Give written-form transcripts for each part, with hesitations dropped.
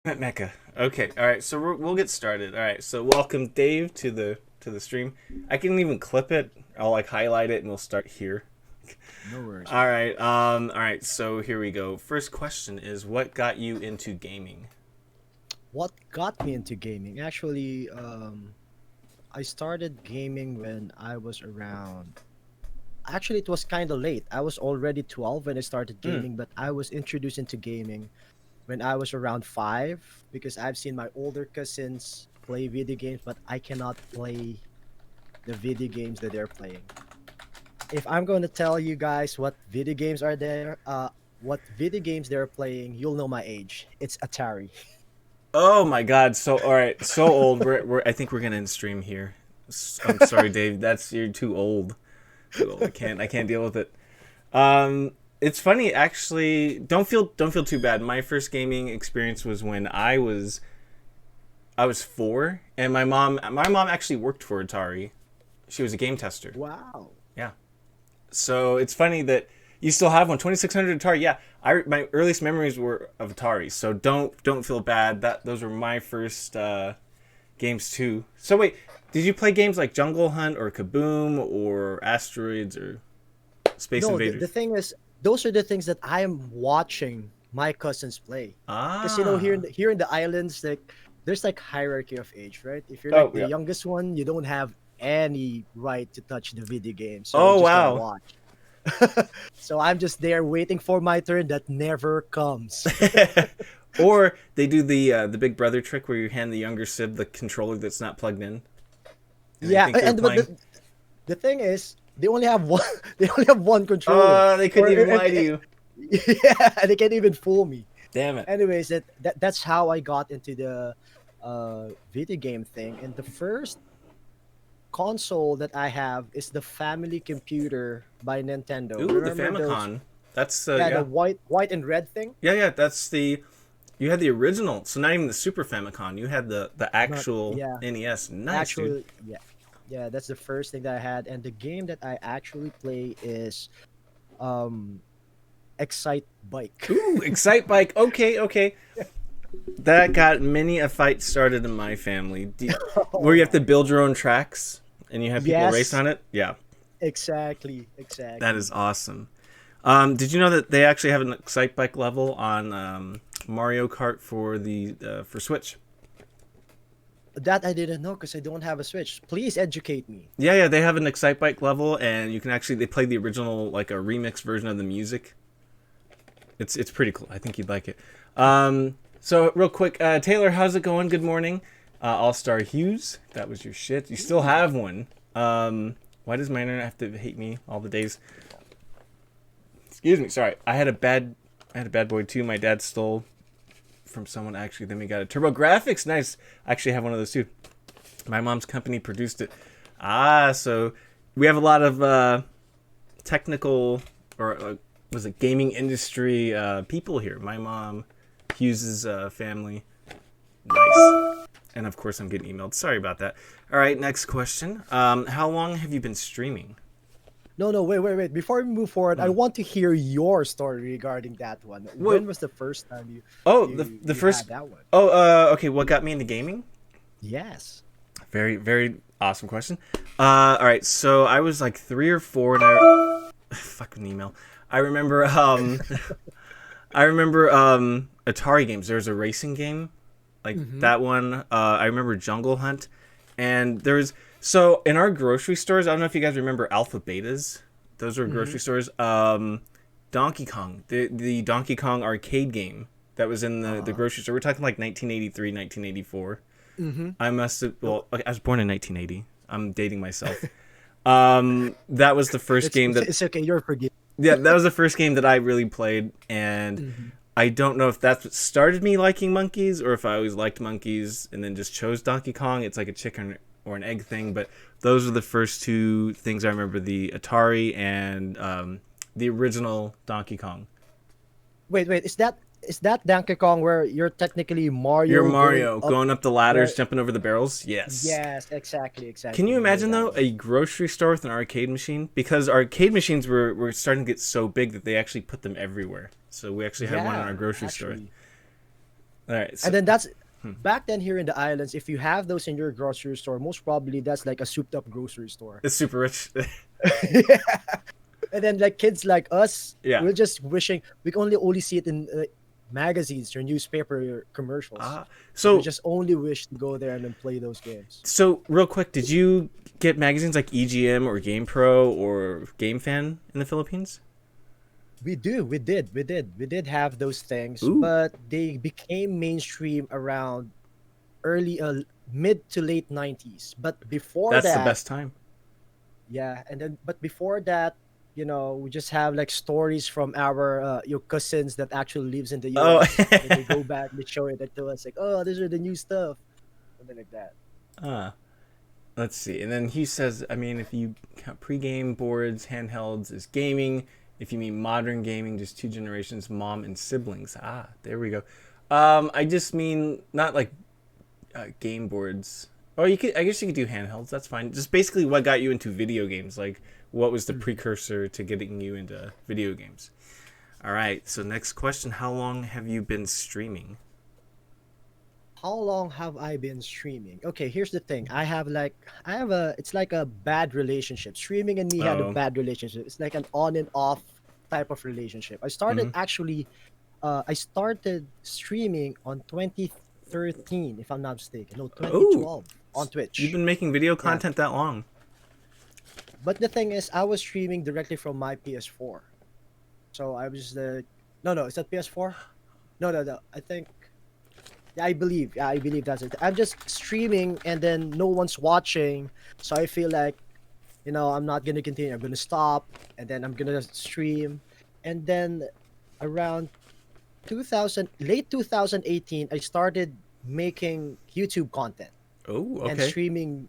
At Mecca. Okay. All right. So we'll get started. All right. So welcome Dave to the stream. I can even clip it. I'll like highlight it and we'll start here. No worries, All man. right. All right. So here we go. First question is, what got you into gaming? What got me into gaming? Actually, I started gaming when I was around. Actually, it was kind of late. I was already 12 when I started Hmm. gaming, but I was introduced into gaming when I was around 5 because I've seen my older cousins play video games, but I cannot play the video games that they're playing. If I'm going to tell you guys what video games they're playing, you'll know my age. It's Atari. Oh my God. So all right. So old. We're. I think we're gonna end stream here. I'm sorry, Dave. That's you're too old. Too old. I can't deal with it. It's funny actually. Don't feel too bad. My first gaming experience was when I was 4, and my mom actually worked for Atari. She was a game tester. Wow. Yeah. So it's funny that you still have one 2600 Atari. Yeah. My earliest memories were of Atari. So don't feel bad. That those were my first games too. So wait, did you play games like Jungle Hunt or Kaboom or Asteroids or Space No, the Invaders? thing is, those are the things that I am watching my cousins play. Because here in Ah. the islands, like there's like hierarchy of age, right? If you're Oh like the yeah. youngest one, you don't have any right to touch the video game, so you're Oh just gonna wow. watch. So I'm just there waiting for my turn that never comes. Or they do the Big Brother trick where you hand the younger sib the controller that's not plugged in, and they Yeah, think you're but playing. the thing is, they only have one. They only have one controller, They couldn't or even lie to you. yeah, they can't even fool me. Damn it. Anyways, that's how I got into the video game thing. And the first console that I have is the family computer by Nintendo. Ooh, the Remember those? Famicom. That's Yeah, the yeah. white and red thing. Yeah. That's the you had the original. So not even the Super Famicom. You had the Not actual yeah, NES. Nice, dude. actually yeah. That's the first thing that I had, and the game that I actually play is um Excite Bike. Ooh, Excite Bike. Okay. That got many a fight started in my family. Where Oh you have to my build god. your own tracks and you have people race Yes, on it. Yeah, that exactly. is awesome. Did you know that they actually have an Excite Bike level on Mario Kart for the for Switch? That I didn't know because I don't have a Switch. Please educate me. Yeah, they have an Excite Bike level, and you can actually they play the original like a remix version of the music. It's pretty cool. I think you'd like it. So real quick, Taylor, how's it going? Good morning. All Star Hughes, that was your shit. You still have one. Why does my internet have to hate me all the days? Excuse me. Sorry, I had a bad boy too. My dad stole from someone actually. Then we got a Turbo Graphics. Nice. I actually have one of those too. My mom's company produced it. So we have a lot of technical or was it gaming industry people here. My mom, Hughes's family. Nice. And of course, I'm getting emailed. Sorry about that. All right, next question. How long have you been streaming? No, wait. Before we move forward, I Hmm. want to hear your story regarding that one. What? When was the first time Oh, the you had first. that one? Oh, okay. What got me into gaming? Yes. Very, very awesome question. All right. So I was like 3 or 4, and I fucking email. I remember. I remember Atari games. There was a racing game like Mm-hmm. that one. I remember Jungle Hunt, and there was so in our grocery stores. I don't know if you guys remember Alpha Betas. Those were Mm-hmm. grocery stores. Donkey Kong, the Donkey Kong arcade game that was in the Uh-huh. grocery store. We're talking like 1983, 1984. Mm-hmm. I must have. No, Well, okay, I was born in 1980. I'm dating myself. That was the first game that it's okay. You're forgiven. yeah, that was the first game that I really played, and Mm-hmm. I don't know if that's what started me liking monkeys or if I always liked monkeys and then just chose Donkey Kong. It's like a chicken or an egg thing, but those are the first two things I remember: the Atari and the original Donkey Kong. Wait. Is that Donkey Kong where you're technically You're Mario going Mario up? going up the ladders, Right. jumping over the barrels. Yes. Yes, Can exactly. you I know imagine that though one. a grocery store with an arcade machine? Because arcade machines were starting to get so big that they actually put them everywhere. So we actually had one in our Yeah, grocery store. actually. All right. So, And then that's hmm. back then here in the islands. If you have those in your grocery store, most probably that's like a souped up grocery store. It's super rich. Yeah. And then like kids like us, Yeah. we're just wishing we can only see it in magazines or newspaper commercials. Ah. But we So just only wish to go there and then play those games. so real quick, did you get magazines like EGM or GamePro or GameFan in the Philippines? We did have those things, Ooh, but they became mainstream around early, mid to late 90s. But before that's the that, best time. yeah, and then but before that, we just have like stories from our your cousins that actually lives in the Oh. US. Then they go back, they show it to us like, oh, these are the new stuff, something like that. Ah. Let's see. And then he says, I mean, if you count pre-game boards, handhelds as gaming, if you mean modern gaming, just two generations, mom and siblings. Ah, there we go. I just mean not like game boards. Oh, you could. I guess you could do handhelds. That's fine. Just basically what got you into video games. Like, what was the Mhm. precursor to getting you into video games? All right. So next question: how long have you been streaming? How long have I been streaming? Okay, here's the thing. It's like a bad relationship. Streaming and me had a Oh. bad relationship. It's like an on and off type of relationship. Mm-hmm. I started streaming on 2013, if I'm not mistaken. No, Oh, 2012 on you've Twitch. been making video Yeah. content that long. But the thing is, I was streaming directly from my PS4. So I was the no, no, is that PS4? No, no, no. I believe that's it. I'm just streaming and then no one's watching. So I feel like, I'm not gonna continue. I'm gonna stop and then I'm gonna stream. And then around late 2018, I started making YouTube content Oh, and okay. streaming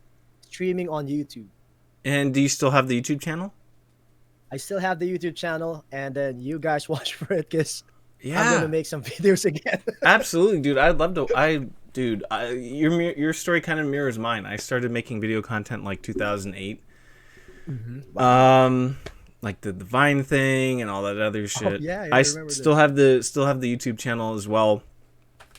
on YouTube. And do you still have the YouTube channel? I still have the YouTube channel, and then you guys watch for it because I'm gonna Yeah, make some videos again. absolutely, dude. I'd love to. Your story kind of mirrors mine. I started making video content like 2008. Wow. Um, like the Vine thing and all that other Oh shit. yeah, I I remember still this. have the YouTube channel as well.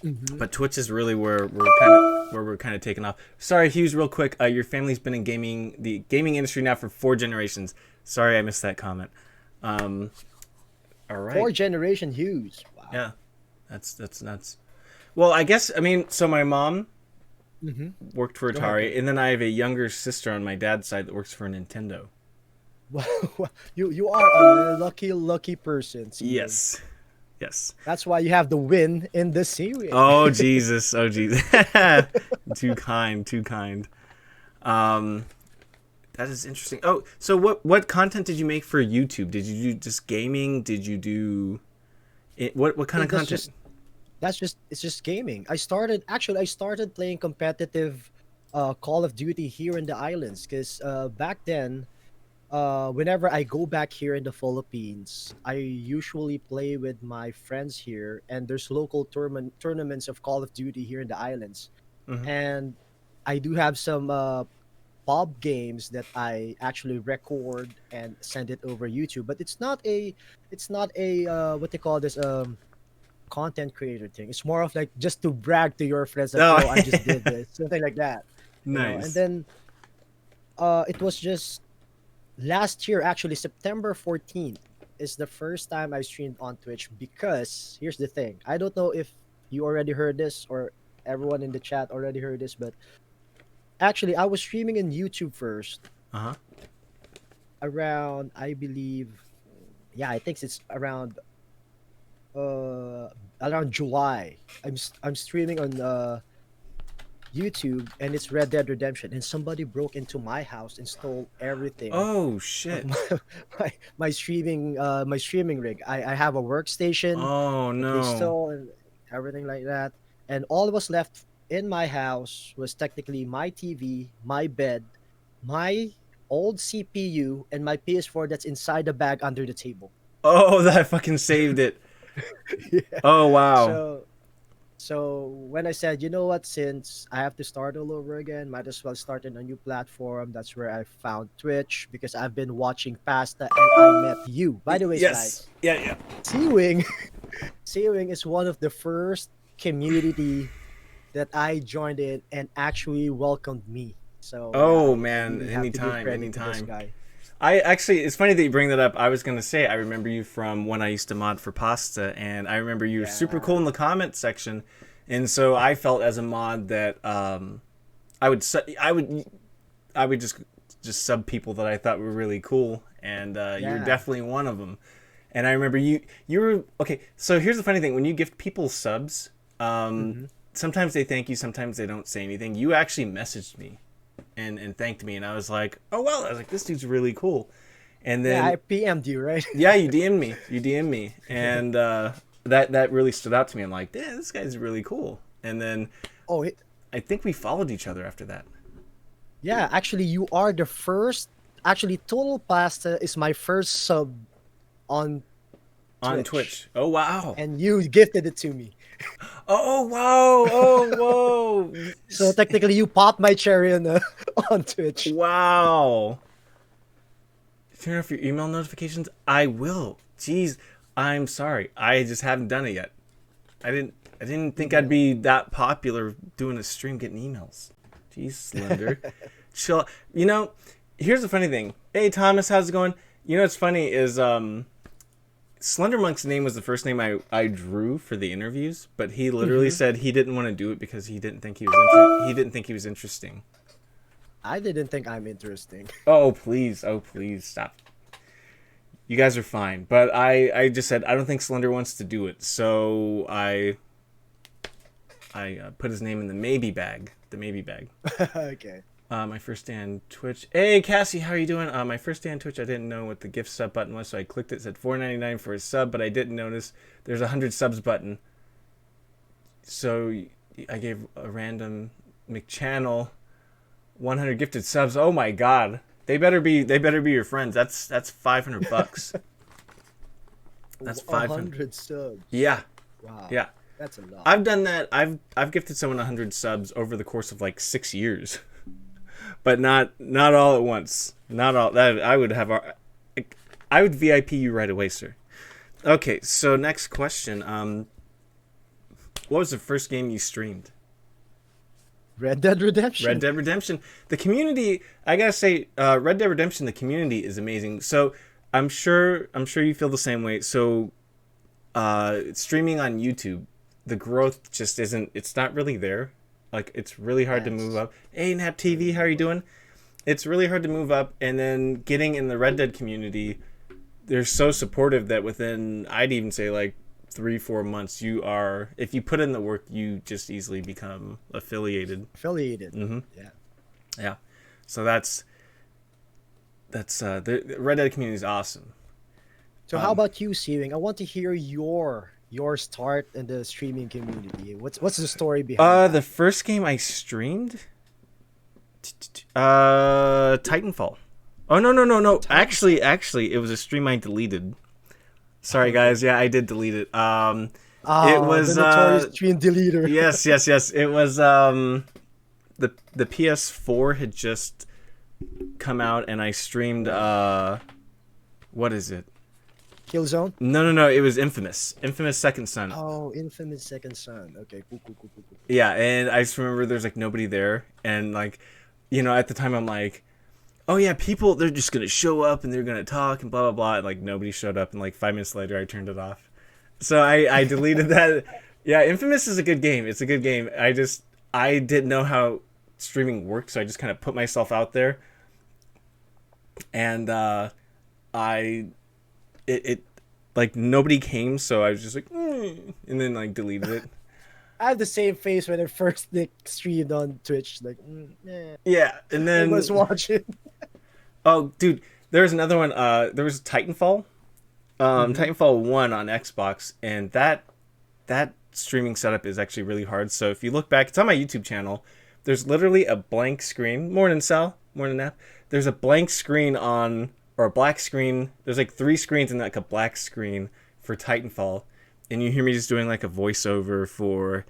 Hmm. But Twitch is really where we're kind of taking off. Sorry, Hughes, real quick. Your family's been in the gaming industry now for 4 generations. Sorry, I missed that comment. Um, all right. Four generation Hughes. Wow. Yeah, that's nuts. Well, I guess I mean so. My mom Hmm. worked for Go ahead, go Atari, ahead. and then I have a younger sister on my dad's side that works for Nintendo. Wow, you are a lucky person, seeing. Yes, yes. That's why you have the win in this series. Oh Jesus! Oh Jesus! Too kind, too kind. Um, that is interesting. Oh, so what content did you make for YouTube? Did you do just gaming? Did you do it? What kind of That's content? just it's just gaming. I started playing competitive Call of Duty here in the islands because back then, whenever I go back here in the Philippines, I usually play with my friends here, and there's local tournaments of Call of Duty here in the islands. Hmm. And I do have some pub games that I actually record and send it over YouTube. But it's not a what they call this content creator thing. It's more of like just to brag to your friends that, Oh, oh, I just did this, something like that. And nice. then it was just last year, actually September 14th is the first time I streamed on Twitch, because here's the thing. I don't know if you already heard this or everyone in the chat already heard this, but actually I was streaming in YouTube first Uh huh. around, I believe, yeah, I think it's uh around July. I'm streaming on YouTube, and it's Red Dead Redemption, and somebody broke into my house and stole everything Oh of shit. my streaming rig. I have a workstation Oh that they no. stole and everything like that. And all that was left in my house was technically my TV, my bed, my old CPU, and my PS4 that's inside the bag under the table. Oh, that fucking saved it. Yeah. Oh wow. So when I said, you know what, since I have to start all over again, might as well start in a new platform. That's where I found Twitch, because I've been watching Pasta and I met you. By the way, Yes. guys, Yeah, yeah. Seawing Seawing is one of the first community that I joined in and actually welcomed me. So yeah, Oh I man, really have to give anytime, credit to this anytime. guy. I actually, it's funny that you bring that up. I was gonna say I remember you from when I used to mod for Pasta, and I remember you were super Yeah. cool in the comment section, and so I felt as a mod that I would I would just sub people that I thought were really cool, and you were Yeah. definitely one of them. And I remember you were okay. So here's the funny thing: when you gift people subs, Hmm. sometimes they thank you, sometimes they don't say anything. You actually messaged me and thanked me, and I was like, oh well, I was like, this dude's really cool. And Yeah, then I PM'd you, right? yeah, you DM'd me, and that really stood out to me. I'm like, yeah, this guy's really cool. And then Oh, I think we followed each other after that yeah. Actually, you are the first. Actually, Total Pasta is my first sub on on Twitch, Twitch. Oh wow. and you gifted it to me. Oh wow. Oh whoa. So technically, you popped my cherry on on Twitch. Wow. Turn off your email notifications. I will. Jeez, I'm sorry. I just haven't done it yet. I didn't think I'd Yeah. be that popular doing a stream getting emails. Jeez, Slender. Chill. You know, here's the funny thing. Hey Thomas, how's it going? You know what's funny is Slender Monk's name was the first name I drew for the interviews, but he literally Hmm. said he didn't want to do it because he didn't think he didn't think he was interesting. I didn't think I'm interesting. Oh please stop. You guys are fine, but I just said I don't think Slender wants to do it, so I put his name in the maybe bag. The maybe bag. Okay. My first day on Twitch. Hey Cassie, how are you doing? My first day on Twitch, I didn't know what the gift sub button was, so I clicked it. It said $4.99 for a sub, but I didn't notice there's a 100 subs button. So I gave a random McChannel 100 gifted subs. Oh my god, they better be your friends. That's $500. That's 500. 100 subs. Yeah, Wow. yeah. That's a lot. I've done that. I've gifted someone 100 subs over the course of like 6 years. But not all at once. Not all that I would VIP you right away, sir. Okay, so next question. What was the first game you streamed? Red Dead Redemption. Red Dead Redemption. The community, I gotta say, Red Dead Redemption. The community is amazing. So I'm sure you feel the same way. So streaming on YouTube, the growth just isn't. It's not really there. Like it's really hard to move up. Hey, Nap TV, how are you doing? It's really hard to move up, and then getting in the Red Dead community, they're so supportive that within, I'd even say like 3-4 months, you are, if you put in the work, you just easily become affiliated. Affiliated. Mm-hmm. Yeah. Yeah, so that's the Red Dead community is awesome. So how about you, Sewing? I want to hear your start in the streaming community. What's the story behind The that? first game I streamed, Titanfall. Oh no. Actually, it was a stream I deleted. Sorry guys, yeah, I did delete it. It Oh, was the notorious stream deleter. yes. It was the PS4 had just come out and I streamed what is it? Killzone. No, it was Infamous. Infamous Second Son. Oh, Infamous Second Son. Okay, cool. Yeah, and I just remember there's like nobody there, and like, you know, at the time I'm like, oh yeah, people they're just gonna show up and they're gonna talk and blah blah blah, and like nobody showed up, and like 5 minutes later I turned it off. So I deleted that. Yeah, Infamous is a good game. It's a good game. I didn't know how streaming worked, so I just kind of put myself out there, and I it like nobody came, so I was just like, and then like deleted it. I have the same face when I first streamed on Twitch. Like, Yeah, and I then was watching. oh, dude, there's another one. There was Titanfall, Titanfall 1 on Xbox, and that streaming setup is actually really hard. So if you look back, it's on my YouTube channel. There's literally a blank screen. Morning, Sal. Morning, Nap. There's a blank screen on, or a black screen. There's like 3 screens and like a black screen for Titanfall, and you hear me just doing like a voiceover for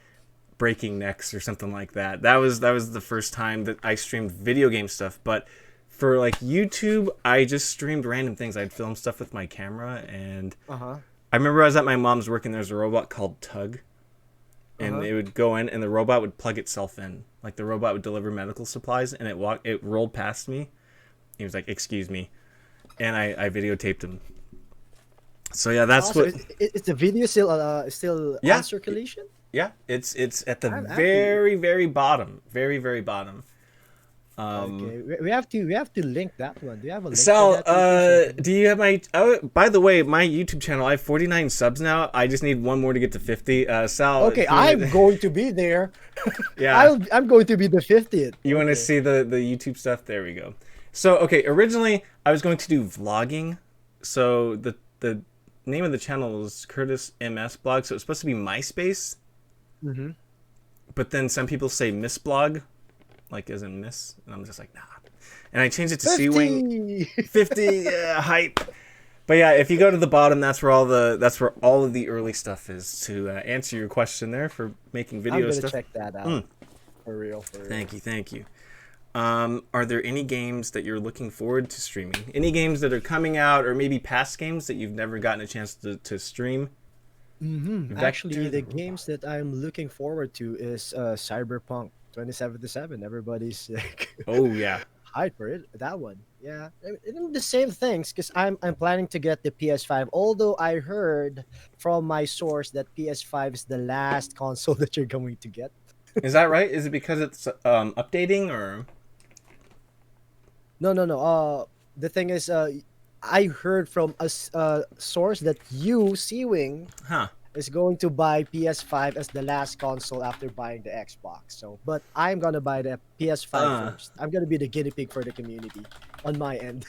Breaking Necks or something like that. That was the first time that I streamed video game stuff. But for like YouTube, I just streamed random things. I'd film stuff with my camera, and Uh huh. I remember I was at my mom's work and there's a robot called Tug, and it would go in, and the robot would plug itself in. Like the robot would deliver medical supplies, and it rolled past me. He was like, "Excuse me," and I videotaped him. So yeah, that's what. Is the video still Yeah. on circulation? Yeah, it's at the I'm very bottom, very bottom. Okay, we have to link that one. Do you have a link Sal, for that? do you have my? Oh, by the way, my YouTube channel. I have 49 subs now. I just need one more to get to 50. Sal. Okay, I'm going to be there. Yeah. I'm going to be the 50th. You want to see the YouTube stuff? There we go. So okay, originally I was going to do vlogging. So the name of the channel is Curtis MS Blog. So it's supposed to be MySpace. Mm-hmm. But then some people say Miss Blog, like as in Miss, and I'm just like, nah. And I changed it to 50! C-Wing 50 hype. But yeah, if you go to the bottom, that's where all of the early stuff is. To answer your question there for making video I'm stuff. gonna check that out. For real. Thank you. Are there any games that you're looking forward to streaming? Any games that are coming out, or maybe past games that you've never gotten a chance to stream? Mm-hmm. Vector Actually, the the games that I'm looking forward to is Cyberpunk 2077. Everybody's like Oh yeah. hyped for it. That one, yeah. The same things because I'm planning to get the PS5. Although I heard from my source that PS5 is the last console that you're going to get. Is that right? Is it because it's updating or? No. The thing is, I heard from a source that you, C-Wing, Huh. is going to buy PS5 as the last console after buying the Xbox. So, but I'm gonna buy the PS5 first. I'm gonna be the guinea pig for the community on my end.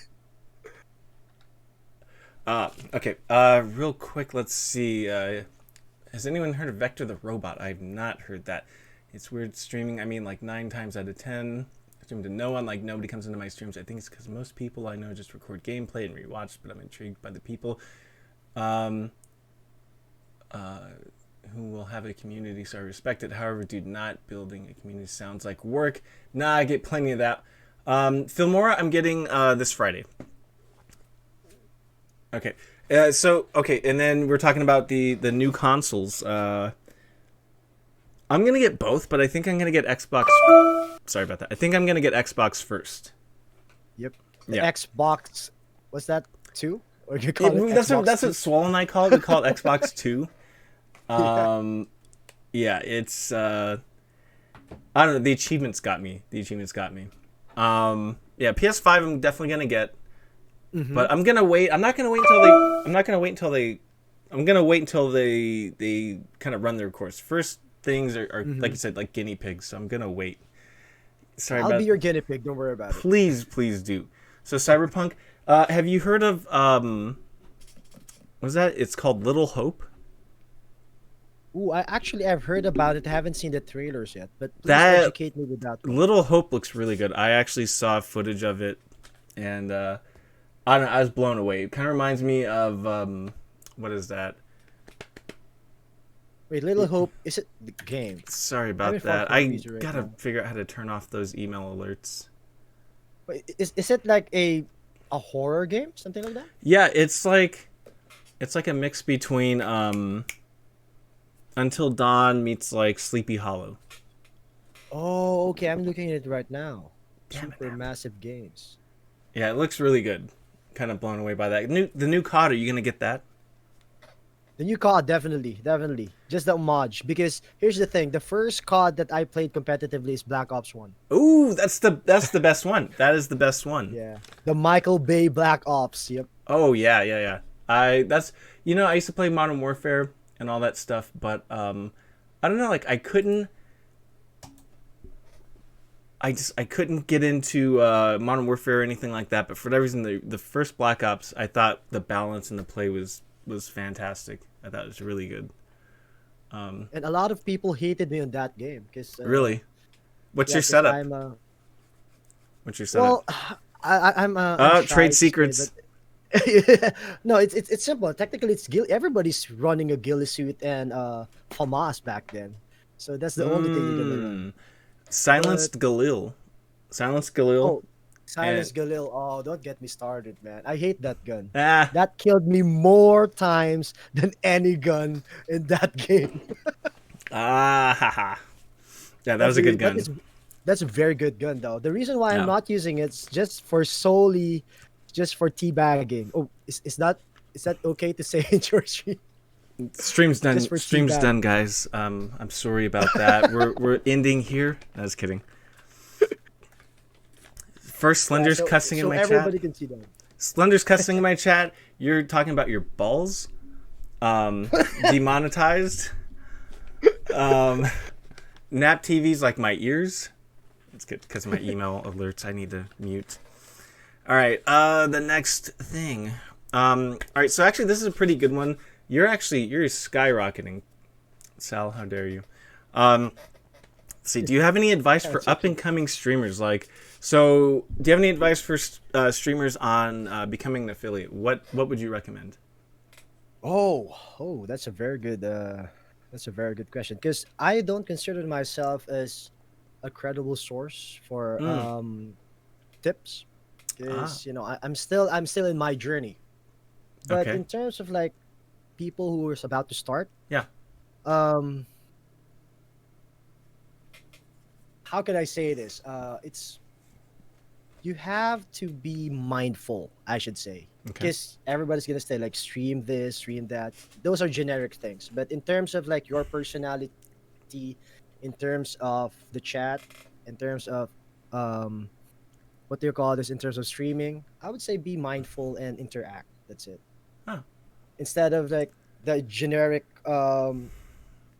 Okay. Real quick, let's see. Has anyone heard of Vector the Robot? I've not heard that. It's weird streaming. I mean, like 9 times out of 10, I stream to no one. Like nobody comes into my streams. I think it's because most people I know just record gameplay and rewatch. But I'm intrigued by the people. Who will have a community, so I respect it. However, dude, not building a community sounds like work. Nah, I get plenty of that. Filmora, I'm getting this Friday. Okay. And then we're talking about the new consoles. I'm gonna get both, but I think I'm gonna get Xbox. Sorry about that. I think I'm gonna get Xbox first. Yep. The Yeah. Xbox. What's that? 2? Or you call it That's Xbox what 2? Swollen and I call it. We call it Xbox 2. Yeah, it's I don't know. The achievements got me. Yeah, PS5 I'm definitely gonna get. But I'm gonna wait. I'm gonna wait until they kind of run their course. First things are like you said, like guinea pigs. So I'm gonna wait. Sorry I'll about. be your guinea pig. Don't worry about it. Please do. So Cyberpunk. Have you heard of what's that? It's called Little Hope. Ooh, I've heard about it. I haven't seen the trailers yet, but please That- educate me with that one. Little Hope looks really good. I actually saw footage of it, and I don't know, I was blown away. It kind of reminds me of what is that? Wait, Little Hope, is it the game? Sorry having about fun that. I copies right gotta now. figure out how to turn off those email alerts. Wait, is it like a horror game, something like that? Yeah, it's like a mix between Until Dawn meets like Sleepy Hollow. Oh, okay. I'm looking at it right now. Damn it, Super man. massive games. Yeah, it looks really good. Kind of blown away by that. The new COD, are you gonna get that? The new COD, definitely. Just the homage. Because here's the thing: the first COD that I played competitively is Black Ops 1. Ooh, that's the best one. That is the best one. Yeah, the Michael Bay Black Ops. Yep. Oh yeah. I used to play Modern Warfare and all that stuff, but I don't know, like I couldn't get into Modern Warfare or anything like that. But for that reason, the first Black Ops, I thought the balance and the play was fantastic. I thought it was really good. And a lot of people hated me on that game because Really, what's yeah, your 'cause setup? What's your setup? Well, I'm I'm shy Trade to say, secrets. but- no, it's simple. Technically, it's everybody's running a ghillie suit and FAMAS back then, so that's the only thing you're gonna run. Silenced Galil. Oh, Silence Galil. Oh, don't get me started, man. I hate that gun. Ah, That killed me more times than any gun in that game. Ah, haha. Yeah, that That's was a the good re- gun. that's a very good gun though. The reason why I'm Yeah. not using it's just for solely just for teabagging. Oh, is that okay to say in your stream? Stream's Just done. for Stream's teabag. done, guys. I'm sorry about that. We're ending here. I was kidding. First, Yeah, Slender's cussing in so my chat. everybody can see that. Slender's cussing in my chat. You're talking about your balls. Demonetized. Um, Nap TV's like my ears. It's good because my email alerts I need to mute. All right. The next thing. All right. So actually, this is a pretty good one. You're skyrocketing, Sal. How dare you? Let's see. Do you have any advice for up and coming streamers? Like, so do you have any advice for streamers on becoming an affiliate? What would you recommend? That's a very good question because I don't consider myself as a credible source for Mm. tips Ah. because I'm still in my journey. But Okay. in terms of like people who are about to start, Yeah. um, how can I say this? It's you have to be mindful, I should say, Okay. because everybody's gonna say like stream this, stream that. Those are generic things. But in terms of like your personality, in terms of the chat, in terms of um, what do you call this? In terms of streaming, I would say be mindful and interact. That's it. Huh. Instead of like the generic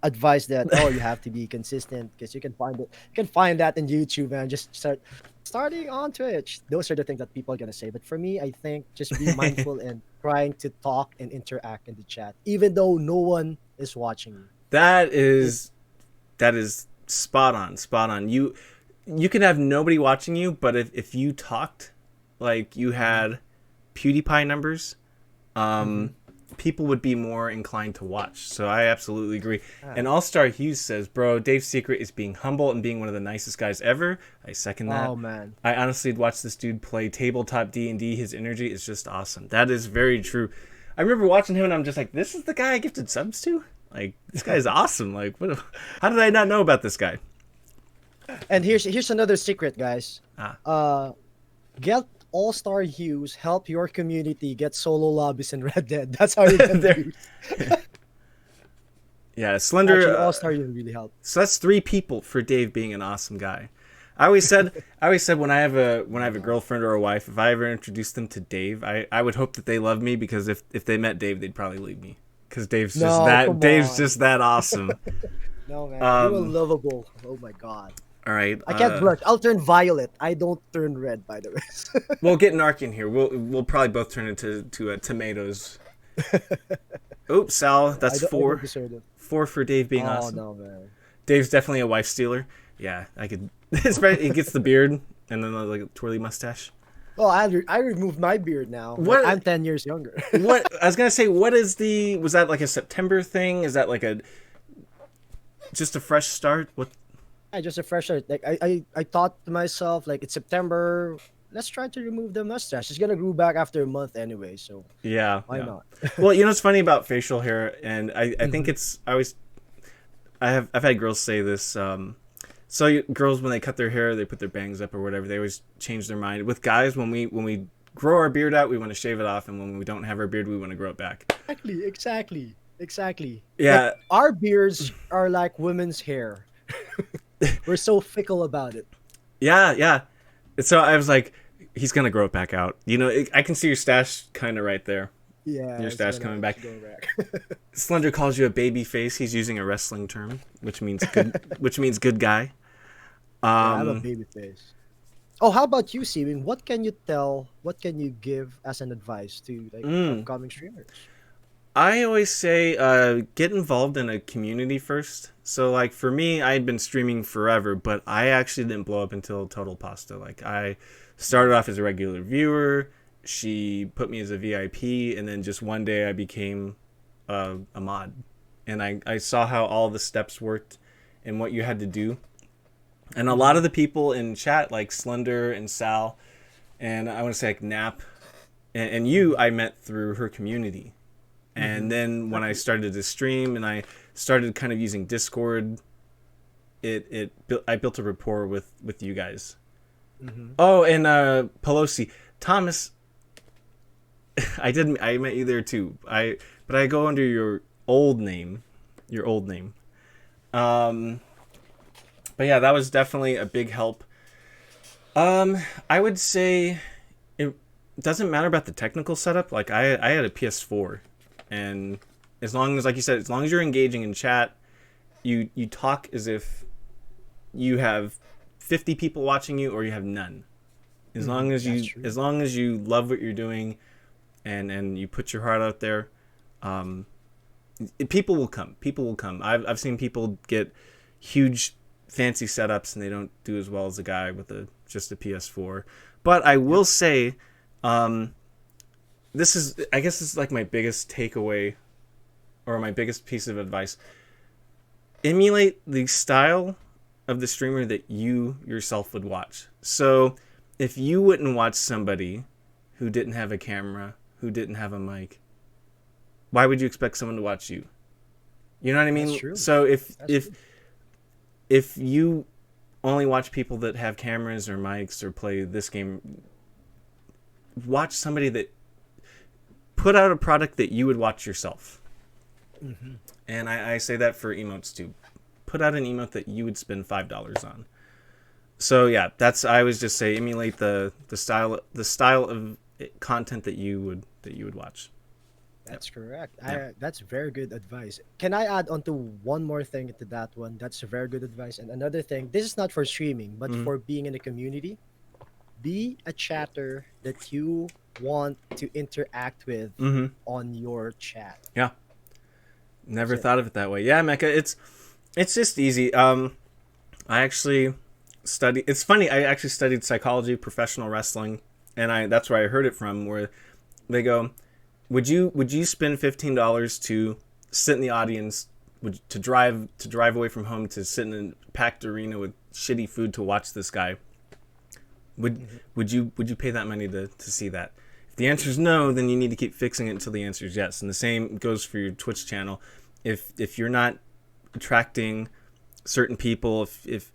advice that you have to be consistent because you can find that in YouTube and just starting on Twitch. Those are the things that people are gonna say. But for me, I think just be mindful and trying to talk and interact in the chat, even though no one is watching you. That It, is that is spot on. Spot on. You can have nobody watching you, but if you talked like you had PewDiePie numbers, mm-hmm. people would be more inclined to watch. So I absolutely agree. Ah. And All Star Hughes says, "Bro, Dave's secret is being humble and being one of the nicest guys ever." I second that. Oh man, I honestly watched this dude play tabletop D&D. His energy is just awesome. That is very true. I remember watching him and I'm just like, this is the guy I gifted subs to? Like, this guy's awesome. Like, how did I not know about this guy? and here's another secret, guys. Ah. Get All Star Hughes help your community get solo lobbies in Red Dead. That's how you get There- views. Yeah, Slender. Actually, All Star Hughes really help. So that's 3 people for Dave being an awesome guy. I always said when I have a girlfriend or a wife, if I ever introduce them to Dave, I would hope that they love me because if they met Dave, they'd probably leave me because No, come Dave's on. just that awesome. No man, you are Um, lovable. Oh my god. All right, I can't blush. I'll turn violet. I don't turn red, by the way. we'll get Narc in here. We'll probably both turn into tomatoes. Oops, Sal, that's I 4. don't deserve it. 4 for Dave being Oh awesome. no, man. Dave's definitely a wife stealer. Yeah, I could. He gets the beard and then the like twirly mustache. Oh, I removed my beard now. What- I'm 10 years younger. What I was gonna say, was that like a September thing? Is that like just a fresh start? What? I just a fresh start. Like I thought to myself, like it's September. Let's try to remove the mustache. It's gonna grow back after a month anyway, so Yeah. why yeah. not? Well, you know what's funny about facial hair, and I think Mhm. it's I've had girls say this. Girls when they cut their hair, they put their bangs up or whatever. They always change their mind. With guys, when we grow our beard out, we want to shave it off, and when we don't have our beard, we want to grow it back. Exactly. Yeah. Like, our beards are like women's hair. We're so fickle about it. Yeah. So I was like, he's gonna grow it back out. You know, I can see your stash kind of right there. Yeah. Your it's stash gonna- coming back. it's going back. Slender calls you a baby face. He's using a wrestling term, which means good, which means good guy. Yeah, I'm a baby face. Oh, how about you, Steven? What can you give as an advice to like upcoming streamers? I always say get involved in a community first. So like for me, I had been streaming forever, but I actually didn't blow up until Total Pasta. Like I started off as a regular viewer. She put me as a VIP, and then just one day I became a mod. And I saw how all the steps worked and what you had to do. And a lot of the people in chat, like Slender and Sal, and I want to say like Nap, and you, I met through her community. And then when I started to stream and I started kind of using Discord, I built a rapport with you guys. Oh, and Pelosi, Thomas, I met you there too. But I go under your old name. But yeah, that was definitely a big help. I would say it doesn't matter about the technical setup. Like I had a PS4, and as long as, like you said, as long as you're engaging in chat, you talk as if you have 50 people watching you or you have none. As long as you love what you're doing, and you put your heart out there, people will come. I've seen people get huge fancy setups and they don't do as well as a guy with just a PS4. But I will say, I guess this is like my biggest takeaway, or my biggest piece of advice. Emulate the style of the streamer that you yourself would watch. So if you wouldn't watch somebody who didn't have a camera, who didn't have a mic, why would you expect someone to watch you? You know what I mean? That's true. So if you only watch people that have cameras or mics or play this game, watch somebody that put out a product that you would watch yourself. Mm-hmm. And I say that for emotes too. Put out an emote that you would spend $5 on. So yeah, I always just say emulate the style of content that you would watch. That's correct. That's very good advice. Can I add on to one more thing to that one? That's very good advice. And another thing, this is not for streaming, but for being in a community. Be a chatter that you want to interact with on your chat. Yeah. Never thought of it that way. Yeah, Mecca, it's just easy. I actually studied. It's funny. I actually studied psychology, professional wrestling, and that's where I heard it from. Where they go, would you spend $15 to sit in the audience, to drive away from home to sit in a packed arena with shitty food to watch this guy? Would you pay that money to see that? If the answer is no, then you need to keep fixing it until the answer is yes. And the same goes for your Twitch channel. If you're not attracting certain people, if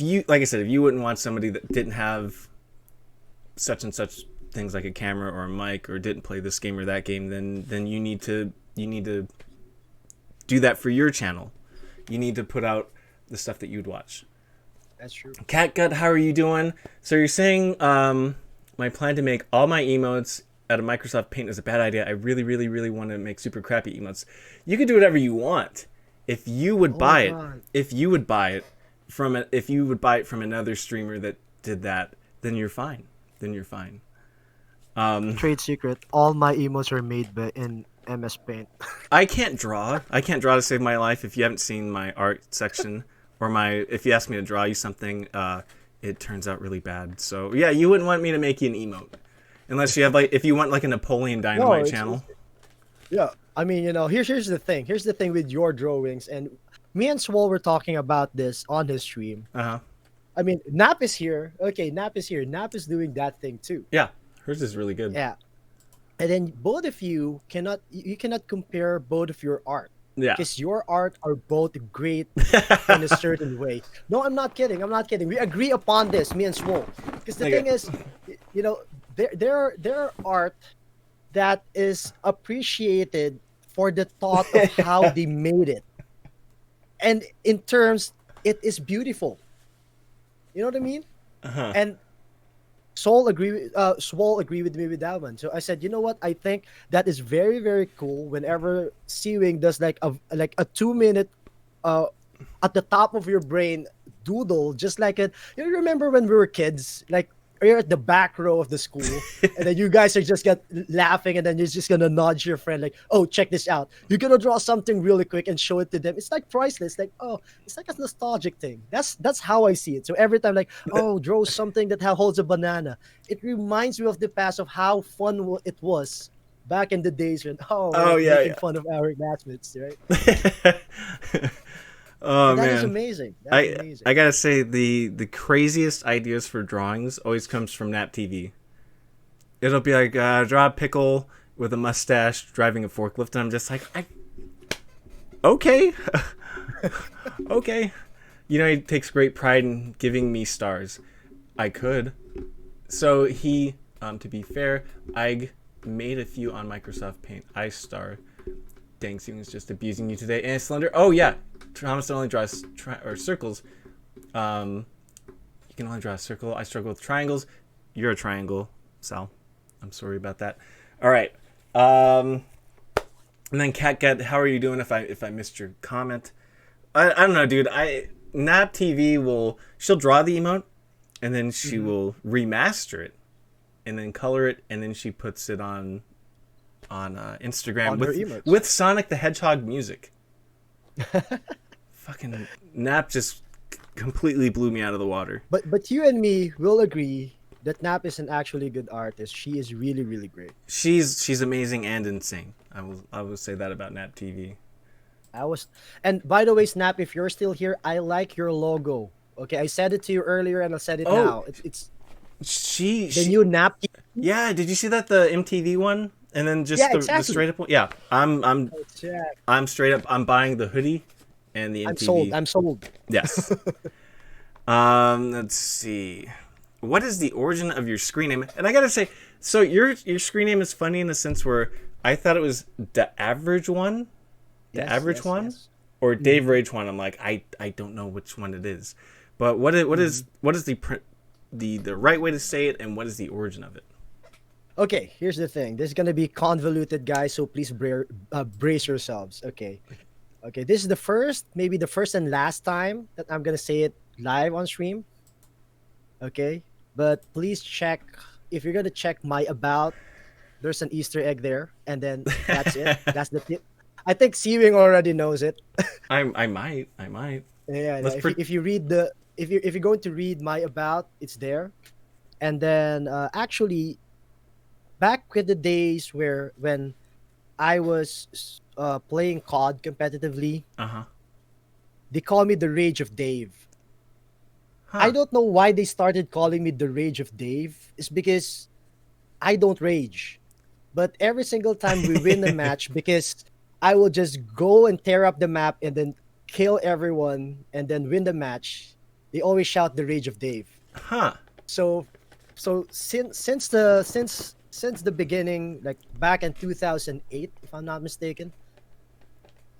you, like I said, if you wouldn't want somebody that didn't have such and such things like a camera or a mic, or didn't play this game or that game, then you need to do that for your channel. You need to put out the stuff that you'd watch. That's true. Catgut, how are you doing? So you're saying my plan to make all my emotes out of Microsoft Paint is a bad idea. I really, really, really want to make super crappy emotes. You can do whatever you want. If you would buy it from another streamer that did that, then you're fine. Trade secret: all my emotes are made in MS Paint. I can't draw to save my life. If you haven't seen my art section, or if you ask me to draw you something, it turns out really bad. So yeah, you wouldn't want me to make you an emote, unless you have if you want like a Napoleon Dynamite channel. Yeah, I mean, here's the thing. Here's the thing with your drawings, and me and Swole were talking about this on his stream. I mean, Nap is here. Okay, Nap is here. Nap is doing that thing too. Yeah, hers is really good. Yeah, and then both of you cannot compare both of your art. Yeah, because your art are both great in a certain way. No, I'm not kidding. We agree upon this, me and Swole. Because the thing is, there are art that is appreciated for the thought of how they made it, and in terms, it is beautiful. You know what I mean? And Swole agree with me with that one. So I said, you know what? I think that is very, very cool. Whenever Seawing does like a 2-minute at the top of your brain doodle, just like it. You remember when we were kids, like you're at the back row of the school, and then you guys are just laughing, and then you're just gonna nudge your friend like, "Oh, check this out." You're gonna draw something really quick and show it to them. It's like priceless. Like, oh, it's like a nostalgic thing. That's how I see it. So every time, like, oh, draw something that holds a banana. It reminds me of the past, of how fun it was back in the days when making fun of our classmates, right? Oh, man. That is amazing. Amazing. I gotta say, the craziest ideas for drawings always comes from Nap TV. It'll be like, draw a pickle with a mustache driving a forklift, and I'm just like, Okay. Okay. You know, he takes great pride in giving me stars. I could. So he, to be fair, I made a few on Microsoft Paint. I star. Dang, Steven's just abusing you today. And Slender. Oh yeah, Thomas only draws circles. You can only draw a circle. I struggle with triangles. You're a triangle, Sal. I'm sorry about that. All right. And then Cat, how are you doing? If I missed your comment, I don't know, dude. Nap TV she'll draw the emote, and then she will remaster it, and then color it, and then she puts it on Instagram with Sonic the Hedgehog music. Fucking Nap just completely blew me out of the water. But you and me will agree that Nap is an actually good artist. She is really, really great. She's amazing and insane. I will say that about Nap TV. And by the way, Snap, if you're still here, I like your logo. Okay, I said it to you earlier, and I said it now. It's the new Nap TV. Yeah, did you see that, the MTV one? And then just the straight up one? Yeah, I'm straight up. I'm buying the hoodie and the MTV. I'm sold. Yes. Let's see. What is the origin of your screen name? And I gotta say, so your screen name is funny in the sense where I thought it was DaveRageJuan, or DaveRageJuan. I'm like, I don't know which one it is, but what is the right way to say it, and what is the origin of it? Okay, here's the thing. This is gonna be convoluted, guys. So please brace yourselves. Okay. This is maybe the first and last time that I'm gonna say it live on stream. Okay, but please check, if you're gonna check my about, there's an Easter egg there, and then that's it. That's the tip. I think Seawing already knows it. I might. Yeah. If you read if you're going to read my about, it's there. And then actually, back in the days when I was playing COD competitively, they call me the Rage of Dave. I don't know why they started calling me the Rage of Dave. It's because I don't rage. But every single time we win a match, because I will just go and tear up the map and then kill everyone and then win the match, they always shout the Rage of Dave. So since the beginning, like back in 2008, if I'm not mistaken,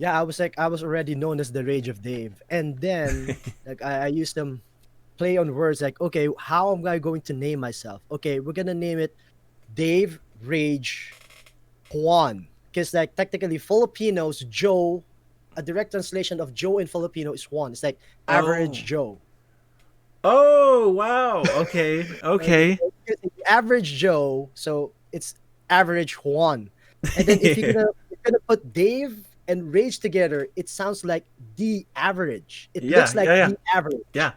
I was already known as the Rage of Dave. And then like I used them play on words like, okay, how am I going to name myself? Okay, we're gonna name it DaveRageJuan, because like technically Filipinos, Joe, a direct translation of Joe in Filipino is Juan. It's like average Joe. Oh wow! Okay. Average Joe, so it's average Juan. And then if you're gonna put Dave and Rage together, it sounds like the average. It looks like the average. Yeah.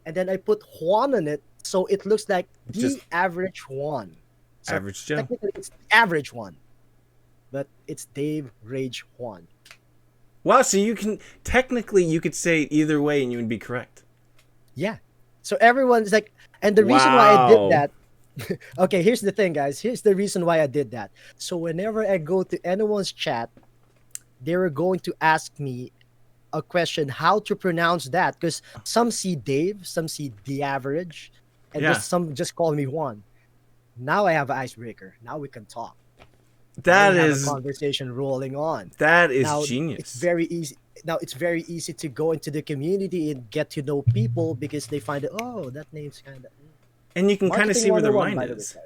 And then I put Juan on it, so it looks like the average Juan. So average Joe. Technically, it's the average one, but it's Dave Rage Juan. Wow, so you could say it either way and you would be correct. Yeah. So everyone's like, and the reason why I did that. Okay, here's the thing, guys. Here's the reason why I did that. So whenever I go to anyone's chat, they were going to ask me a question how to pronounce that, because some see Dave, some see the average, and some just call me Juan. Now I have an icebreaker. Now we can talk. That is a conversation rolling on. That is genius. It's very easy. Now it's very easy to go into the community and get to know people because they find it. Oh, that name's kind of. And you can kind of see where their mind is.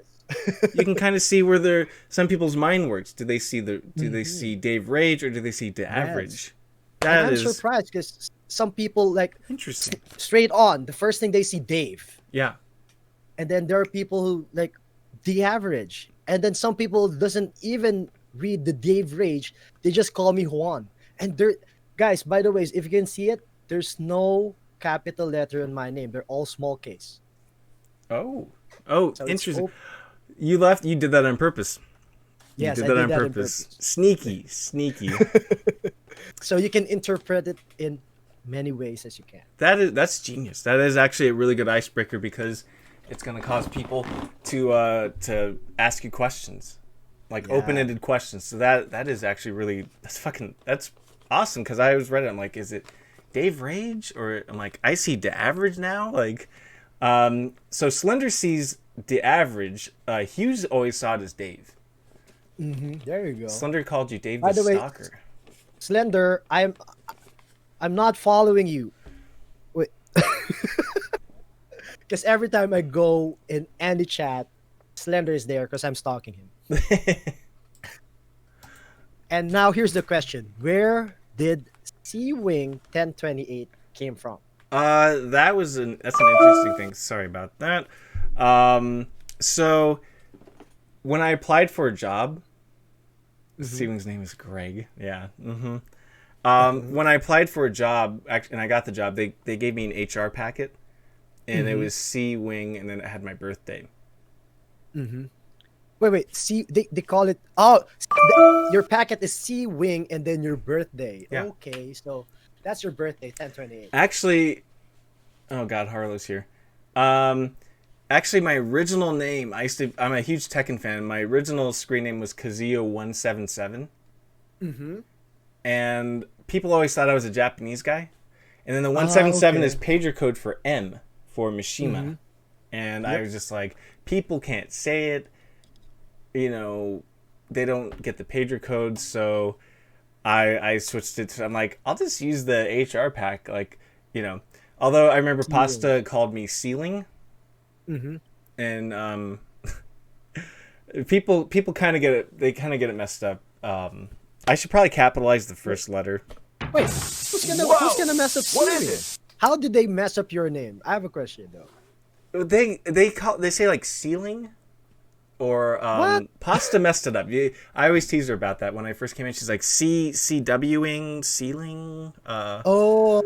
You can kind of see where some people's mind works. Do they see they see Dave Rage, or do they see the average? I'm surprised because some people like interesting straight on. The first thing they see Dave. Yeah. And then there are people who like the average. And then some people doesn't even read the Dave Rage. They just call me Juan. And guys, by the way, if you can see it, there's no capital letter in my name. They're all small case. Oh, so interesting. You did that on purpose. Yes, I did that on purpose. Sneaky. So you can interpret it in many ways as you can. That's genius. That is actually a really good icebreaker because it's going to cause people to ask you questions, like open-ended questions. So that is actually really that's awesome because I always read it. I'm like, is it Dave Rage? Or I'm like, I see the average now. Like, so Slender sees the average. Hughes always saw it as Dave. There you go. Slender called you Dave By the the way, Stalker. Slender, I'm not following you. Wait. Because every time I go in any chat, Slender is there because I'm stalking him. And now here's the question: where did C-Wing 1028 came from? That's an interesting thing. Sorry about that. So when I applied for a job, Steven's name is Greg. Yeah. When I applied for a job, and I got the job, they gave me an HR packet, and it was C-Wing, and then it had my birthday. Wait. See, they call it. Your packet is C-Wing, and then your birthday. Yeah. Okay, so that's your birthday, 1028. Actually, oh God, Harlow's here. Actually, my original name, I'm a huge Tekken fan. My original screen name was Kazuyo177. And people always thought I was a Japanese guy. And then the 177 is pager code for M, for Mishima. And I was just like, people can't say it. You know, they don't get the pager code. So I switched it to, I'm like, I'll just use the HR pack. Like, you know, although I remember Pasta called me Ceiling. And people kind of get it. They kind of get it messed up. I should probably capitalize the first letter. Wait, who's gonna mess up? What is it? How did they mess up your name? I have a question though. They say like Ceiling, or Pasta messed it up. I always tease her about that when I first came in. She's like CWing Ceiling. Oh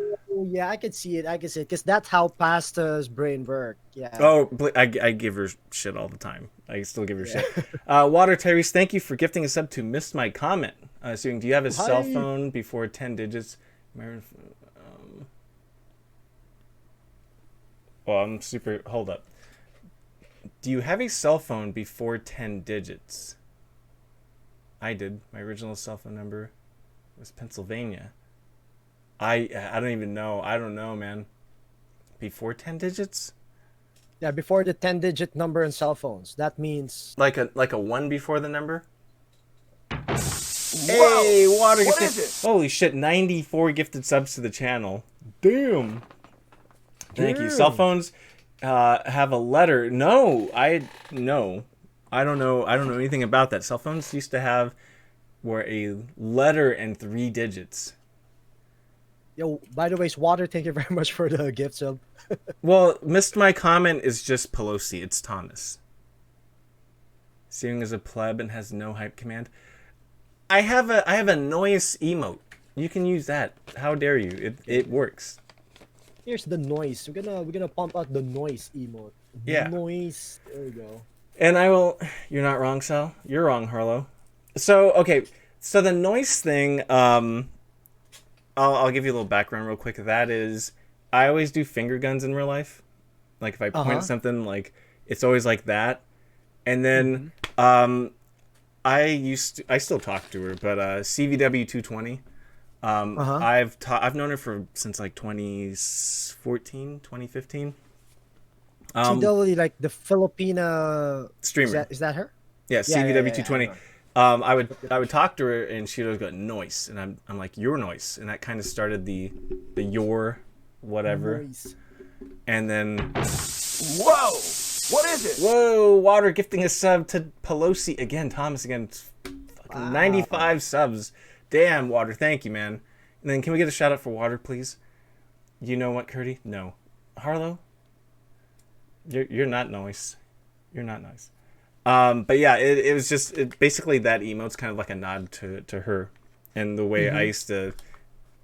yeah, I can see it. Because that's how Pasta's brain works. Yeah. Oh, I give her shit all the time. I still give her shit. Water Tyrese, thank you for gifting a sub to Missed My Comment. Assuming, do you have a cell phone before 10 digits? Well, I'm super... Hold up. Do you have a cell phone before 10 digits? I did. My original cell phone number was Pennsylvania. I don't even know. I don't know, man. Before 10 digits? Yeah, before the 10-digit number in cell phones. That means like a 1 before the number? Hey, Water What gifted. is it? Holy shit, 94 gifted subs to the channel. Damn. Thank you. Cell phones have a letter. No, I don't know anything about that. Cell phones used to were a letter and 3 digits. yo. By the way, Water, thank you very much for the gift sub. Well, Missed My Comment is just Pelosi. It's Thomas. Seeing as a pleb and has no hype command. I have a noise emote. You can use that. How dare you? It works. Here's the noise. We're gonna pump out the noise emote. Yeah. Noise. There we go. And I will. You're not wrong, Sal. You're wrong, Harlow. So okay. So the noise thing. I'll give you a little background real quick. That is, I always do finger guns in real life. Like if I point at something, like it's always like that. And then I still talk to her, but CVW 220. I've known her since like 2014, 2015. CW, like the Filipina Streamer. Is that her? Yeah, CVW 220. Yeah. I would talk to her and she'd always go noise, and I'm like your noise, and that kind of started the your whatever. Noise. And then Whoa! What is it? whoa, Water gifting a sub to Pelosi again, Thomas again, fucking 95 subs. Damn, Water, thank you, man. And then can we get a shout out for Water, please? You know what, Curdy? No, Harlow. You're not nice. You're not nice. But yeah, it was just basically that emote's kind of like a nod to her, and the way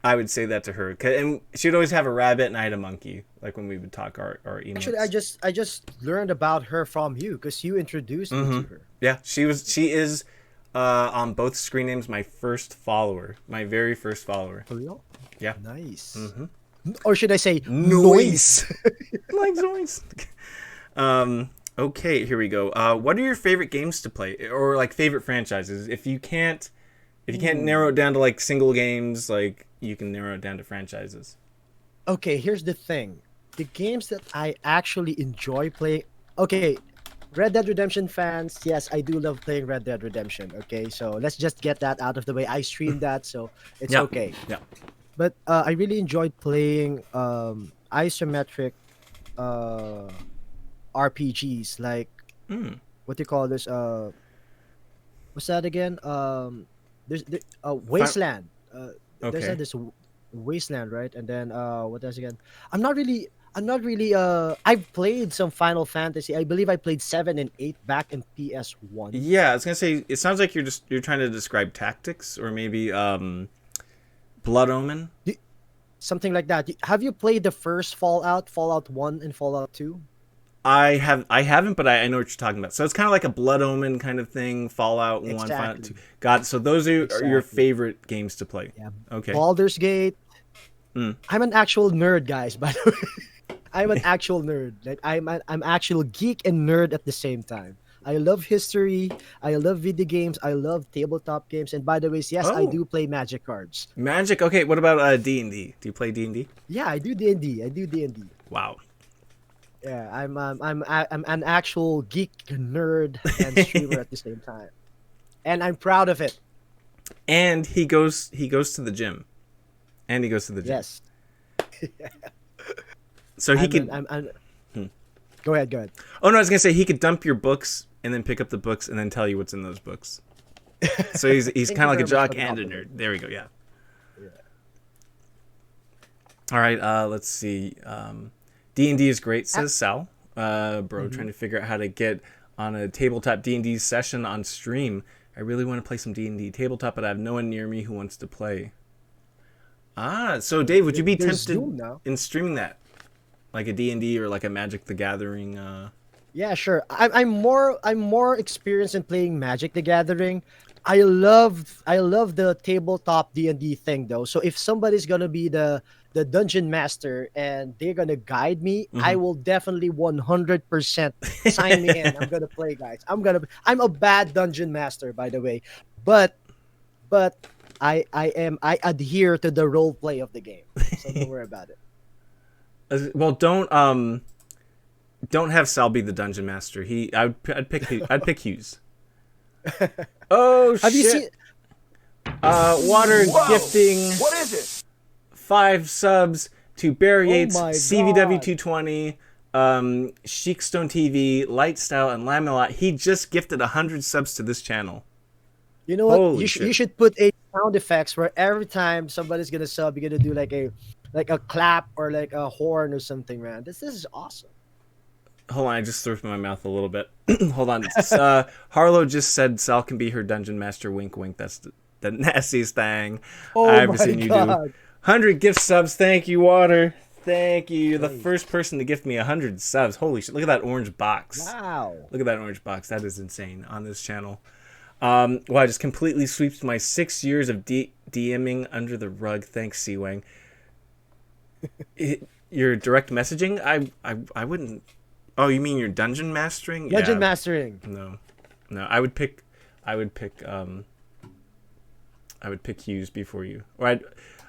I would say that to her, and she'd always have a rabbit and I had a monkey, like when we would talk our emotes. Actually, I just learned about her from you because you introduced me to her. Yeah, she is on both screen names my first follower, my very first follower. For real? Yeah. Nice. Or should I say Noise? Like noise. Okay, here we go. What are your favorite games to play, or like favorite franchises? If you can't If you can't narrow it down to like single games, like you can narrow it down to franchises. Okay, here's the thing. The games that I actually enjoy playing. Okay, Red Dead Redemption fans, yes, I do love playing Red Dead Redemption. Okay, so let's just get that out of the way. I streamed that, so it's Yeah. okay. Yeah. But I really enjoyed playing isometric uh, RPGs like Mm. what do you call this? What's that again? Wasteland. There's Okay. this Wasteland, right? And then what else again? I'm not really. I've played some Final Fantasy. I believe I played 7 and 8 back in PS1. Yeah, I was gonna say it sounds like you're trying to describe tactics or maybe Blood Omen. Something like that. Have you played the first Fallout, Fallout 1 and Fallout 2? I haven't, but I know what you're talking about. So it's kind of like a Blood Omen kind of thing. Fallout 1, Fallout Exactly. 2. Got it. So those are your Exactly. favorite games to play. Yeah. Okay. Baldur's Gate. Mm. I'm an actual nerd, guys, by the way. I'm an actual nerd. Like I'm actual geek and nerd at the same time. I love history. I love video games. I love tabletop games. And by the way, yes, I Oh. do play Magic cards. Magic. Okay. What about D&D? Do you play D&D? Yeah, I do D&D. I do D&D. Wow. Yeah, I'm an actual geek nerd and streamer at the same time, and I'm proud of it. And he goes to the gym. And he goes to the gym. Yes. So he could. Go ahead. Go ahead. Oh no, I was gonna say he could dump your books and then pick up the books and then tell you what's in those books. So he's Thank kind of you like a very much jock for the and a compliment. nerd. There we go. Yeah. All right. Let's see. D&D is great, says Sal. Bro, trying to figure out how to get on a tabletop D&D session on stream. I really want to play some D&D tabletop, but I have no one near me who wants to play. So Dave, would you be There's tempted Zoom now. in streaming that, like a D&D or like a Magic the Gathering? Yeah, sure. I'm more experienced in playing Magic the Gathering. I love the tabletop D&D thing though. So if somebody's gonna be the dungeon master and they're gonna guide me, I will definitely 100% sign me in. I'm gonna play, guys. I'm a bad dungeon master, by the way, but I adhere to the role play of the game, so don't worry about it. Well, don't have Sal be the dungeon master. I'd pick Hughes. Oh shit! Have you seen? Water Whoa! gifting What is it? 5 subs to Barry Yates, my CVW God. 220, Sheikstone TV, Lightstyle, and Lamelot. He just gifted 100 subs to this channel. You know what? Holy You shit. should put a sound effects where every time somebody's gonna sub, you're gonna do like a clap or like a horn or something, man. This is awesome. Hold on, I just threw up in my mouth a little bit. Hold on. Harlow just said Sal can be her dungeon master. Wink, wink. That's the nastiest thing Oh I've ever my seen you do. God. 100 gift subs. Thank you, Water. Thank you. You're the first person to gift me 100 subs. Holy shit. Look at that orange box. Wow. Look at that orange box. That is insane on this channel. Well, I just completely sweeps my 6 years of DMing under the rug. Thanks, Seawang. Your direct messaging? I wouldn't. Oh, you mean your dungeon mastering? Dungeon Yeah. mastering. No. I would pick Hughes before you. Or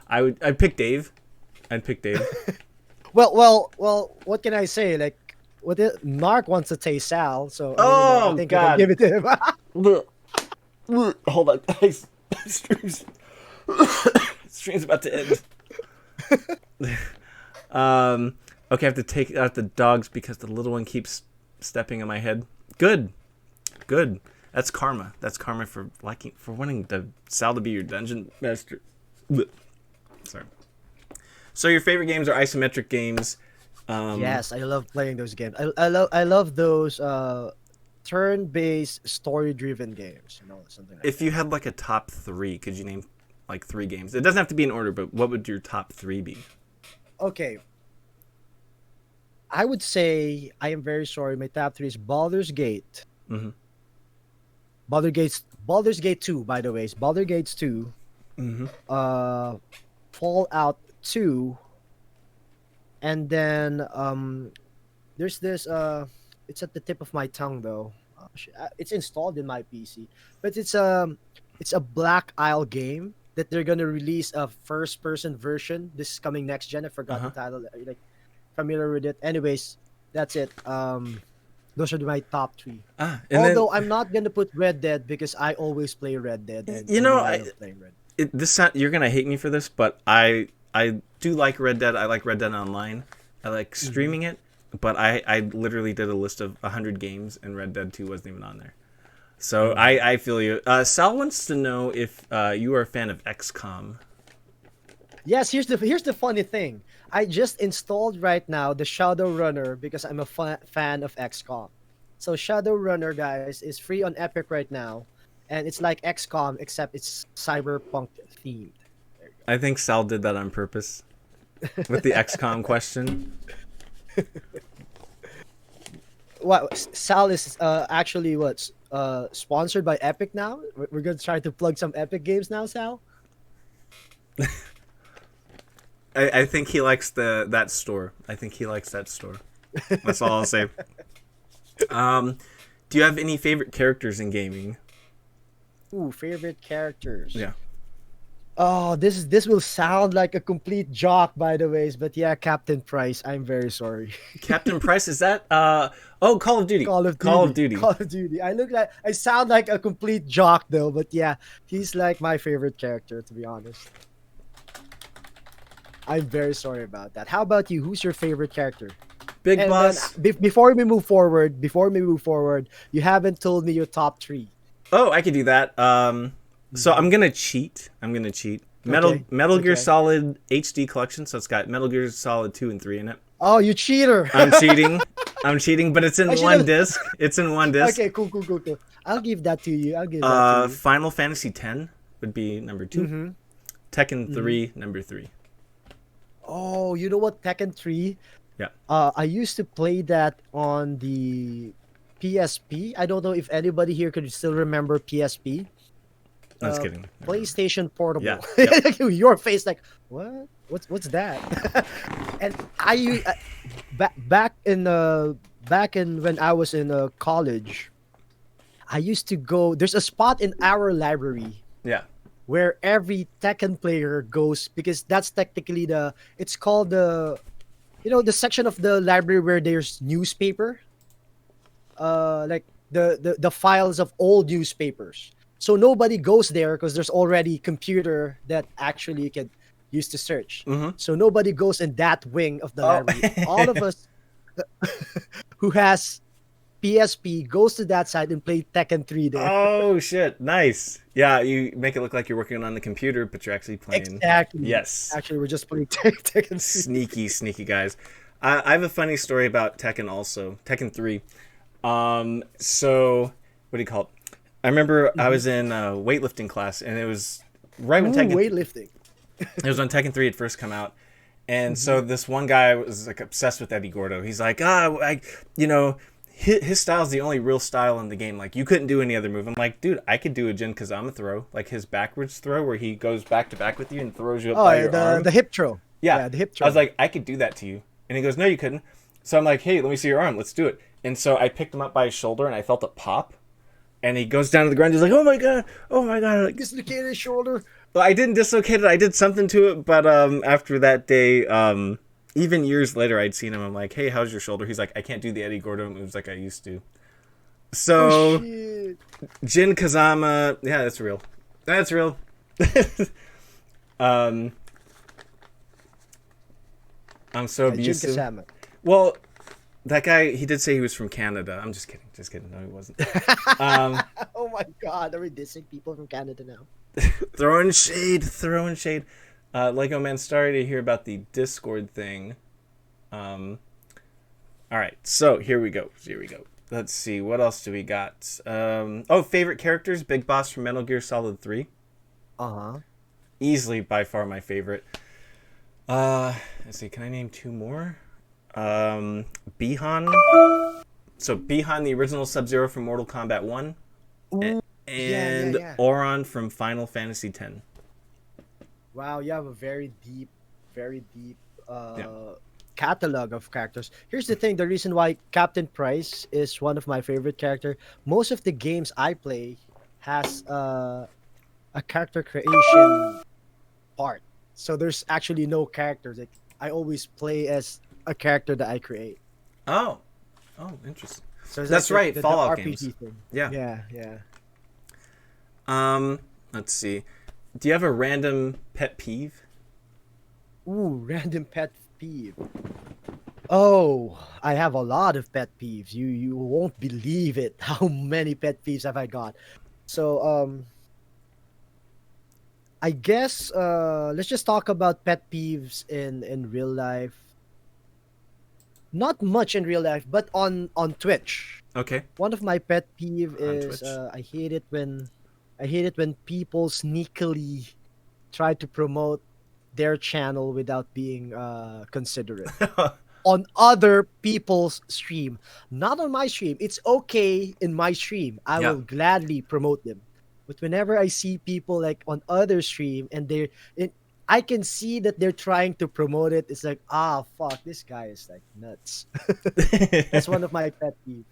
I'd pick Dave. I'd pick Dave. Well. What can I say? Like, Mark wants to taste Sal, so Oh, I think God. I'll give it to him. Hold on. Stream's about to end. Okay, I have to take out the dogs because the little one keeps stepping on my head. Good. That's karma. That's karma for wanting Sal to be your dungeon master. Sorry. So your favorite games are isometric games. Yes, I love playing those games. I love those turn-based, story-driven games. Something like If you had like a top 3, could you name like 3 games? It doesn't have to be in order, but what would your top 3 be? Okay. I would say, I am very sorry, my top 3 is Baldur's Gate. Mm-hmm. Baldur's Gate 2, by the way. It's Baldur's Gate 2. Mm-hmm. Fallout 2. And then there's this it's at the tip of my tongue though. It's installed in my PC. But it's it's a Black Isle game that they're gonna release a first-person version. This is coming next gen. I forgot the title. Are you like familiar with it? Anyways, that's it. Those are my top 3. And Although I'm not gonna put Red Dead because I always play Red Dead. And you know, I love playing Red. you're gonna hate me for this, but I do like Red Dead. I like Red Dead Online. I like streaming it, but I literally did a list of 100 games, and Red Dead 2 wasn't even on there. So I feel you. Sal wants to know if you are a fan of XCOM. Yes, here's the funny thing. I just installed right now the Shadowrunner because I'm a fan of XCOM. So Shadowrunner, guys, is free on Epic right now, and it's like XCOM except it's cyberpunk themed. I think Sal did that on purpose with the XCOM question. What Sal is actually sponsored by Epic now. We're gonna try to plug some Epic games now, Sal. I think he likes that store. I think he likes that store. That's all I'll say. Do you have any favorite characters in gaming? Ooh, favorite characters. Yeah. Oh, this will sound like a complete jock, by the ways, but yeah, Captain Price. I'm very sorry. Captain Price, is that Call of Duty. Call of Duty. I sound like a complete jock though, but yeah, he's like my favorite character, to be honest. I'm very sorry about that. How about you? Who's your favorite character? Big And Boss. then, before we move forward, you haven't told me your top 3. Oh, I could do that. So I'm gonna cheat. Metal Gear Solid HD collection. So it's got Metal Gear Solid 2 and 3 in it. Oh, you cheater! I'm cheating, but it's in one disc. It's in one disc. Okay, cool. I'll give that to you. Final Fantasy X would be number 2. Tekken 3, number 3. Oh, you know what? Tekken 3? Yeah. I used to play that on the PSP. I don't know if anybody here could still remember PSP. I was kidding. PlayStation Portable. Yeah. Your face like, what? What's that? And back in when I was in college, I used to go. There's a spot in our library. Yeah. Where every Tekken player goes, because that's technically it's called the section of the library where there's newspaper, like the files of old newspapers. So nobody goes there because there's already computer that actually you can use to search. So nobody goes in that wing of the library. All of us who has PSP goes to that side and play Tekken 3 there. Oh shit! Nice. Yeah, you make it look like you're working on the computer, but you're actually playing. Exactly. Yes. Actually, we're just playing Tekken 3. Sneaky guys. I have a funny story about Tekken also. Tekken 3. So what do you call it? I remember I was in weightlifting class, and it was right when weightlifting. It was when Tekken 3 had first come out. And so this one guy was like obsessed with Eddie Gordo. He's like, his style is the only real style in the game. Like, you couldn't do any other move. I'm like, dude, I could do a Jin Kazama throw, like his backwards throw where he goes back to back with you and throws you up by your arm. The hip throw. Yeah, the hip throw. I was like, I could do that to you. And he goes, no, you couldn't. So I'm like, hey, let me see your arm. Let's do it. And so I picked him up by his shoulder, and I felt it pop. And he goes down to the ground. He's like, oh my god. Like, dislocated his shoulder. Well, I didn't dislocate it. I did something to it. But after that day, even years later, I'd seen him. I'm like, hey, how's your shoulder? He's like, I can't do the Eddie Gordo moves like I used to. So, Jin Kazama, yeah, that's real. I'm so abusive. Jin Kazama. Well, that guy, he did say he was from Canada. I'm just kidding. No, he wasn't. Oh my god, are we dissing people from Canada now? Throwing shade. Lego Man, sorry to hear about the Discord thing. All right, so here we go. Let's see, what else do we got? Favorite characters, Big Boss from Metal Gear Solid 3. Easily by far my favorite. Let's see, can I name 2 more? Bihan. So Bihan, the original Sub-Zero from Mortal Kombat 1. And Auron from Final Fantasy X. Wow, you have a very deep catalog of characters. Here's the thing, the reason why Captain Price is one of my favorite character, most of the games I play has a character creation part. So there's actually no characters. Like I always play as a character that I create. Oh, interesting. So it's That's like right, the Fallout RPG games. thing. Yeah. Yeah. Let's see. Do you have a random pet peeve? Ooh, random pet peeve. Oh, I have a lot of pet peeves. You won't believe it. How many pet peeves have I got? So I guess let's just talk about pet peeves in real life. Not much in real life, but on Twitch. Okay. One of my pet peeve On is Twitch. I hate it when people sneakily try to promote their channel without being considerate on other people's stream, not on my stream. It's okay in my stream. I Yeah. will gladly promote them. But whenever I see people like on other stream and I can see that they're trying to promote it. It's like, fuck, this guy is like nuts. That's one of my pet peeve.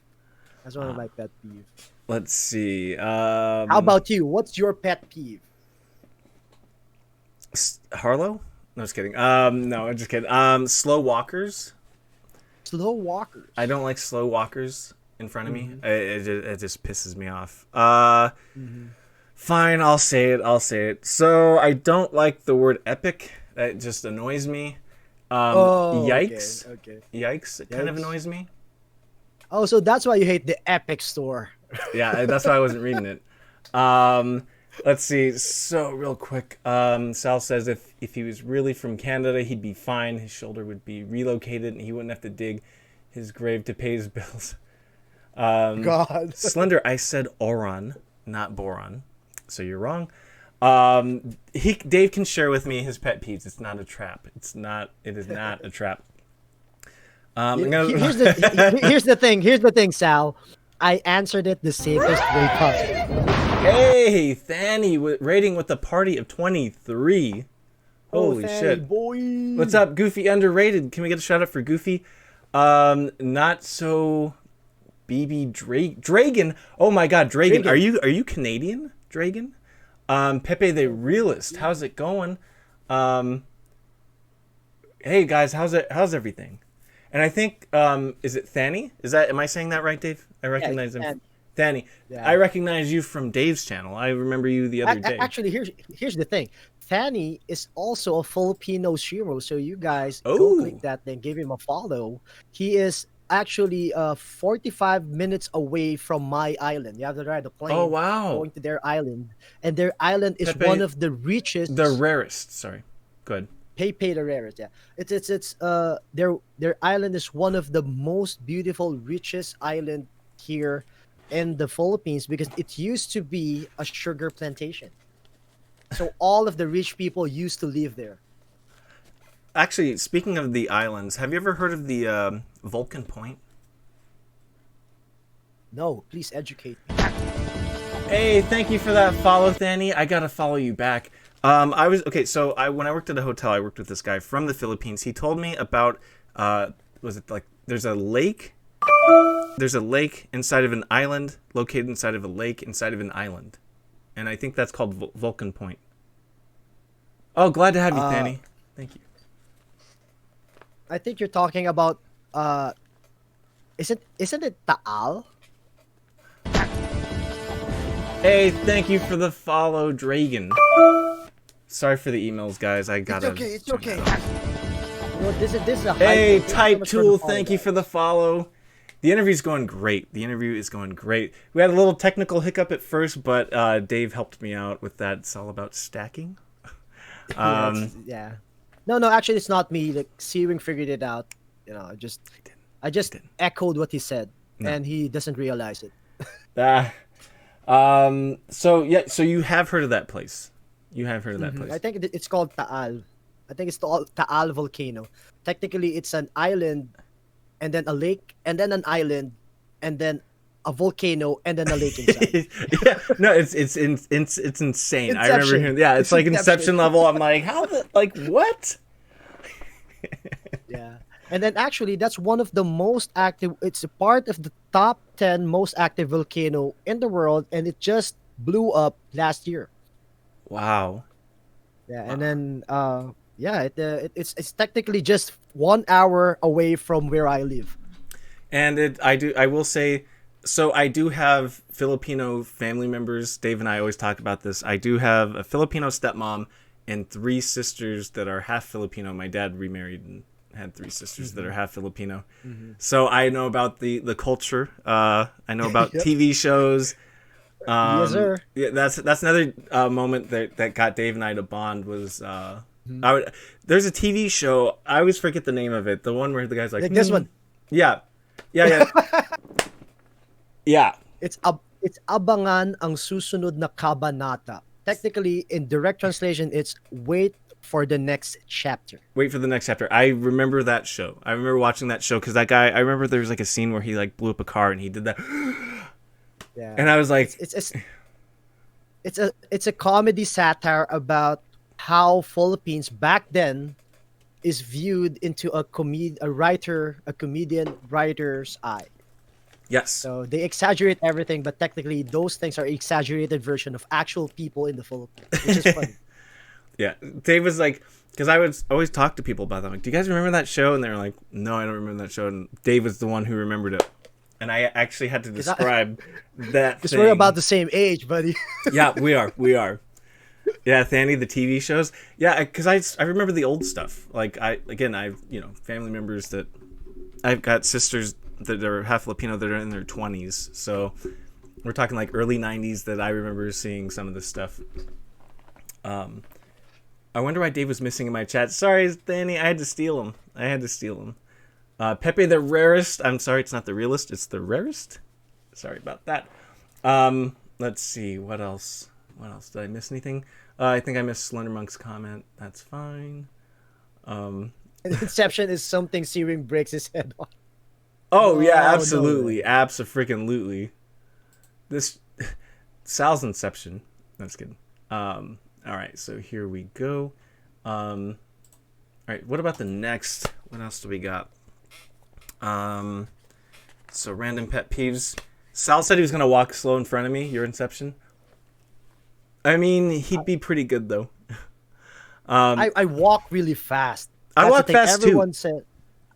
That's one of my pet peeve. Let's see. How about you? What's your pet peeve? Harlow? No, just kidding. No, I'm just kidding. Slow walkers. Slow walkers. I don't like slow walkers in front of me. It just pisses me off. Fine, I'll say it. So I don't like the word epic. That just annoys me. Yikes. Okay. Yikes. It kind of Yikes. annoys me. Oh, so that's why you hate the Epic Store. Yeah, that's why I wasn't reading it. Let's see. So real quick, Sal says if he was really from Canada, he'd be fine. His shoulder would be relocated, and he wouldn't have to dig his grave to pay his bills. God. Slender, I said Oron, not Boron, so you're wrong. Dave can share with me his pet peeves. It's not a trap. It is not a trap. Here's the thing, Sal. I answered it the safest way possible. Hey, Fanny, rating with a party of 23. Holy Fanny, shit. boy. What's up, Goofy Underrated? Can we get a shout out for Goofy? Not so BB Dragon. Oh my god, Dragon. Are you Canadian, Dragon? Pepe the Realist. How's it going? Hey guys, how's everything? And I think is it Fanny? Am I saying that right, Dave? I recognize him. Fanny. Yeah. I recognize you from Dave's channel. I remember you the other day. Actually, here's the thing. Fanny is also a Filipino streamer, so you guys Oh. go click that thing, give him a follow. He is actually 45 minutes away from my island. You have to ride a plane. Oh, wow. Going to their island, and their island is Pepe, one of the richest. The rarest. Sorry. Good. Pepe the rarest. Yeah, it's their island is one of the most beautiful, richest island here in the Philippines because it used to be a sugar plantation. So all of the rich people used to live there. Actually, speaking of the islands, have you ever heard of the Vulcan Point? No, please educate me. Hey, thank you for that follow, Fanny. I gotta follow you back. When I worked at a hotel, I worked with this guy from the Philippines. He told me about there's a lake inside of an island, located inside of a lake inside of an island, and I think that's called Vulcan Point. Oh, glad to have you, Fanny. Thank you. I think you're talking about isn't it Taal? Hey, thank you for the follow, Dragon. Sorry for the emails, guys. It's okay. Well, this is a Hey, hype. Type Tool, Follow thank you that. for the follow. The interview's going great. The interview is going great. We had a little technical hiccup at first, but Dave helped me out with that. It's all about stacking. Yeah. No, actually, it's not me. Like, Searing figured it out. You know, I just echoed what he said, and he doesn't realize it. So you have heard of that place. You have heard of that place. I think it's called Taal. I think it's the Taal volcano. Technically, it's an island, and then a lake, and then an island, and then a volcano, and then a lake inside. Yeah, no, it's insane. I remember hearing, it's like Inception level. I'm like, what? Yeah. And then actually, that's one of the most active. It's a part of the top 10 most active volcano in the world, and it just blew up last year. Wow. Yeah, and then it's technically just 1 hour away from where I live. And I will say, so I do have Filipino family members. Dave and I always talk about this. I do have a Filipino stepmom and 3 sisters that are half Filipino. My dad remarried and had 3 sisters that are half Filipino. So I know about the culture. I know about Yep. TV shows. Yes, sir. Yeah, that's another moment that got Dave and I to bond was there's a TV show. I always forget the name of it. The one where the guy's like This one. Yeah. Yeah. It's abangan ang susunod na kabanata. Technically, in direct translation, it's wait for the next chapter. Wait for the next chapter. I remember that show. I remember watching that show because that guy. I remember there was like a scene where he like blew up a car and he did that. Yeah. And I was like, it's a comedy satire about how Philippines back then is viewed into a comedian writer's eye. yes. So they exaggerate everything, but technically those things are exaggerated version of actual people in the Philippines, which is funny. Yeah. Dave was like, because I would always talk to people about that. I'm like, do you guys remember that show? And they were like, no, I don't remember that show. And Dave was the one who remembered it. And I actually had to describe that Because thing. we're about the same age, buddy. Yeah, we are. Yeah, Thany, the TV shows. Yeah, because I remember the old stuff. Like I've family members that I've got sisters that are half Filipino that are in their 20s. So we're talking like early 90s that I remember seeing some of this stuff. I wonder why Dave was missing in my chat. Sorry, Thany, I had to steal him. Pepe the rarest. I'm sorry, it's not the realest. It's the rarest. Sorry about that. Let's see. What else? Did I miss anything? I think I missed Slender Monk's comment. That's fine. Inception is something Searing breaks his head on. Oh, yeah, no absolutely. way. Abso-freaking-lutely. This... Sal's Inception. That's good. Alright, so here we go. Alright, what about the next? What else do we got? So random pet peeves. Sal said he was going to walk slow in front of me. Your Inception? I mean, he'd be pretty good, though. I walk really fast. I That's walk the thing. fast, too.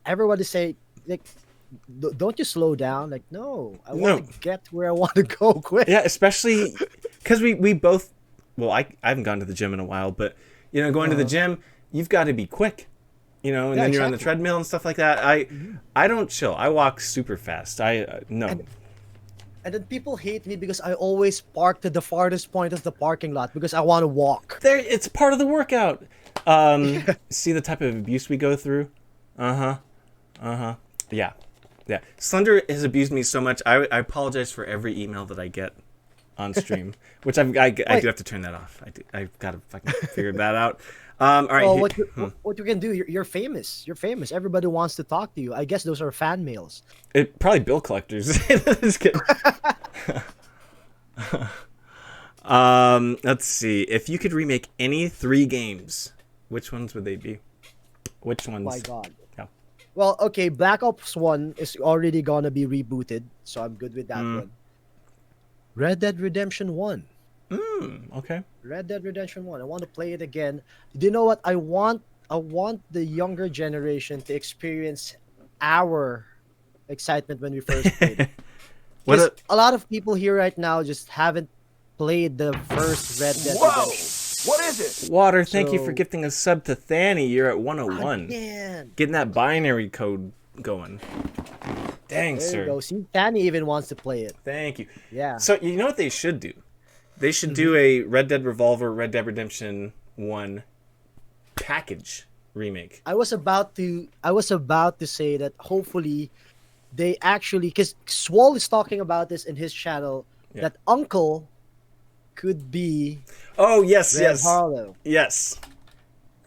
Everyone is saying, like, don't you slow down? Like, no, I want to get where I want to go quick. Yeah, especially because we both, well, I haven't gone to the gym in a while, but, going to the gym, you've got to be quick, and then you're on the treadmill and stuff like that. I don't chill. I walk super fast. No. And then people hate me because I always park to the farthest point of the parking lot because I want to walk. It's part of the workout. See the type of abuse we go through? Yeah. Slender has abused me so much. I apologize for every email that I get on stream, which I do have to turn that off. I've got to fucking figure that out. All right. Well, what you can do? You're famous. You're famous. Everybody wants to talk to you. I guess those are fan mails. Probably bill collectors. Just kidding. Let's see. If you could remake any 3 games, which ones would they be? Which ones? My God. Yeah. Well, okay. Black Ops 1 is already gonna be rebooted, so I'm good with that one. Red Dead Redemption 1. Okay. Red Dead Redemption 1. I want to play it again. Do you know what I want? I want the younger generation to experience our excitement when we first played it. Because a lot of people here right now just haven't played the first Red Dead Redemption. What is it? Water, thank you for gifting a sub to Thany. You're at 101. Man. Getting that binary code going. Dang, There sir. you go. See, Danny even wants to play it. Thank you. Yeah. So, you know what they should do? They should do a Red Dead Revolver, Red Dead Redemption 1 package remake. I was about to say that hopefully they actually, because Swole is talking about this in his channel, that Uncle could be yes, Red yes. Harlow. Yes.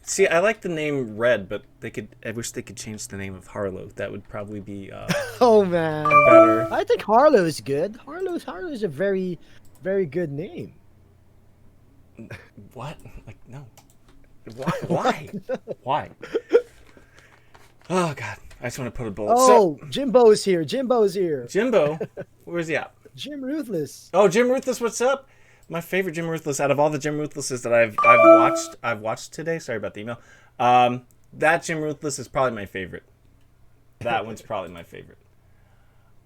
See, I like the name Red, but I wish they could change the name of Harlow. That would probably be Oh man. better. I think Harlow is good. Harlow is a very, very good name. What? Like, no. Why? Why? Oh, God. I just want to put a bullet. Oh, Jimbo is here. Jimbo is here. Jimbo? Where's he at? Jim Ruthless. Oh, Jim Ruthless, what's up? My favorite Jim Ruthless out of all the Jim Ruthlesses that I've watched today. Sorry about the email. That Jim Ruthless is probably my favorite. That one's probably my favorite.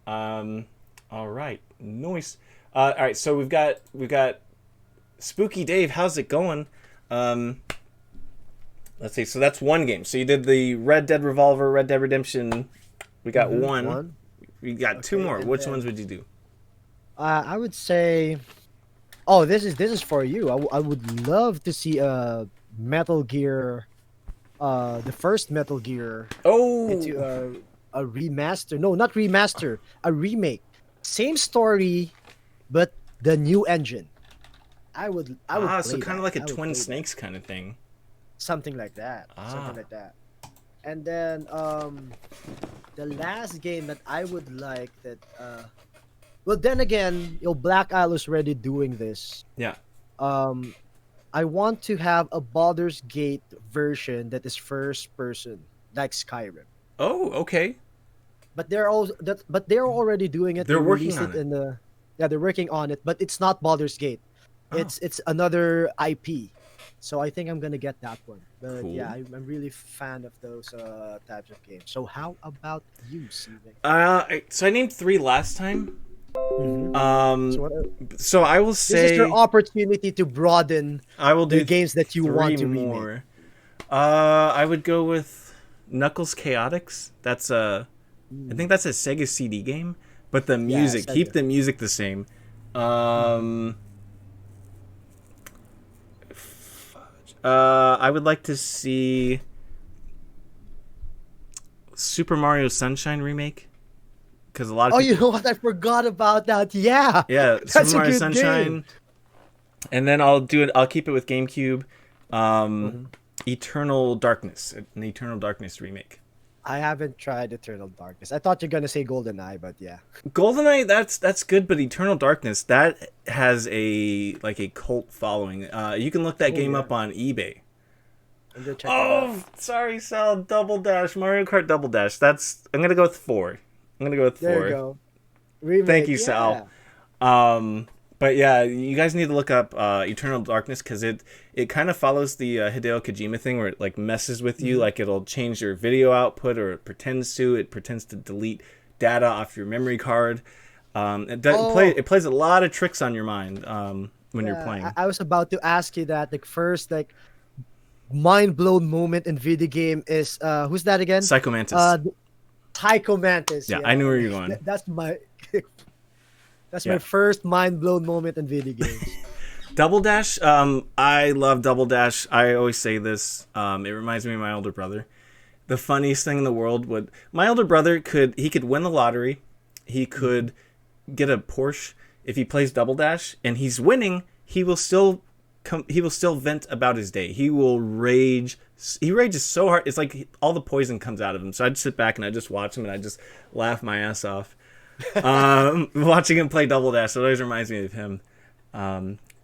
All right, nice. All right, so we've got Spooky Dave. How's it going? Let's see. So that's one game. So you did the Red Dead Revolver, Red Dead Redemption. We got one. We got two more. Which ones would you do? I would say. Oh, this is for you. I would love to see a Metal Gear, the first Metal Gear. Oh. Into a remaster. No, not remaster. A remake. Same story, but the new engine. I would. So kind of like a Twin Snakes kind of thing. Something like that. Something like that. And then the last game that I would like that. Well, then again, Black Isle is already doing this. Yeah. I want to have a Baldur's Gate version that is first person, like Skyrim. Oh, okay. But they're already doing it. They're working on it. They're working on it, but it's not Baldur's Gate. Oh. It's another IP. So I think I'm gonna get that one. But Cool. yeah, I'm really fan of those types of games. So how about you, Steven? So I named 3 last time. Mm-hmm. So I will say this is your opportunity to broaden I will do the games that you want to more. remake. I would go with Knuckles Chaotix. That's I think that's a Sega CD game, but the music, keep the music the same. I would like to see Super Mario Sunshine remake, because a lot of you know what? I forgot about that. Yeah. Yeah, That's Super a Mario good Sunshine. game. And then I'll keep it with GameCube. Eternal Darkness, an Eternal Darkness remake. I haven't tried Eternal Darkness. I thought you're gonna say GoldenEye, but yeah. GoldenEye, that's good, but Eternal Darkness, that has a cult following. You can look that game up on eBay. I'm gonna check it out. Sorry, Sal. Double Dash, Mario Kart Double Dash. I'm gonna go with 4. There you go. Remake, Thank you, Sal. But yeah, you guys need to look up Eternal Darkness, because it kind of follows the Hideo Kojima thing, where it messes with you. Like, it'll change your video output, or it pretends to delete data off your memory card. It plays a lot of tricks on your mind when you're playing. I was about to ask you that. The first mind blown moment in video game is who's that again? Psycho Mantis. Psycho Mantis. Yeah, I knew where you're going. That's my my first mind blown moment in video games. Double Dash. I love Double Dash. I always say this. It reminds me of my older brother. The funniest thing in the world my older brother could win the lottery. He could get a Porsche if he plays Double Dash, and he's winning. He will still vent about his day. He will rage. He rages so hard. It's like all the poison comes out of him. So I'd sit back and I just watch him and I just laugh my ass off. Watching him play Double Dash, it always reminds me of him.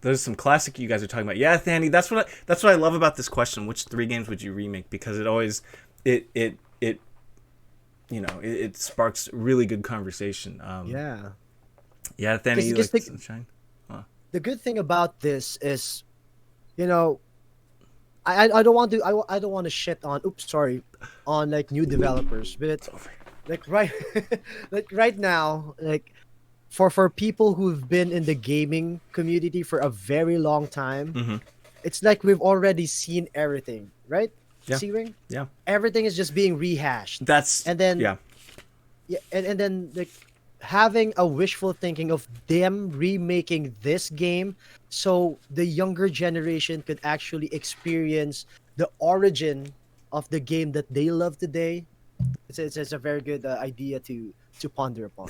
There's some classic you guys are talking about. Yeah, Thanny, that's what I love about this question. Which 3 games would you remake? Because it always it sparks really good conversation. Yeah, Thanny, you like Sunshine? The good thing about this is, I don't want to shit on new developers, but right now, for people who've been in the gaming community for a very long time, it's like we've already seen everything, right? Yeah. C-Ring? Yeah. Everything is just being rehashed. And then having a wishful thinking of them remaking this game so the younger generation could actually experience the origin of the game that they love today. It's a very good idea to ponder upon.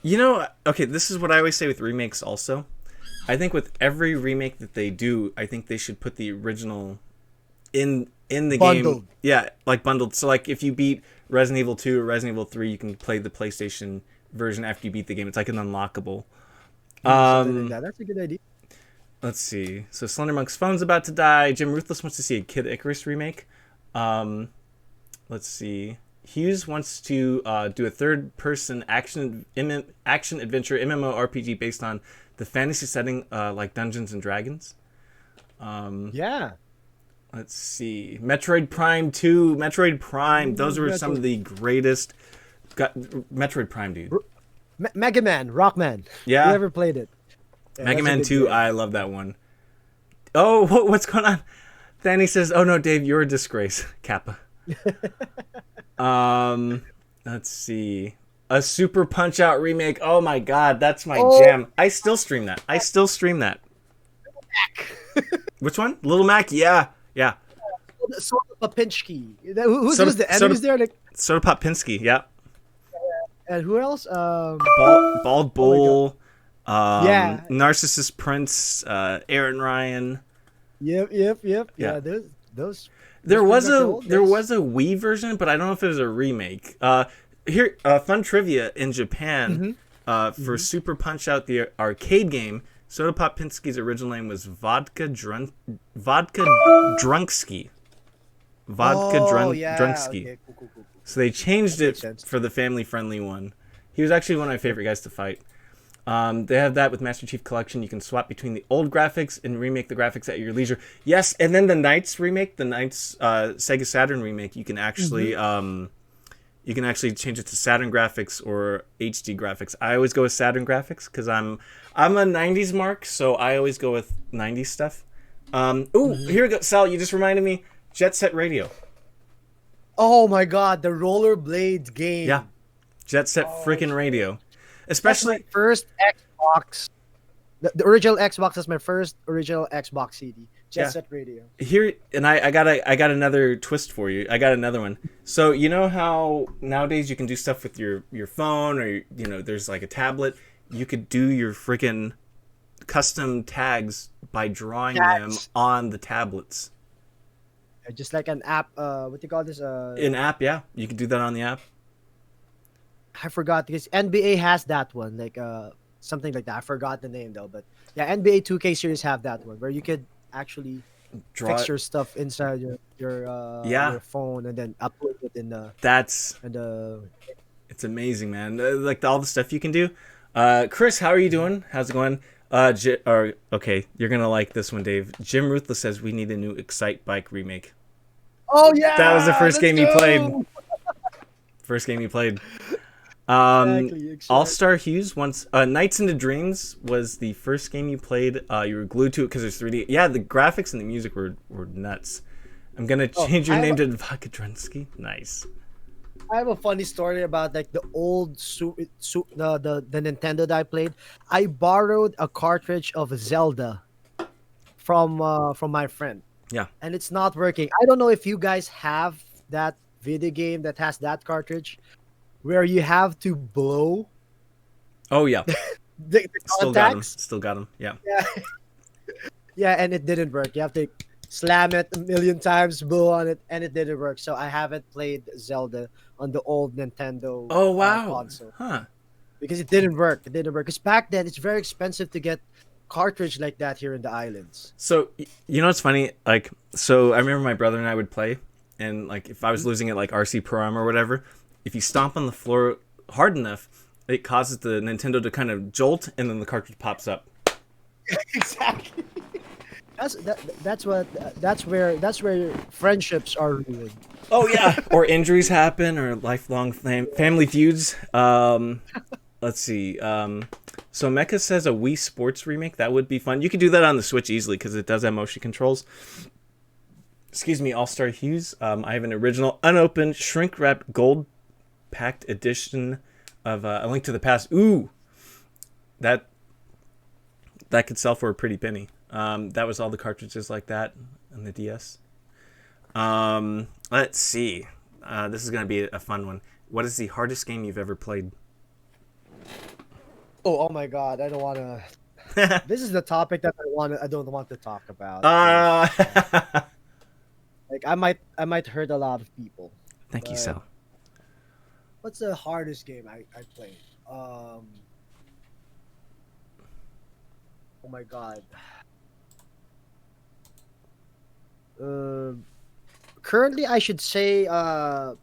Okay, this is what I always say with remakes also. I think with every remake that they do, I think they should put the original in the Bundled. game. Yeah, bundled. So if you beat Resident Evil 2 or Resident Evil 3, you can play the PlayStation version after you beat the game. It's like an unlockable. Something like that. That's a good idea. Let's see. So Slender Monk's phone's about to die. Jim Ruthless wants to see a Kid Icarus remake. Let's see. Hughes wants to do a third-person action adventure MMORPG based on the fantasy setting, like Dungeons and Dragons. Yeah. Let's see, Metroid Prime 2, Metroid Prime. Those were some of the greatest. Metroid Prime, dude. Mega Man, Rockman. Yeah. Whoever played it. Yeah, Mega that's a Man good 2, game. I love that one. Oh, what's going on? Danny says, "Oh no, Dave, you're a disgrace." Kappa. Let's see. A Super Punch Out remake. Oh my god, that's my jam. I still stream that. Which one? Little Mac? Yeah. Soda Popinski. Who's the Soda- enemies there? Like, Soda Pop Pinsky, yeah. and who else? Bald Bull. Yeah. Narcissus Prince. Aaron Ryan. Yep. Yeah. Yeah, those. There those was bring back the a old there days. was a Wii version, but I don't know if it was a remake. Here, fun trivia in Japan, for Super Punch Out, the arcade game, Soda Pop Pinsky's original name was Vodka Drunksky. Drunksky. Okay, cool. So they changed Makes it sense. for the family-friendly one. He was actually one of my favorite guys to fight. They have that with Master Chief Collection. You can swap between the old graphics and remake the graphics at your leisure. Yes, and then the Knights remake, the Knights Sega Saturn remake, you can actually change it to Saturn graphics or HD graphics. I always go with Saturn graphics because I'm a '90s mark, so I always go with '90s stuff. Here we go, Sal. You just reminded me. Jet Set Radio. Oh my god, the rollerblade game. Yeah, Jet Set freaking Radio. That's my Especially first Xbox. The original Xbox is my first original Xbox CD. Jet Set Radio. here, and I got another twist for you. I got another one. So you know how nowadays you can do stuff with your phone, or there's like a tablet. You could do your freaking custom tags by drawing them on the tablets. Just like an app. What do you call this? In app, yeah, you can do that on the app. I forgot because NBA has that one. Like something like that. I forgot the name though. But yeah, NBA 2K series have that one where you could actually fix your stuff inside your phone and then upload it in the. It's amazing, man. Like all the stuff you can do. Chris, how are you doing? How's it going? Okay, you're gonna like this one, Dave. Jim Ruthless says we need a new Excite Bike remake. Oh yeah, That was the first game you played. Exactly. All Star Hughes once. Nights into Dreams was the first game you played. You were glued to it because there's 3D. Yeah, the graphics and the music were nuts. I'm gonna change your name to Vodka Drunksky. Nice. I have a funny story about like the old the Nintendo that I played. I borrowed a cartridge of Zelda from my friend. Yeah. And it's not working. I don't know if you guys have that video game that has that cartridge where you have to blow Oh yeah. the contacts. Still got him. Yeah. Yeah, and it didn't work. You have to slam it a million times, blow on it, and it didn't work. So I haven't played Zelda on the old Nintendo Oh wow. console. Huh. Because it didn't work. Because back then, it's very expensive to get cartridge like that here in the islands. So you know what's funny? Like, so I remember my brother and I would play, and like if I was losing at like RC Pro Am or whatever, if you stomp on the floor hard enough, it causes the Nintendo to kind of jolt, and then the cartridge pops up. Exactly. That's where friendships are ruined. Oh yeah. Or injuries happen, or lifelong family feuds. Let's see. So Mecha says a Wii Sports remake. That would be fun. You could do that on the Switch easily because it does have motion controls. Excuse me, All Star Hughes. I have an original unopened shrink wrapped gold packed edition of A Link to the Past. Ooh, that could sell for a pretty penny. That was all the cartridges like that on the DS. Let's see. This is gonna be a fun one. What is the hardest game you've ever played? Oh my God! I don't want to. This is the topic that I don't want to talk about. Like I might hurt a lot of people. Thank you, Sal. What's the hardest game I played? Oh my God. Currently, I should say, I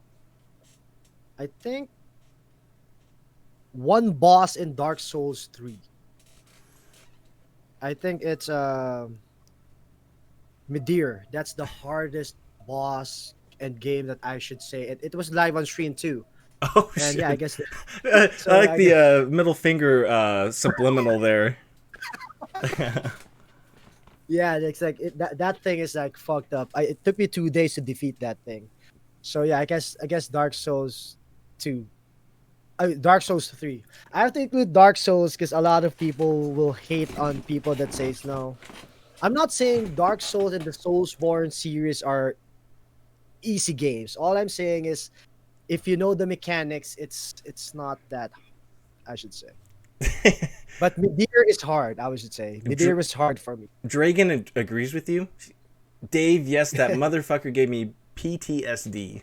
think one boss in Dark Souls 3. I think it's Midir. That's the hardest boss and game that I should say. It was live on stream too. Oh And shit! yeah, I guess I so. like the middle finger subliminal there. Yeah, it's like that thing is like fucked up. It took me 2 days to defeat that thing. So yeah, I guess Dark Souls 2, Dark Souls 3. I have to include Dark Souls because a lot of people will hate on people that says no. I'm not saying Dark Souls and the Soulsborne series are easy games. All I'm saying is if you know the mechanics, it's not that, I should say. But Midir is hard. I should say Midir was hard for me. Dragon agrees with you. Dave, yes, that motherfucker gave me PTSD.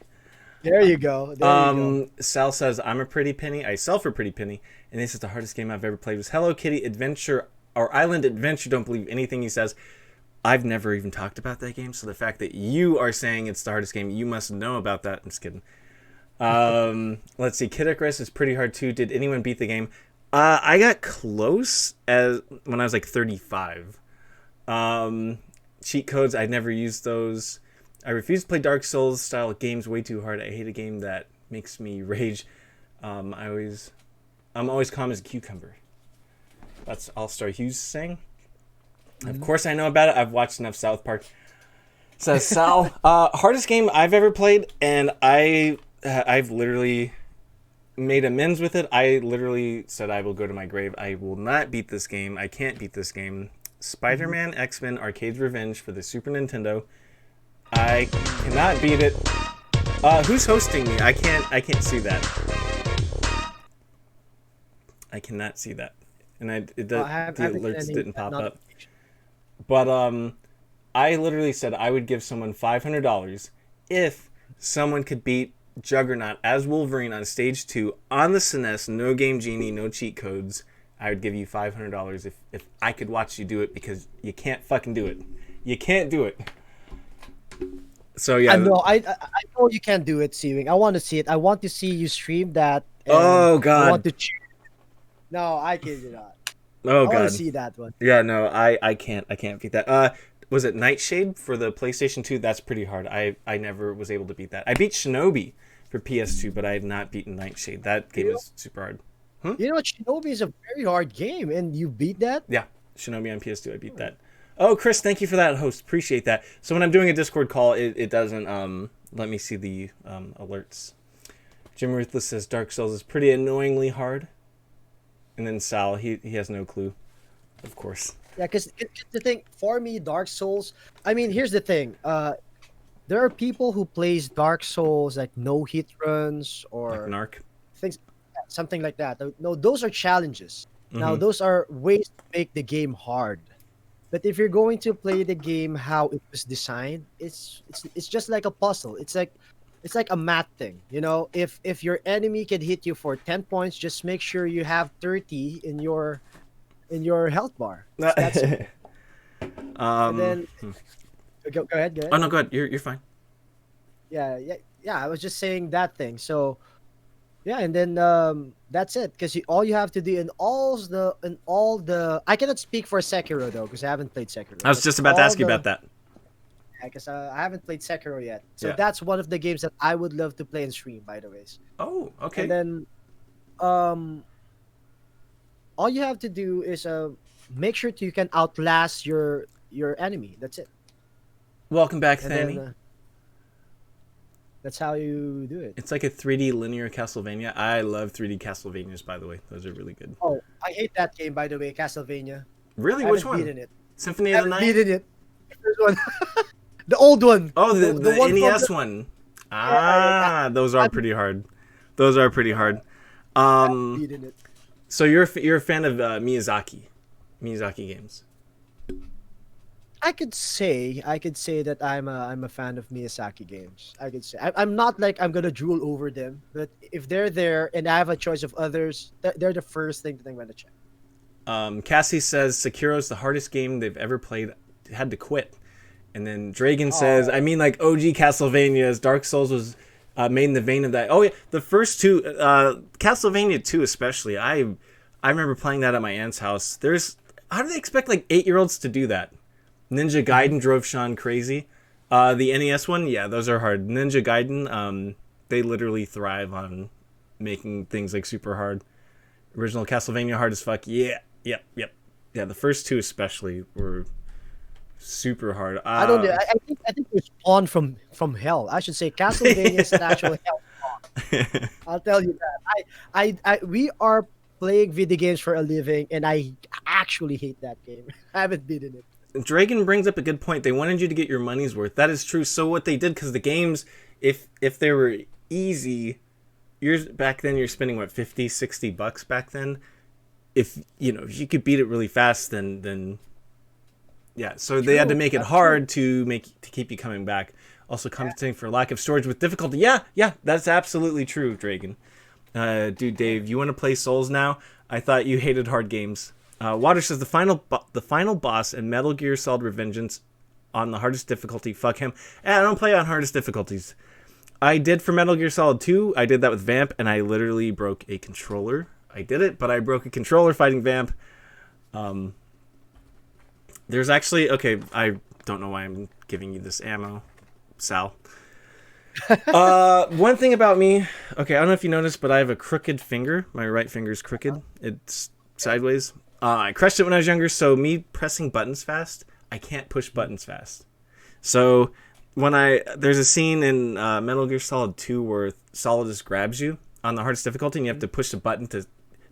There you go. There you go. Sal says, I'm a pretty penny. I sell for pretty penny. And this is the hardest game I've ever played. Was Hello Kitty Adventure or Island Adventure. Don't believe anything he says. I've never even talked about that game. So the fact that you are saying it's the hardest game, you must know about that. I'm just kidding. Let's see. Kid Icarus is pretty hard too. Did anyone beat the game? I got close as when I was like 35. Cheat codes, I never used those. I refuse to play Dark Souls style games way too hard. I hate a game that makes me rage. I'm always calm as a cucumber. That's All-Star Hughes saying. Of course I know about it. I've watched enough South Park. Says Sal, hardest game I've ever played, and I've literally made amends with it. I literally said I will go to my grave. I will not beat this game. I can't beat this game. Spider-Man X-Men Arcade's Revenge for the Super Nintendo. I cannot beat it. Who's hosting me? I can't see that. I cannot see that. And the alerts didn't pop up. But I literally said I would give someone $500 if someone could beat Juggernaut as Wolverine on stage 2 on the SNES, no Game Genie, no cheat codes. I would give you $500 if I could watch you do it, because you can't fucking do it. You can't do it. So yeah. I know you can't do it, Seawing. I want to see it. I want to see you stream that. Oh god. I want to cheer. No, I kid you not. Oh god. I god. want to see that one. Yeah, no, I can't beat that. Was it Nightshade for the PlayStation 2? That's pretty hard. I never was able to beat that. I beat Shinobi for PS2, but I had not beaten Nightshade. That game is super hard. You know what? Shinobi is a very hard game, and you beat that? Yeah, Shinobi on PS2, I beat that. Oh, Chris, thank you for that, host. Appreciate that. So when I'm doing a Discord call, it doesn't let me see the alerts. Jim Ruthless says Dark Souls is pretty annoyingly hard. And then Sal, he has no clue, of course. Yeah, because the thing, for me, Dark Souls, I mean, here's the thing. There are people who plays Dark Souls like no hit runs or like Narc. Things, something like that. No, those are challenges. Now, those are ways to make the game hard. But if you're going to play the game how it was designed, it's just like a puzzle. It's like a math thing. You know, if your enemy can hit you for 10 points, just make sure you have 30 in your health bar. So that's it. And then go ahead. Oh no, go ahead. You're fine. Yeah. I was just saying that thing. So yeah, and then that's it. Because all you have to do in all the I cannot speak for Sekiro though, because I haven't played Sekiro. I was just about to ask you about that. Because I haven't played Sekiro yet. So yeah. That's one of the games that I would love to play and stream, by the way. Oh, okay. And then all you have to do is make sure you can outlast your enemy. That's it. Welcome back, And Fanny. then, that's how you do it. It's like a 3D linear Castlevania. I love 3D Castlevanias, by the way. Those are really good. Oh, I hate that game, by the way, Castlevania. Really? I Which haven't one? beaten it. Symphony I of the haven't Night? beaten it. There's one. The old one. Oh, the one from NES one. Those are pretty hard. Those are pretty hard. Beaten it. So you're a fan of Miyazaki games. I could say that I'm a fan of Miyazaki games. I could say I'm not like I'm gonna drool over them, but if they're there and I have a choice of others, they're the first thing that I'm gonna check. Cassie says Sekiro's the hardest game they've ever played. Had to quit. And then Dragon says, I mean, like OG Castlevanias, Dark Souls was made in the vein of that. Oh yeah, the first two, Castlevania 2 especially. I remember playing that at my aunt's house. how do they expect like 8-year-olds to do that? Ninja Gaiden drove Sean crazy. The NES one, yeah, those are hard. Ninja Gaiden, they literally thrive on making things like super hard. Original Castlevania hard as fuck. Yeah, yep. Yeah, the first two especially were super hard. I don't know. I think we spawned from hell. I should say Castlevania is an actual hell spawn. I'll tell you that. We are playing video games for a living, and I actually hate that game. I haven't beaten it. Dragon brings up a good point. They wanted you to get your money's worth. That is true. So what they did, because the games, if they were easy, back then you're spending what, $50-$60 back then. If you could beat it really fast, then yeah. So they had to make it hard to keep you coming back. Also compensating for lack of storage with difficulty. Yeah, that's absolutely true, Dragon. Dude, Dave, you want to play Souls now? I thought you hated hard games. Water says the final boss in Metal Gear Solid Revengeance on the hardest difficulty. Fuck him. I don't play on hardest difficulties. I did for Metal Gear Solid 2. I did that with Vamp, and I literally broke a controller. I did it, but I broke a controller fighting Vamp. There's actually... Okay, I don't know why I'm giving you this ammo, Sal. One thing about me... Okay, I don't know if you noticed, but I have a crooked finger. My right finger's crooked. It's sideways. I crushed it when I was younger, so me pressing buttons fast, I can't push buttons fast. So there's a scene in Metal Gear Solid 2 where Solid just grabs you on the hardest difficulty, and you have to push the button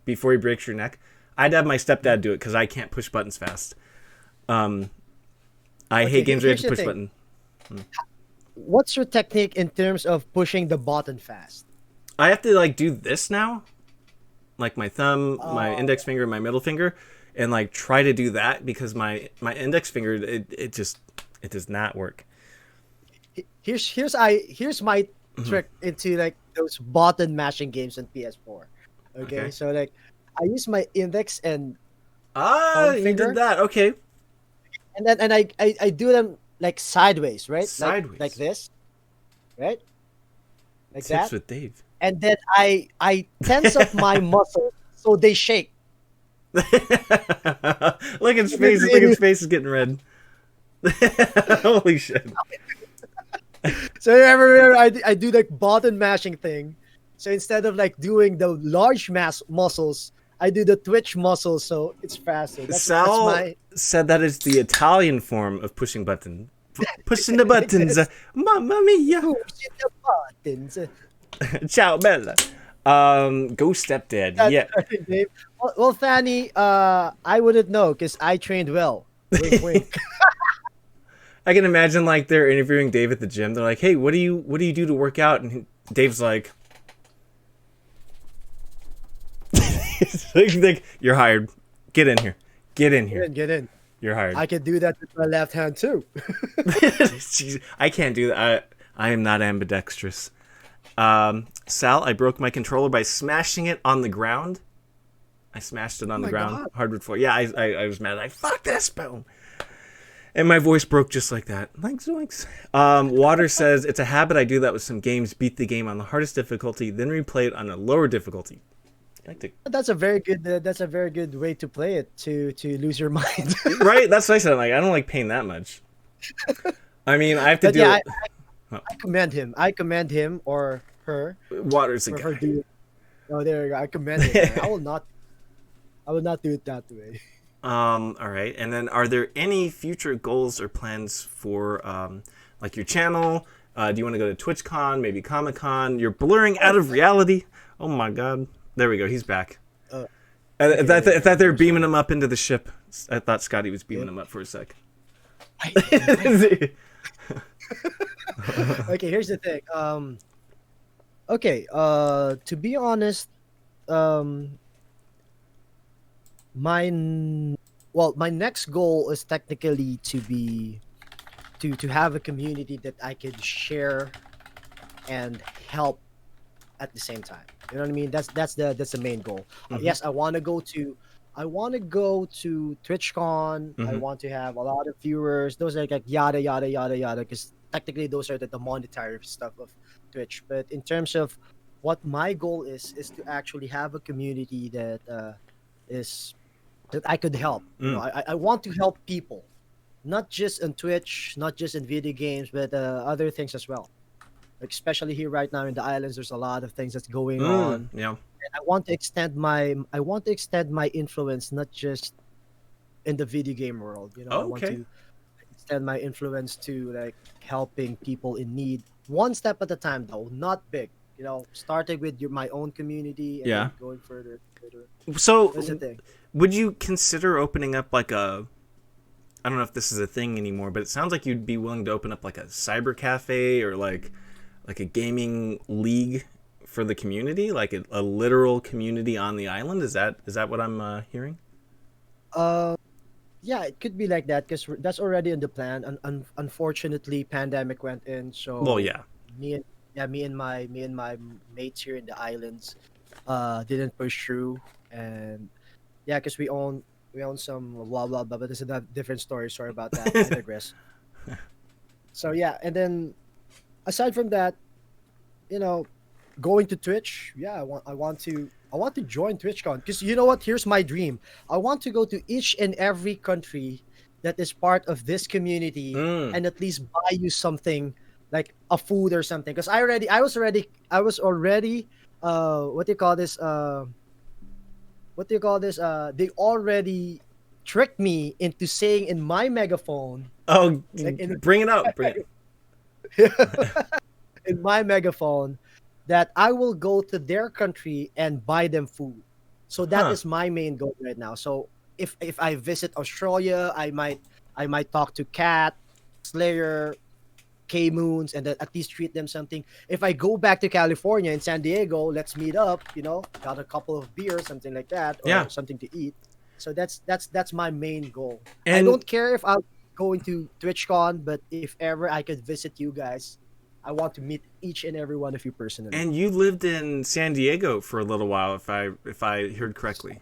before he breaks your neck. I'd have my stepdad do it because I can't push buttons fast. I hate games where you have to push button. What's your technique in terms of pushing the button fast? I have to do this now. Like my thumb, my index finger, my middle finger, and try to do that because my index finger it does not work. Here's my trick into those button mashing games on PS4. Okay, so I use my index and you did that, okay. And then I do them sideways, right? Sideways, like this, right? Like Tips that. with Dave. And then I tense up my muscles so they shake. Look at his face. Look at his face is getting red. Holy shit. So remember I do button mashing thing. So instead of doing the large muscles, I do the twitch muscles, so it's faster. Sal said that is the Italian form of pushing button. Pushing the buttons. Mamma mia. Pushing the buttons. Ciao, Bella. Go stepdad. Yeah. Dave. Well, Fanny, I wouldn't know because I trained well. Wink, wink. I can imagine they're interviewing Dave at the gym. They're like, "Hey, what do you do to work out?" And Dave's like, "You're hired. Get in here. Get in here. Get in. You're hired." I can do that with my left hand too. I can't do that. I am not ambidextrous. Sal, I broke my controller by smashing it on the ground. I smashed it on the ground. God. Hardwood floor. Yeah, I was mad. Fuck this, boom. And my voice broke just like that. Zoinks. Water says, it's a habit. I do that with some games. Beat the game on the hardest difficulty, then replay it on a lower difficulty. That's a very good way to play it, to lose your mind. Right? That's what I said. I don't like paying that much. I mean, I have to do it. I commend him. I commend him or her. Water's a guy. Oh, there you go. I commend him. I will not do it that way. All right. And then, are there any future goals or plans for your channel? Do you want to go to TwitchCon, maybe Comic-Con? You're blurring out of reality. Oh my God. There we go. He's back. I thought they were beaming him up into the ship. I thought Scotty was beaming him up for a sec. Okay, here's the thing. To be honest, my next goal is technically to have a community that I could share and help at the same time. You know what I mean? That's the main goal. Mm-hmm. Yes, I want to go to TwitchCon. Mm-hmm. I want to have a lot of viewers. Those are yada yada yada yada, because technically those are the monetary stuff of Twitch. But in terms of what my goal is to actually have a community that is that I could help. You know, Mm. I want to help people, not just on Twitch, not just in video games, but other things as well. Like especially here right now in the islands, there's a lot of things that's going on. Yeah. And I want to extend my influence not just in the video game world. You know, I Oh, want okay. to extend my influence to like helping people in need, one step at a time though, not big. You know, starting with my own community and Yeah. then going further, further. That's the So, thing. would you consider opening up like a? I don't know if this is a thing anymore, but it sounds like you'd be willing to open up like a cyber cafe or like a gaming league for the community, like a literal community on the island. Is that what I'm hearing? Uh, yeah, it could be like that because that's already in the plan. Unfortunately, pandemic went in, Well, so yeah. me and me and my mates here in the islands didn't push through, and yeah, because we own some blah blah blah, but this is a different story. Sorry about that. I digress. So yeah, and then aside from that, you know, going to Twitch, yeah, I want to join TwitchCon because you know what? Here's my dream. I want to go to each and every country that is part of this community Mm. and at least buy you something like a food or something. Because I was already what do you call this? What do you call this? They already tricked me into saying in my megaphone, Oh, like in bring it up. Bring it. in my megaphone that I will go to their country and buy them food. So that Huh. is my main goal right now. So if I visit Australia, I might talk to Cat, Slayer, K Moons, and then at least treat them something. If I go back to California in San Diego, let's meet up. You know, got a couple of beers, something like that, or Yeah. something to eat. So that's my main goal. I And don't care if I'm going to TwitchCon, but if ever I could visit you guys, I want to meet each and every one of you personally. and you lived in San Diego for a little while, if I heard correctly.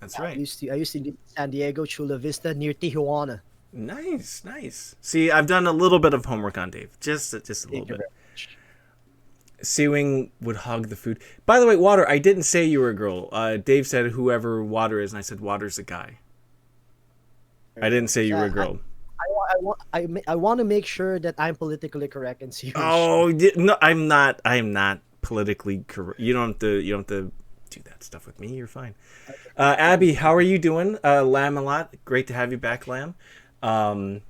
That's right. I used to live in San Diego, Chula Vista, near Tijuana. Nice, nice. See, I've done a little bit of homework on Dave, just a little Thank you bit. very much. Seawing would hog the food. By the way, Water, I didn't say you were a girl. Dave said whoever Water is, and I said Water's a guy. There I you go. didn't say you were a I, girl. I want to make sure that I'm politically correct and see who's Oh no, I'm not. I am not politically correct. You don't have to. You don't have to do that stuff with me. You're fine. Abby, how are you doing? Lamb a lot. Great to have you back, Lamb. Um,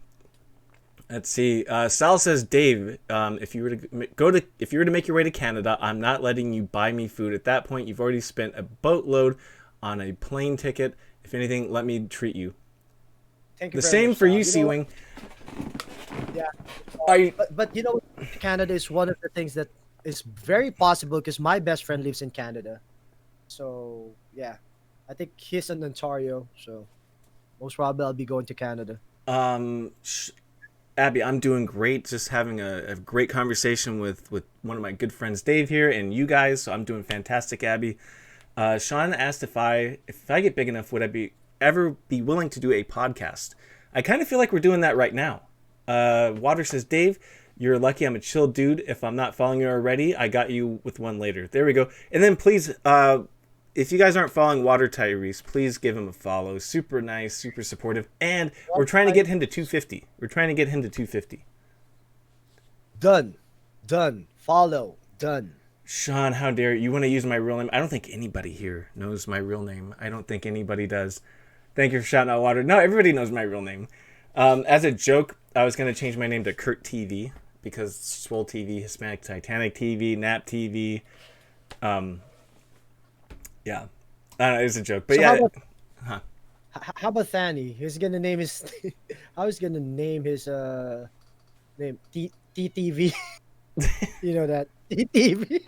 let's see. Sal says, Dave, if you were to if you were to make your way to Canada, I'm not letting you buy me food. At that point, you've already spent a boatload on a plane ticket. If anything, let me treat you. Thank you The very same much, for Sal. you, You know what? Seawing. Yeah. I But you know, Canada is one of the things that is very possible because my best friend lives in Canada. So yeah, I think he's in Ontario. So most probably I'll be going to Canada. um. Abby, I'm doing great. Just having a great conversation with one of my good friends, Dave, here, and you guys. So I'm doing fantastic, Abby. Sean asked if I get big enough, would I ever be willing to do a podcast? I kind of feel like we're doing that right now. Water says, Dave, you're lucky I'm a chill dude. If I'm not following you already, I got you with one later. There we go. And then please, if you guys aren't following Water Tyrese, please give him a follow. Super nice, super supportive. And we're trying to get him to 250. We're trying to get him to 250. Done, done. Follow, done. Sean, how dare you want to use my real name? I don't think anybody here knows my real name. I don't think anybody does. Thank you for shouting out Water. No, everybody knows my real name. As a joke, I was going to change my name to Kurt TV because Swole TV, Hispanic Titanic TV, Nap TV. Yeah. It was a joke. But So yeah. how about Thani? He's gonna name his. I was gonna name his name TTV. You know that TTV.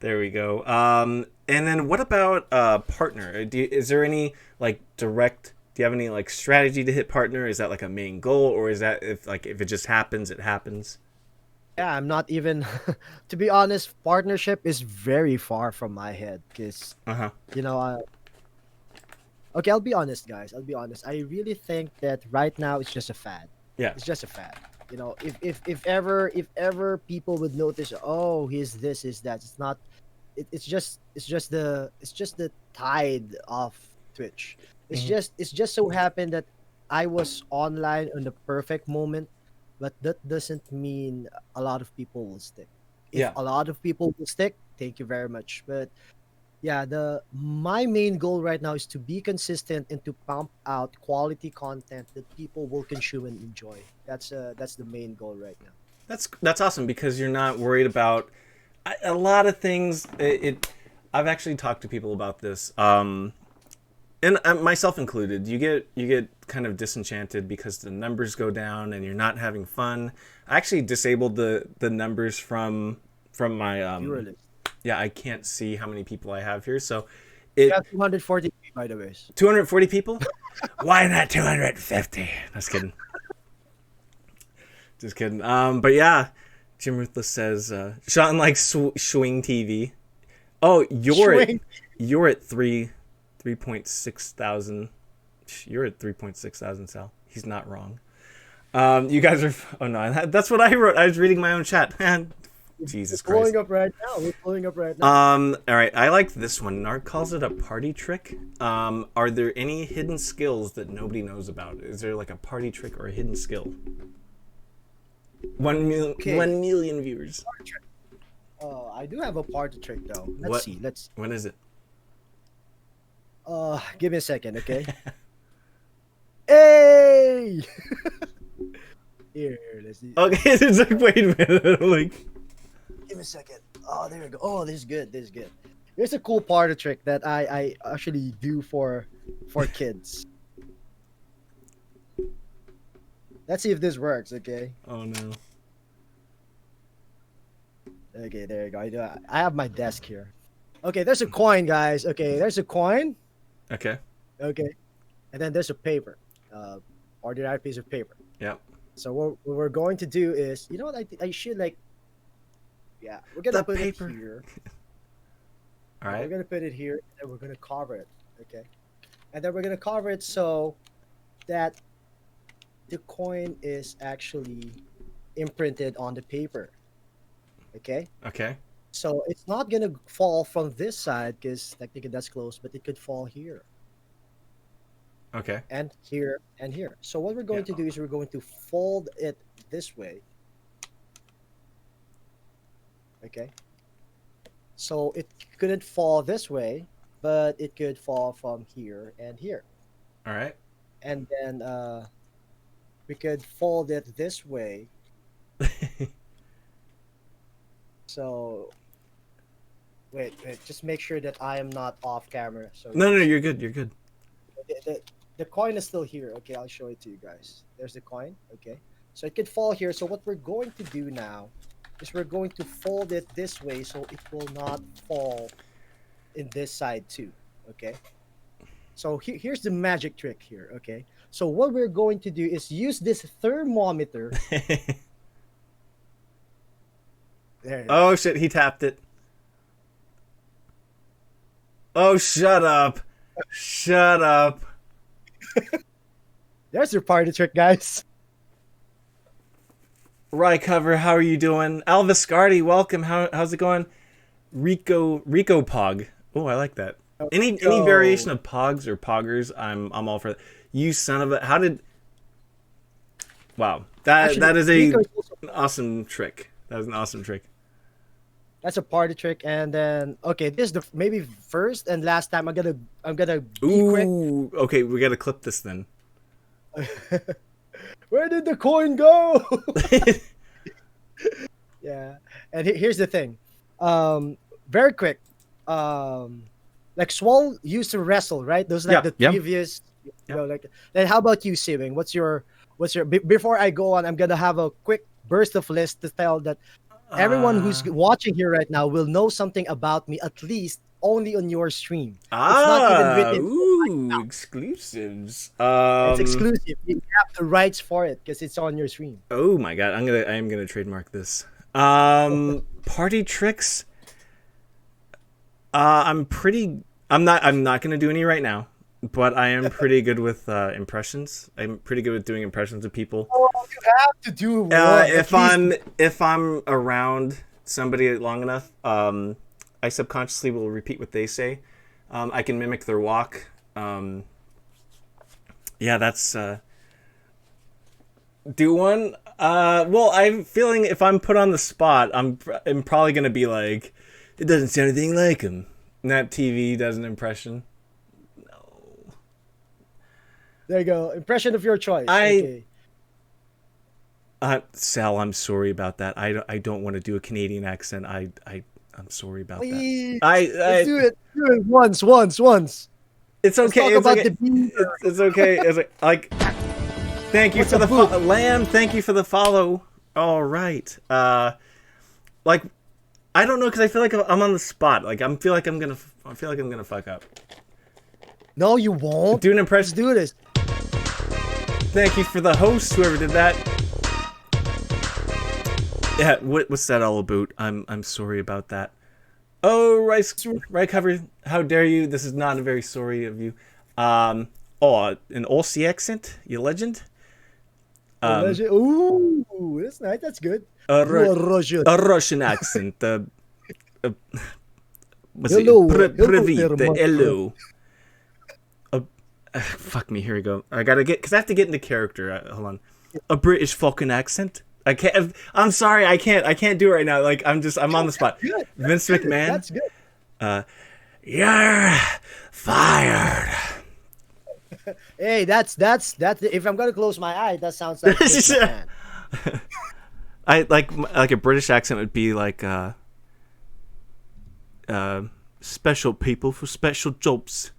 There we go. And then what about partner? Is there any like direct? Do you have any like strategy to hit partner? Is that like a main goal, or is that if it just happens, it happens? Yeah, I'm not even. To be honest, partnership is very far from my head because Uh-huh. you know. Okay, I'll be honest, guys. I'll be honest. I really think that right now it's just a fad. Yeah. It's just a fad. You know, if ever people would notice, oh, he's this, is that. it's just the tide of Twitch. It's Mhm. just so happened that I was online on the perfect moment, but that doesn't mean a lot of people will stick. If Yeah. a lot of people will stick, thank you very much. But yeah, the my main goal right now is to be consistent and to pump out quality content that people will consume and enjoy. That's the main goal right now. That's awesome because you're not worried about a lot of things. I've actually talked to people about this, and myself included. You get kind of disenchanted because the numbers go down and you're not having fun. I actually disabled the numbers from my Viewer list. yeah. I can't see how many people I have here, so We it have 240 by the way. 240 people. Why not 250? Just kidding. Just kidding. But yeah, Jim Ruthless says Sean likes swing TV. Oh, Swing. you're at 3.6 thousand. You're at 3.6 thousand, Sal. He's not wrong. You guys are. Oh no, that's what I wrote. I was reading my own chat. Jesus Christ. Blowing up right now. We're blowing up right now. All right. I like this one. Narc calls it a party trick. Are there any hidden skills that nobody knows about? Is there like a party trick or a hidden skill? 1 million viewers. I do have a party trick though. Let's What? see. Let's When is it? give me a second, okay? Hey! Here, let's see. Okay, it's like wait a minute. Like, Give me a second. Oh, there we go. Oh, this is good. This is good. Here's a cool party trick that I actually do for kids. Let's see if this works, okay? oh no. Okay, there you go. I have my desk here. Okay, there's a coin, guys. Okay, there's a coin. Okay. Okay, and then there's a paper, ordinary piece of paper. Yep. So what we're going to do is, you know what? I should like, yeah, we're gonna The put paper. it here. All We're right. gonna put it here, and then we're gonna cover it. Okay, and then we're gonna cover it so that the coin is actually imprinted on the paper. Okay, Okay. so it's not gonna fall from this side because technically that's close, but it could fall here Okay. and here and here. So what we're going Yeah. to do is we're going to fold it this way. Okay. So it couldn't fall this way, but it could fall from here and here. All right. And then we could fold it this way. So wait, just make sure that I am not off camera. So No, you're good. You're good. the coin is still here. Okay, I'll show it to you guys. There's the coin. Okay, so it could fall here. So what we're going to do now is we're going to fold it this way so it will not fall in this side too. Okay, so here's the magic trick here. Okay, so what we're going to do is use this thermometer. There. Oh shit! He tapped it. Oh, shut up! Shut up! There's your party trick, guys. Rye cover, how are you doing? Alviscardi, welcome. How's it going? Rico Pog. Oh, I like that. Any Yo. variation of Pogs or Poggers, I'm all for that. You son of a. How did? Wow, that Actually, is Rico is also- an awesome trick. That was an awesome trick. That's a party trick, and then okay, this is the maybe first and last time I'm gonna be quick. Ooh, okay, we gotta clip this then. Where did the coin go? Yeah, and here's the thing, very quick, like Swole used to wrestle, right? Those like the yeah. previous, you know, like. Then how about you, Sewing? What's your before I go on? I'm gonna have a quick burst of list to tell that everyone who's watching here right now will know something about me at least only on your stream. It's not even written. Ooh, exclusives. It's exclusive. You have the rights for it because it's on your stream. Oh my god, I am gonna trademark this. Party tricks. I'm not gonna do any right now, but I am pretty good with impressions. I'm pretty good with doing impressions of people. Oh, you have to do one. If I'm around somebody long enough, I subconsciously will repeat what they say. I can mimic their walk. Yeah, that's do one. Well, I'm feeling if I'm put on the spot, I'm probably gonna be like, it doesn't sound anything like him. Nat TV does an impression. No. There you go. Impression of your choice. Okay. Sal, I'm sorry about that. I don't want to do a Canadian accent. I'm sorry about Please. that. Let's do it. Do it once. It's okay. Let's talk It's about okay. It's okay. It's like. Thank you for the Lamb. Thank you for the follow. All right. Like, I don't know because I feel like I'm on the spot. Like I feel like I'm gonna fuck up. No, you won't. Do an impression. Let's do this. Thank you for the host, whoever did that. Yeah, what's that all about? I'm sorry about that. Oh, right cover. How dare you? This is not a very sorry of you. An Aussie accent, you legend. Ooh, that's nice. That's good. A Russian accent. Hello. Hello. Fuck me. Here we go. I gotta get because I have to get into character. Hold on. A British fucking accent. I can't. I'm sorry. I can't do it right now. Like I'm on the spot. Vince McMahon. That's good. You're fired. Hey, that's if I'm gonna close my eye, that sounds like Vince McMahon. I like a British accent would be like special people for special jobs.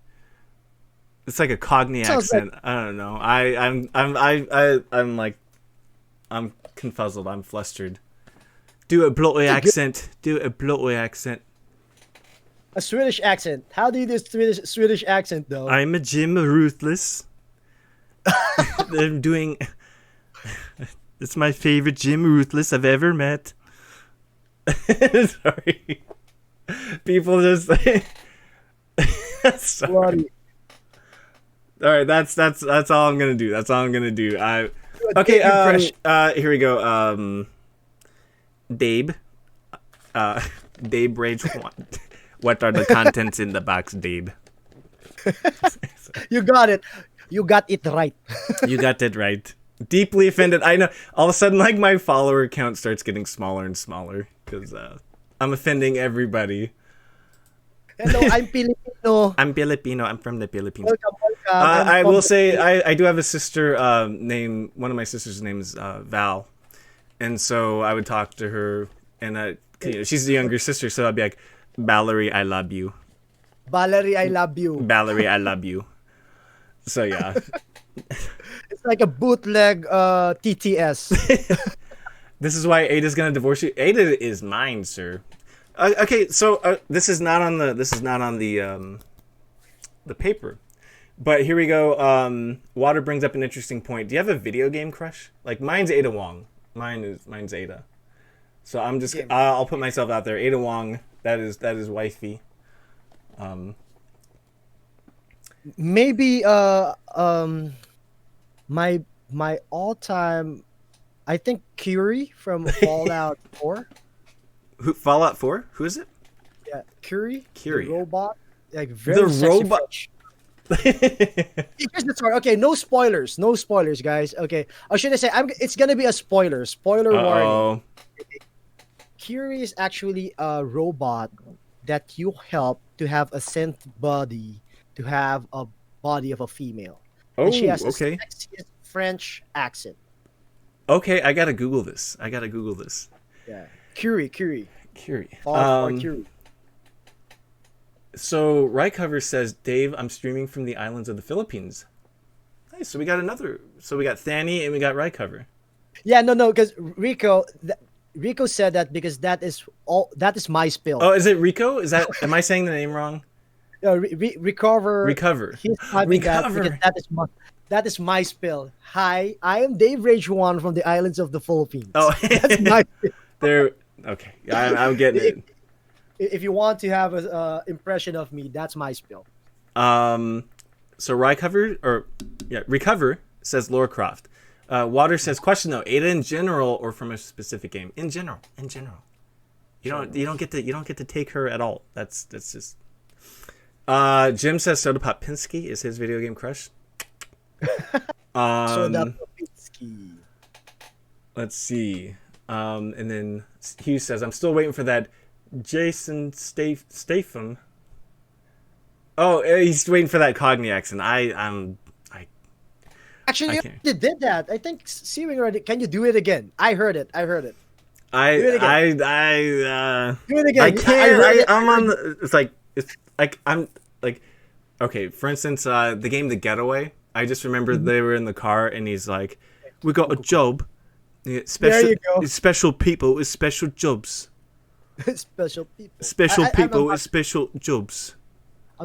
It's like a Cockney accent. Like... I don't know. I'm like I'm confuzzled. I'm flustered. Do a bloody accent. Do a bloody accent. A Swedish accent. How do you do Swedish accent though? I'm a Jim Ruthless. I'm doing. It's my favorite Jim Ruthless I've ever met. Sorry. People just sorry. All right, that's all I'm gonna do. That's all I'm gonna do. Okay. Here we go. Dave. DaveRageJuan. What are the contents in the box, Dave? You got it. You got it right. You got it right. Deeply offended. I know. All of a sudden, like my follower count starts getting smaller and smaller because I'm offending everybody. Hello, I'm Filipino. I'm Filipino. I'm from the Philippines. Welcome. I will say I do have a sister named, one of my sisters' name is Val. And so I would talk to her, and she's the younger sister, so I'd be like, Valerie, I love you. Valerie, I love you. Valerie, I love you. So yeah. It's like a bootleg TTS. This is why Ada's gonna divorce you. Ada is mine, sir. Okay, so this is not on the paper, but here we go. Water brings up an interesting point. Do you have a video game crush? Like mine's Ada Wong. Mine's Ada. So I'm just I'll put myself out there. Ada Wong. That is wifey. Maybe my all-time, I think Curie from Fallout 4. Fallout 4? Who is it? Yeah, Curie. Curie. The robot. Like very the sexy robot. Here's the story. Okay, no spoilers, guys. Okay, or should I say, it's gonna be a spoiler. Spoiler warning. Curie is actually a robot that you help to have a synth body, to have a body of a female. Oh, and she has the okay. sexiest French accent. Okay, I gotta Google this. Yeah, Curie. Curie. Curie. So Rycover says, Dave, I'm streaming from the islands of the Philippines. Nice. So we got Thani and we got Rycover. Yeah, no, because Rico said that because that is my spill. Oh, is it Rico? Am I saying the name wrong? Recover. He's typing that because that is my spill. Hi, I am DaveRageJuan from the islands of the Philippines. Oh, that's my spill. There. Okay, I'm getting it. If you want to have an impression of me, that's my spill. So Recover says Lara Croft. Water says, question though, Ada in general or from a specific game? In general. You don't get to take her at all. That's just. Jim says Soda Pop Pinsky is his video game crush. Soda Popinski. Let's see. And then Hugh says, I'm still waiting for that Jason Statham. Oh, he's waiting for that Cockney accent. Actually, I you did that. I think Seawing already. Can you do it again? I heard it. Do it again. I can't. I'm on. It's like I'm like. Okay, for instance, the game The Getaway. I just remember they were in the car and he's like, "We got a job. Yeah, There you go. Special people with special jobs. Special people. Special people I'm with special jobs."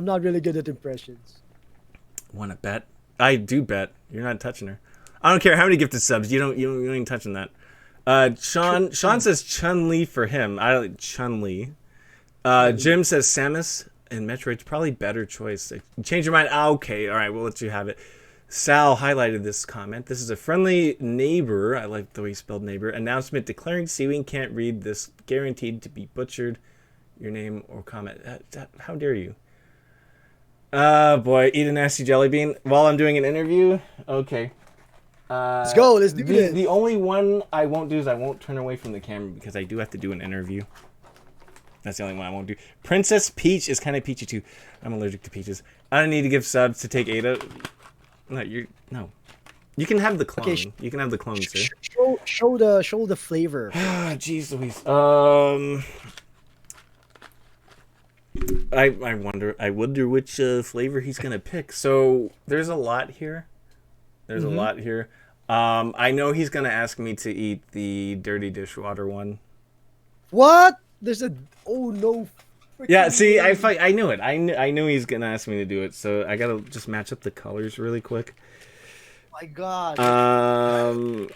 not really good at impressions. Want to bet? I do bet. You're not touching her. I don't care how many gifted subs. You don't even touching that. Sean says Chun-Li for him. I like Chun-Li. Jim says Samus and Metroid's probably better choice. Change your mind. Okay, all right, we'll let you have it. Sal highlighted this comment. This is a friendly neighbor. I like the way he spelled neighbor. Announcement declaring Seawing can't read this. Guaranteed to be butchered. Your name or comment. How dare you? Boy, eat a nasty jelly bean while I'm doing an interview. Okay. Let's go. Let's do this. The only one I won't do is I won't turn away from the camera because I do have to do an interview. That's the only one I won't do. Princess Peach is kind of peachy too. I'm allergic to peaches. I don't need to give subs to take Ada. No. You can have the clone. Okay, you can have the clone, sir. Show the flavor. Ah, jeez Louise. I wonder which flavor he's gonna pick. So there's a lot here. I know he's gonna ask me to eat the dirty dishwater one. What? There's a no. Yeah, see, I knew it. I knew he's gonna ask me to do it. So I gotta just match up the colors really quick. My God. All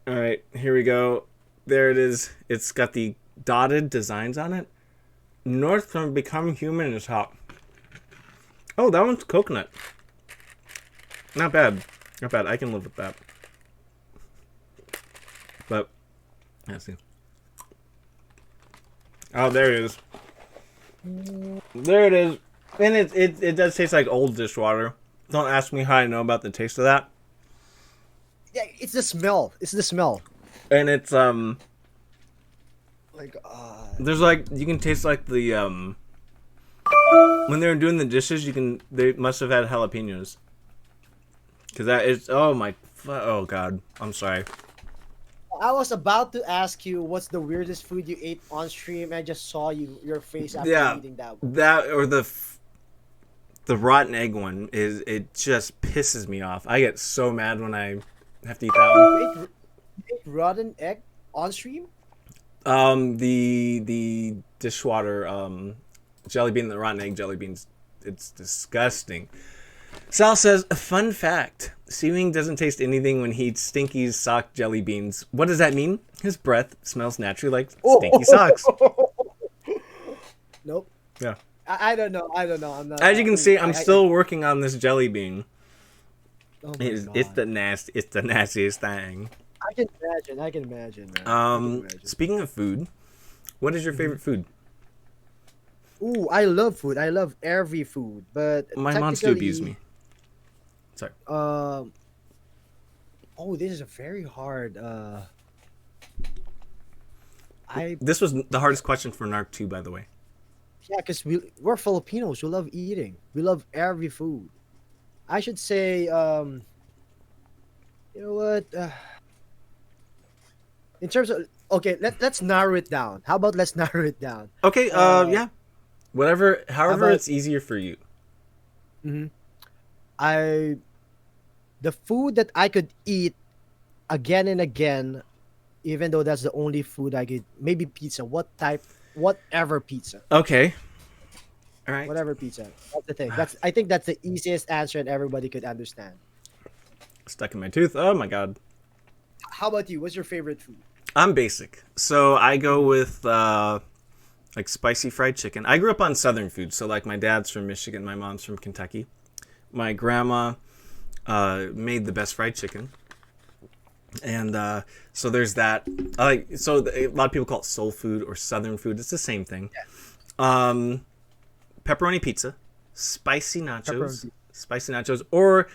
right, here we go. There it is. It's got the dotted designs on it. North from Becoming Human is hot. Oh, that one's coconut. Not bad. I can live with that. But, let's see. Oh, there it is. There it is. And it does taste like old dishwater. Don't ask me how I know about the taste of that. Yeah, it's the smell. And it's Like, there's like you can taste like the when they were doing the dishes, they must have had jalapenos. Cause that is oh god, I'm sorry. I was about to ask you what's the weirdest food you ate on stream, and I just saw your face after eating that one. That or the rotten egg one it just pisses me off. I get so mad when I have to eat that one. You ate rotten egg on stream? The dishwater jelly bean, the rotten egg jelly beans, it's disgusting. Sal says, a fun fact. Seawing doesn't taste anything when he eats Stinky's sock jelly beans. What does that mean? His breath smells naturally like stinky socks. Nope. Yeah. I don't know. I'm not. As you can see, I'm still working on this jelly bean. Oh my It's God. the nastiest thing. I can imagine, man. I can imagine. Speaking of food, what is your favorite food? Ooh, I love food. I love every food, but My mom's to abuse me. Sorry. Oh, this is a very hard. This was the hardest question for Narc 2, by the way. Yeah, because we're Filipinos. We love eating. We love every food. I should say, you know what? In terms of let's narrow it down. How about let's narrow it down? Okay. Yeah. Whatever. However, it's easier for you. The food that I could eat again and again, even though that's the only food I could, maybe pizza. Whatever pizza. Okay. All right. Whatever pizza. That's the thing. I think that's the easiest answer and everybody could understand. Stuck in my tooth. Oh my god. How about you? What's your favorite food? I'm basic, so I go with like spicy fried chicken. I grew up on Southern food, so like my dad's from Michigan, my mom's from Kentucky. My grandma made the best fried chicken. And so there's that. So a lot of people call it soul food or southern food. It's the same thing. Um, pepperoni pizza, Pepperoni. spicy nachos, or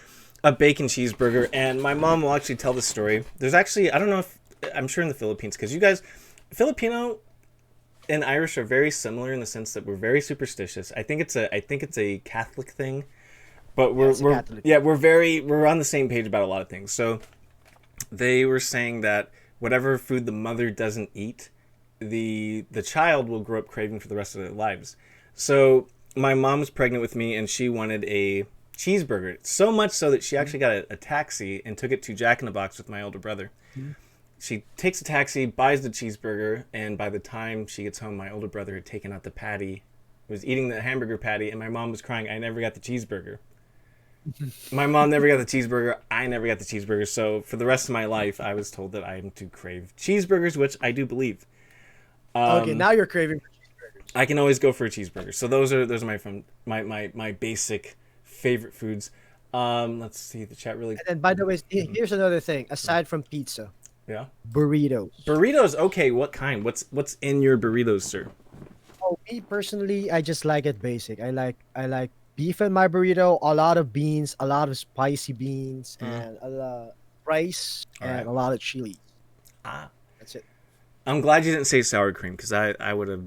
a bacon cheeseburger. And my mom will actually tell the story. There's actually, I don't know if, I'm sure in the Philippines, because you guys, Filipino and Irish are very similar in the sense that we're very superstitious. I think it's a Catholic thing, but we're on the same page about a lot of things. So they were saying that whatever food the mother doesn't eat, the child will grow up craving for the rest of their lives. So my mom was pregnant with me, and she wanted a cheeseburger so much so that she actually got a taxi and took it to Jack in the Box with my older brother. She takes a taxi, buys the cheeseburger, and by the time she gets home, my older brother had taken out the patty, was eating the hamburger patty, and my mom was crying, I never got the cheeseburger. My mom never got the cheeseburger. I never got the cheeseburger. So for the rest of my life, I was told that I am to crave cheeseburgers, which I do believe. Okay, now you're craving for cheeseburgers. I can always go for a cheeseburger. So those are my basic favorite foods. Let's see the chat really. And then, by the way, here's another thing. Aside from pizza, Yeah. burritos. Burritos. Okay, what kind? What's in your burritos, sir? Oh, me personally, I just like it basic. I like beef in my burrito, a lot of beans, a lot of spicy beans, and a lot rice and Alright. a lot of chili. Ah, That's it. I'm glad you didn't say sour cream because I would have.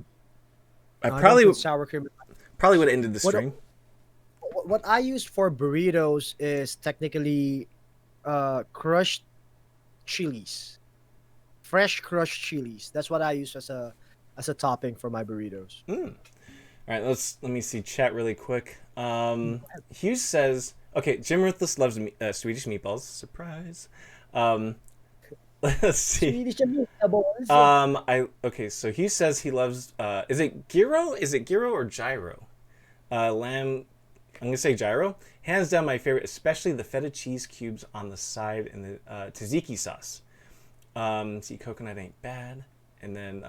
I No, I don't probably put sour cream. probably would have ended the What- stream. What I use for burritos is technically crushed chilies, fresh crushed chilies. That's what I use as a topping for my burritos. All right, let me see chat really quick. Hughes says, okay, Jim Ruthless loves Swedish meatballs. Surprise. Let's see. Swedish meatballs. So Hughes says he loves. Is it gyro? Is it gyro or gyro? Lamb. I'm gonna say gyro. Hands down, my favorite, especially the feta cheese cubes on the side and the tzatziki sauce. See, coconut ain't bad, and then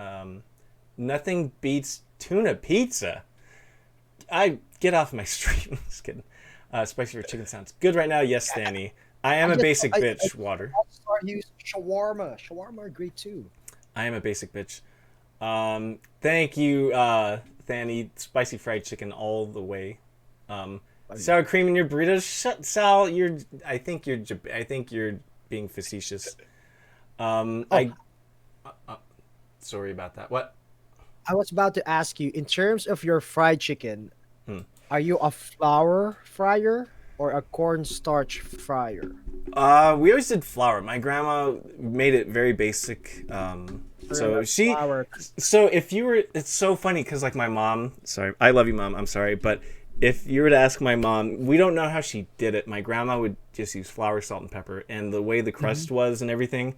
nothing beats tuna pizza. I get off my stream. Just kidding. Spicy for chicken sounds good right now. Yes, Stanny. I am a basic bitch. Water. I'll start using shawarma. Shawarma are great too. I am a basic bitch. Thank you, Thanny. Spicy fried chicken all the way. Sour cream in your burritos. Shut, Sal. I think you're being facetious. Sorry about that. What? I was about to ask you, in terms of your fried chicken, are you a flour fryer or a cornstarch fryer? We always did flour. My grandma made it very basic. So she. Flour. So if you were, it's so funny because like my mom. Sorry, I love you, Mom. I'm sorry, but if you were to ask my mom, we don't know how she did it. My grandma would just use flour, salt, and pepper, and the way the crust was and everything.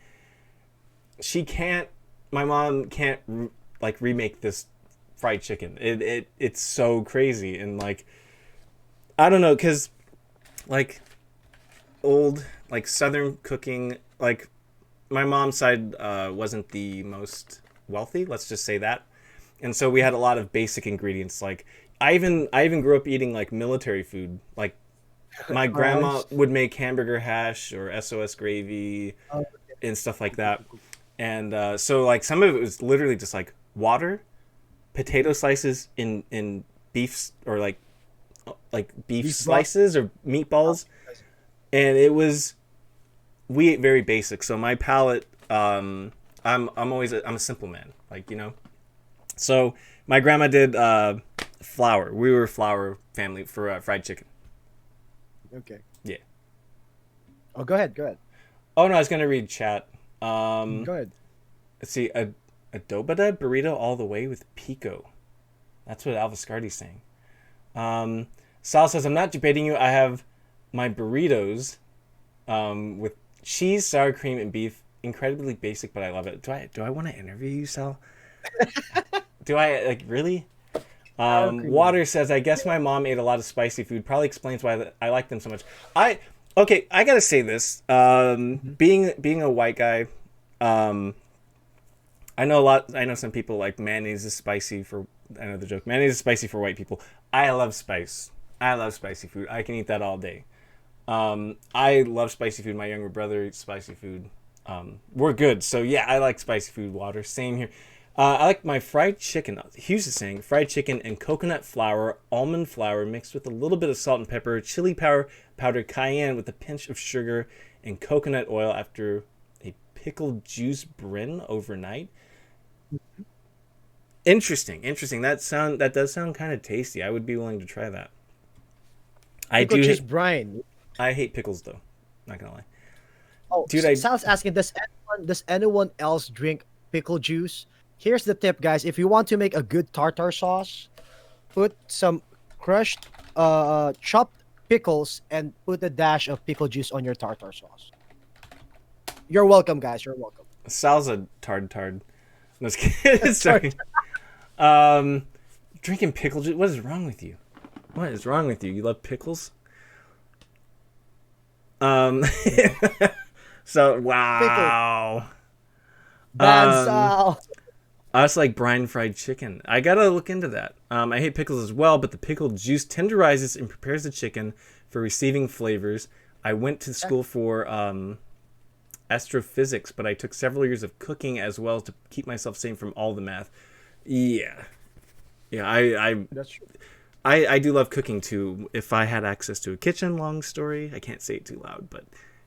My mom can't like remake this fried chicken. It's so crazy and like I don't know because like old like southern cooking like my mom's side wasn't the most wealthy, let's just say that, and so we had a lot of basic ingredients. Like I even grew up eating like military food. Like my grandma would make hamburger hash or SOS gravy and stuff like that. And so like some of it was literally just like water, potato slices in beef or like beef slices or meatballs, and we ate very basic. So my palate, I'm a simple man, like, you know. So my grandma did flour. We were a flour family for fried chicken. Okay. Yeah. Oh, go ahead. Go ahead. Oh no, I was gonna read chat. Go ahead. Let's see, adobada burrito all the way with pico. That's what Alviscardi's saying. Sal says, I'm not debating you. I have my burritos with cheese, sour cream, and beef. Incredibly basic, but I love it. Do I want to interview you, Sal? Do I, like, really? Water says, I guess my mom ate a lot of spicy food. Probably explains why I like them so much. I gotta say this. Being a white guy, I know some people like mayonnaise is spicy for. I know the joke. Mayonnaise is spicy for white people. I love spice. I love spicy food. I can eat that all day. I love spicy food. My younger brother eats spicy food. we're good. So yeah, I like spicy food. Water, same here. I like my fried chicken. Hughes is saying fried chicken and coconut flour, almond flour mixed with a little bit of salt and pepper, chili powder, cayenne with a pinch of sugar, and coconut oil after a pickled juice brin overnight. Interesting. That does sound kind of tasty. I would be willing to try that. Pickle juice brine. I hate pickles though. Not gonna lie. Oh, Dude, Sal's asking, does anyone else drink pickle juice? Here's the tip, guys. If you want to make a good tartar sauce, put some crushed, chopped pickles and put a dash of pickle juice on your tartar sauce. You're welcome, guys. You're welcome. Sal's a tard. I'm just kidding. Sorry. Drinking pickle juice. What is wrong with you? What is wrong with you? You love pickles? So wow. Bad Sal. I also like brine fried chicken. I gotta look into that. I hate pickles as well, but the pickled juice tenderizes and prepares the chicken for receiving flavors. I went to school for astrophysics, but I took several years of cooking as well to keep myself sane from all the math. Yeah. That's true. I do love cooking too. If I had access to a kitchen, long story, I can't say it too loud, but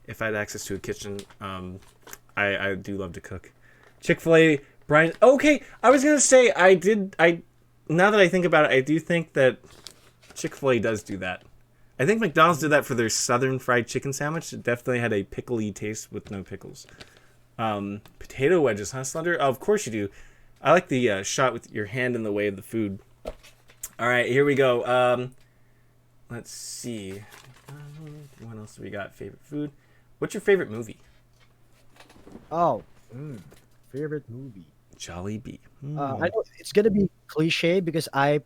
if I had access to a kitchen, I do love to cook. Chick-fil-A, Brian. Okay, I was gonna say now that I think about it, I do think that Chick-fil-A does do that. I think McDonald's did that for their Southern fried chicken sandwich. It definitely had a pickly taste with no pickles. Potato wedges, huh, Slender? Oh, of course you do. I like the shot with your hand in the way of the food. All right, here we go. Let's see. What else do we got? Favorite food? What's your favorite movie? Oh, favorite movie. Jollibee. I know it's gonna be cliche because I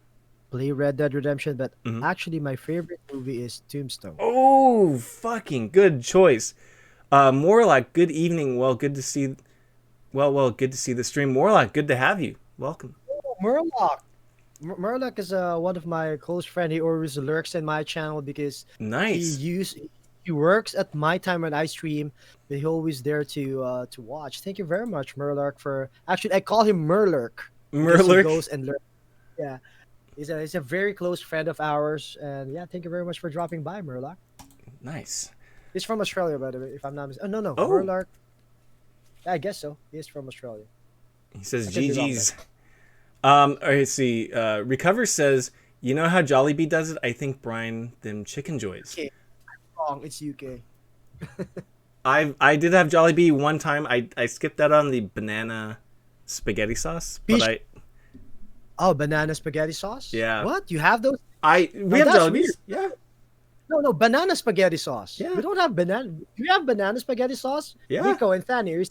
play Red Dead Redemption, but actually my favorite movie is Tombstone. Oh, fucking good choice. Morlock, good evening. Well, good to see. Good to see the stream. Morlock, good to have you. Welcome. Oh, Murloc. Murloc is one of my close friend. He always lurks in my channel because Nice. he works at my time when I stream, but he's always there to watch. Thank you very much, Murloc. Actually, I call him Murlurk. Because he goes and lurks. Yeah, he's a very close friend of ours, and yeah, thank you very much for dropping by, Murloc. Nice. He's from Australia, by the way, if I'm not mistaken. Oh, no, Oh. Murloc. Yeah, I guess so. He is from Australia. He says I could be wrong GG's. All right, see. Recover says, you know how Jollibee does it? I think Brian them chicken joys. Okay. Wrong. It's UK. I did have Jollibee one time. I skipped out on the banana spaghetti sauce, but Oh, banana spaghetti sauce? Yeah. What? You have those? we have that's Jollibee. weird. Yeah. No, banana spaghetti sauce. Yeah. We don't have banana. Do you have banana spaghetti sauce? Yeah. Nico and Fanny, are you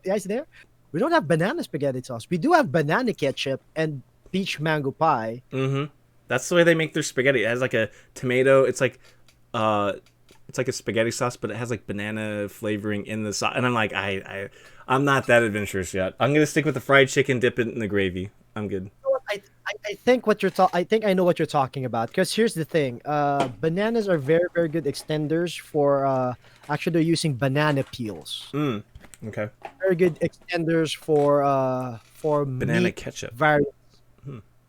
guys there? We don't have banana spaghetti sauce. We do have banana ketchup and peach mango pie. Mm-hmm. That's the way they make their spaghetti. It has like a tomato. It's like a spaghetti sauce, but it has like banana flavoring in the sauce. And I'm like, I'm not that adventurous yet. I'm gonna stick with the fried chicken, dip it in the gravy. I'm good. You know what? I think I think I know what you're talking about. Because here's the thing: bananas are very, very good extenders for. Actually, they're using banana peels. Okay. Very good extenders for Banana meat ketchup. variants.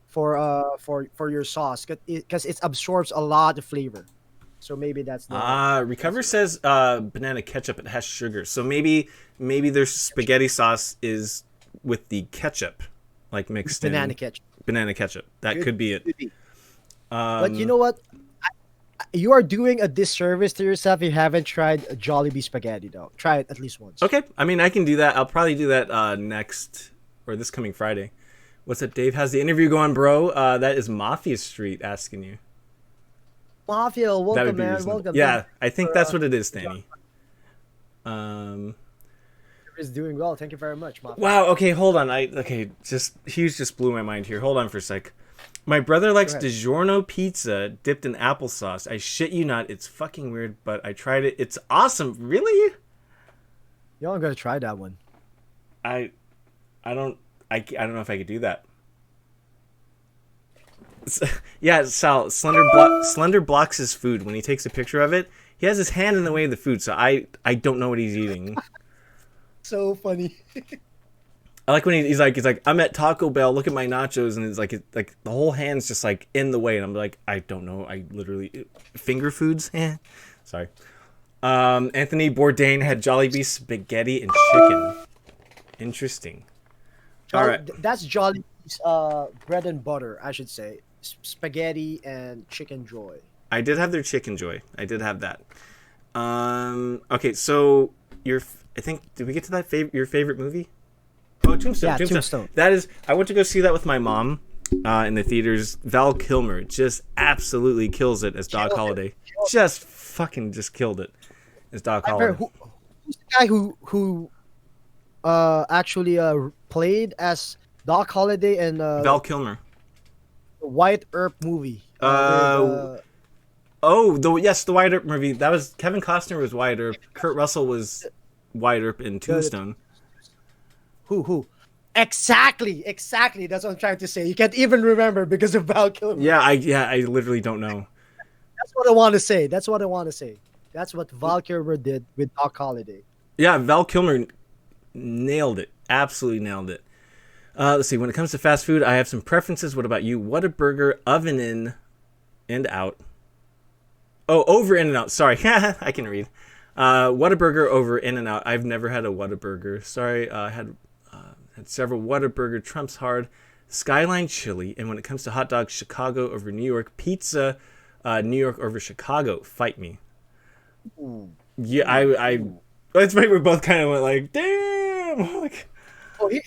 For your sauce, because it absorbs a lot of flavor. So maybe that's the Recover says banana ketchup. It has sugar, so maybe their spaghetti sauce is with the ketchup, like mixed banana in. ketchup. Banana ketchup. That could be it. But you know what? You are doing a disservice to yourself if you haven't tried a Jollibee spaghetti, though. Try it at least once. Okay, I mean I can do that. I'll probably do that next or this coming Friday. What's up, Dave? How's the interview going, bro? That is Mafia Street asking you. Mafia, That welcome, would be man. reasonable. Welcome. Yeah, I think that's what it is, Danny. Is doing well. Thank you very much, Mafia. Wow. Okay, hold on. Hughes just blew my mind here. Hold on for a sec. My brother likes DiGiorno pizza dipped in applesauce. I shit you not. It's fucking weird, but I tried it. It's awesome. Really? Yo, I'm gonna try that one. I don't know if I could do that. Yeah, Sal. Slender blocks his food when he takes a picture of it. He has his hand in the way of the food, so I don't know what he's eating. So funny. I like when he's like, I'm at Taco Bell. Look at my nachos, and it's like the whole hand's just like in the way, and I'm like, I don't know. I literally finger foods. Sorry. Anthony Bourdain had Jollibee spaghetti and chicken. Interesting. All right. That's Jollibee's bread and butter, I should say. Spaghetti and chicken joy. I did have their chicken joy. I did have that. Okay, so I think did we get to that your favorite movie? Oh, Tombstone. Yeah, Tombstone. That is. I went to go see that with my mom in the theaters. Val Kilmer just absolutely kills it as Doc Holliday. Just killed it as Doc Holliday. Who's the guy who actually played as Doc Holliday in Val Kilmer. the White Earp movie? The Wyatt Earp movie. That was Kevin Costner was Wyatt Earp. Kurt Russell was Wyatt Earp in Tombstone. Who? Exactly. That's what I'm trying to say. You can't even remember because of Val Kilmer. Yeah, I literally don't know. That's what I want to say. That's what Val Kilmer did with Doc Holliday. Yeah, Val Kilmer nailed it. Absolutely nailed it. Let's see. When it comes to fast food, I have some preferences. What about you? Whataburger, Oven In, and Out. Oh, over In-N-Out. Sorry. I can read. Whataburger over In-N-Out. I've never had a Whataburger. Sorry. I had several Whataburger. Trump's hard. Skyline Chili. And when it comes to hot dogs, Chicago over New York. Pizza, New York over Chicago. Fight me. Ooh. Yeah, that's why we both kind of went like, damn. Like,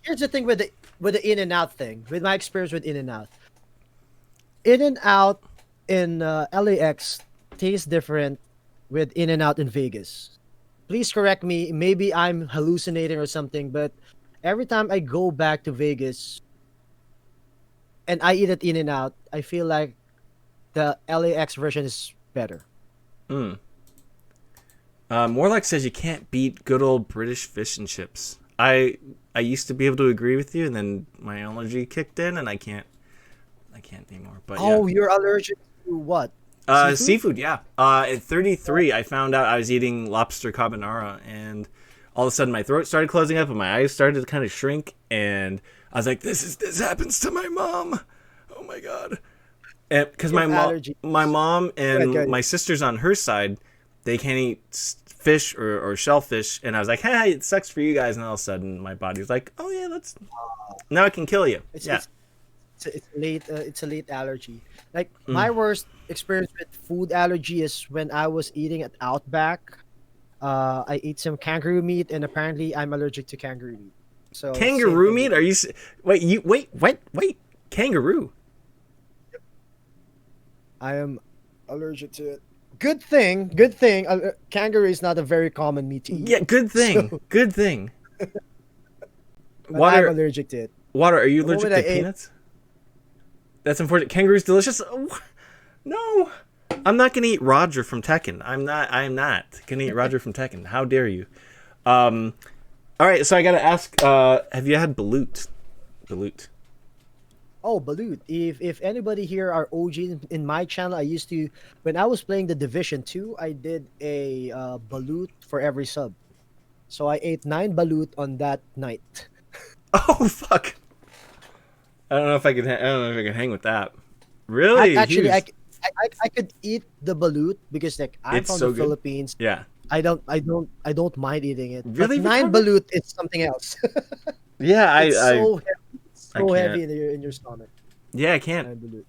here's the thing with the In-N-Out thing. With my experience with In-N-Out. In-N-Out in LAX tastes different with In-N-Out in Vegas. Please correct me. Maybe I'm hallucinating or something, but every time I go back to Vegas and I eat at In-N-Out, I feel like the LAX version is better. More like says you can't beat good old British fish and chips. I used to be able to agree with you, and then my allergy kicked in, and I can't anymore. But oh, you're allergic to what? Seafood, yeah. At 33, I found out I was eating lobster carbonara, and all of a sudden my throat started closing up, and my eyes started to kind of shrink, and I was like, "This happens to my mom." Oh my god! Because my mom and my sisters on her side, they can't eat fish or shellfish, and I was like, "Hey, it sucks for you guys." And all of a sudden, my body's like, "Oh yeah, now it can kill you." It's a late allergy. Like my worst experience with food allergy is when I was eating at Outback. I ate some kangaroo meat, and apparently I'm allergic to kangaroo meat. So kangaroo meat? Are you wait? Kangaroo? I am allergic to it. Good thing. Kangaroo is not a very common meat to eat. Yeah, good thing. So, good thing. I'm allergic to it. Water, are you allergic to peanuts? That's unfortunate. Kangaroo's delicious. No, I'm not gonna eat Roger from Tekken. I'm not gonna eat Roger from Tekken. How dare you? All right, so I gotta ask. Have you had balut? Balut. Oh, balut. If anybody here are OG in my channel, I used to when I was playing the Division 2, I did a balut for every sub. So I ate 9 balut on that night. Oh fuck. I don't know if I can hang with that. Really? I could eat the balut because like I'm from the Philippines. Yeah. I don't mind eating it. Really? But 9 balut is something else. Yeah, it's so heavy in your stomach. Yeah, I can't. 9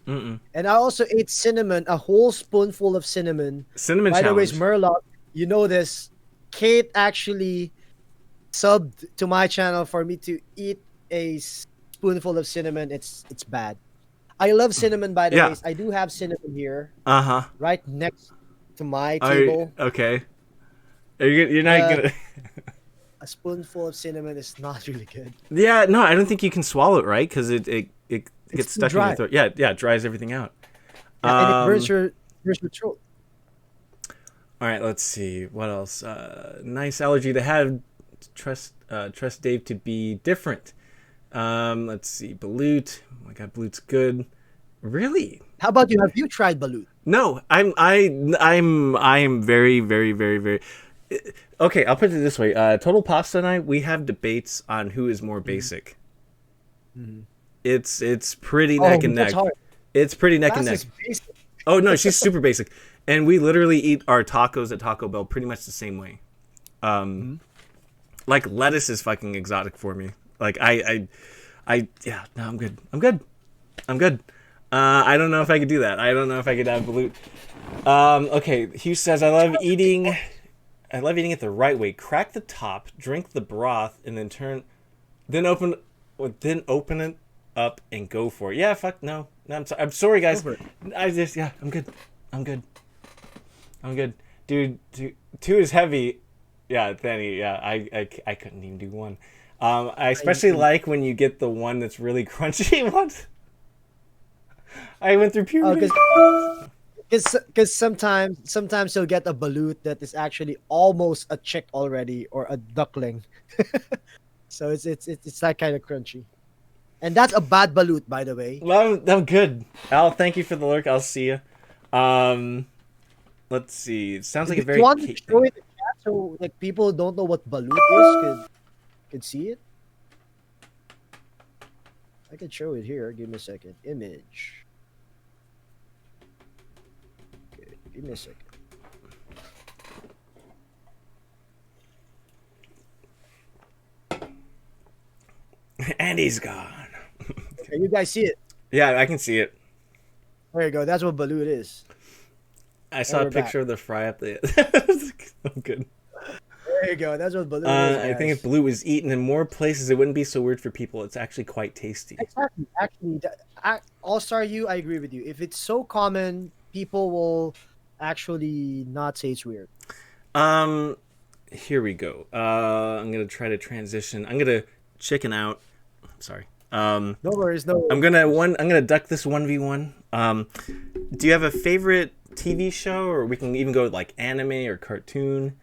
balut. And I also ate cinnamon, a whole spoonful of cinnamon. Cinnamon By challenge. the way, Murloc, you know this. Kate actually subbed to my channel for me to eat a spoonful of cinnamon. It's bad. I love cinnamon, by the way. I do have cinnamon here. Right next to my table. Okay. You're not gonna. A spoonful of cinnamon is not really good. Yeah, no, I don't think you can swallow it, right? Because it gets stuck in your throat. Yeah, it dries everything out. Yeah, and it burns your throat. All right, let's see what else. Nice allergy to have. Trust Dave to be different. Let's see, balut. Oh my god, balut's good. Really? How about you? Have you tried balut? No, I am very, very, very, very. Okay, I'll put it this way. Total Pasta and I, we have debates on who is more basic. Mhm. It's pretty Oh, neck and that's neck. hard. It's pretty neck and That's neck. is basic. Oh no, she's super basic, and we literally eat our tacos at Taco Bell pretty much the same way. Mhm. Like lettuce is fucking exotic for me. Like yeah. No, I'm good. I'm good. I don't know if I could do that. I don't know if I could have balut. Okay, Hugh says I love eating. I love eating it the right way. Crack the top, drink the broth, and then open it up and go for it. Yeah, fuck no. No, I'm sorry, guys. Over it. I'm good. I'm good. Dude, two is heavy. Yeah, Danny. Yeah, I couldn't even do one. I especially like when you get the one that's really crunchy. What? I went through Oh, puberty. because sometimes you'll get a balut that is actually almost a chick already or a duckling. So it's that kind of crunchy, and that's a bad balut, by the way. Well, I'm good. Al, thank you for the lurk. I'll see you. Let's see. It sounds like a Do very you want to Kate show thing. it in the chat so like people who don't know what balut is could see it? I can show it here. Give me a second. Image. Okay, give me a second. And he's gone. Okay, you guys see it? Yeah, I can see it. There you go. That's what balut is. I saw we're a picture of the fry up there. I'm good. There you go. That's what balut is. I think if Guys. blue was eaten in more places, it wouldn't be so weird for people. It's actually quite tasty. Exactly. Actually, All Star U, I agree with you. If it's so common, people will actually not say it's weird. Here we go. I'm gonna try to transition. I'm gonna chicken out. Sorry. No worries. No worries. I'm gonna duck this 1v1. Do you have a favorite TV show, or we can even go with like anime or cartoon?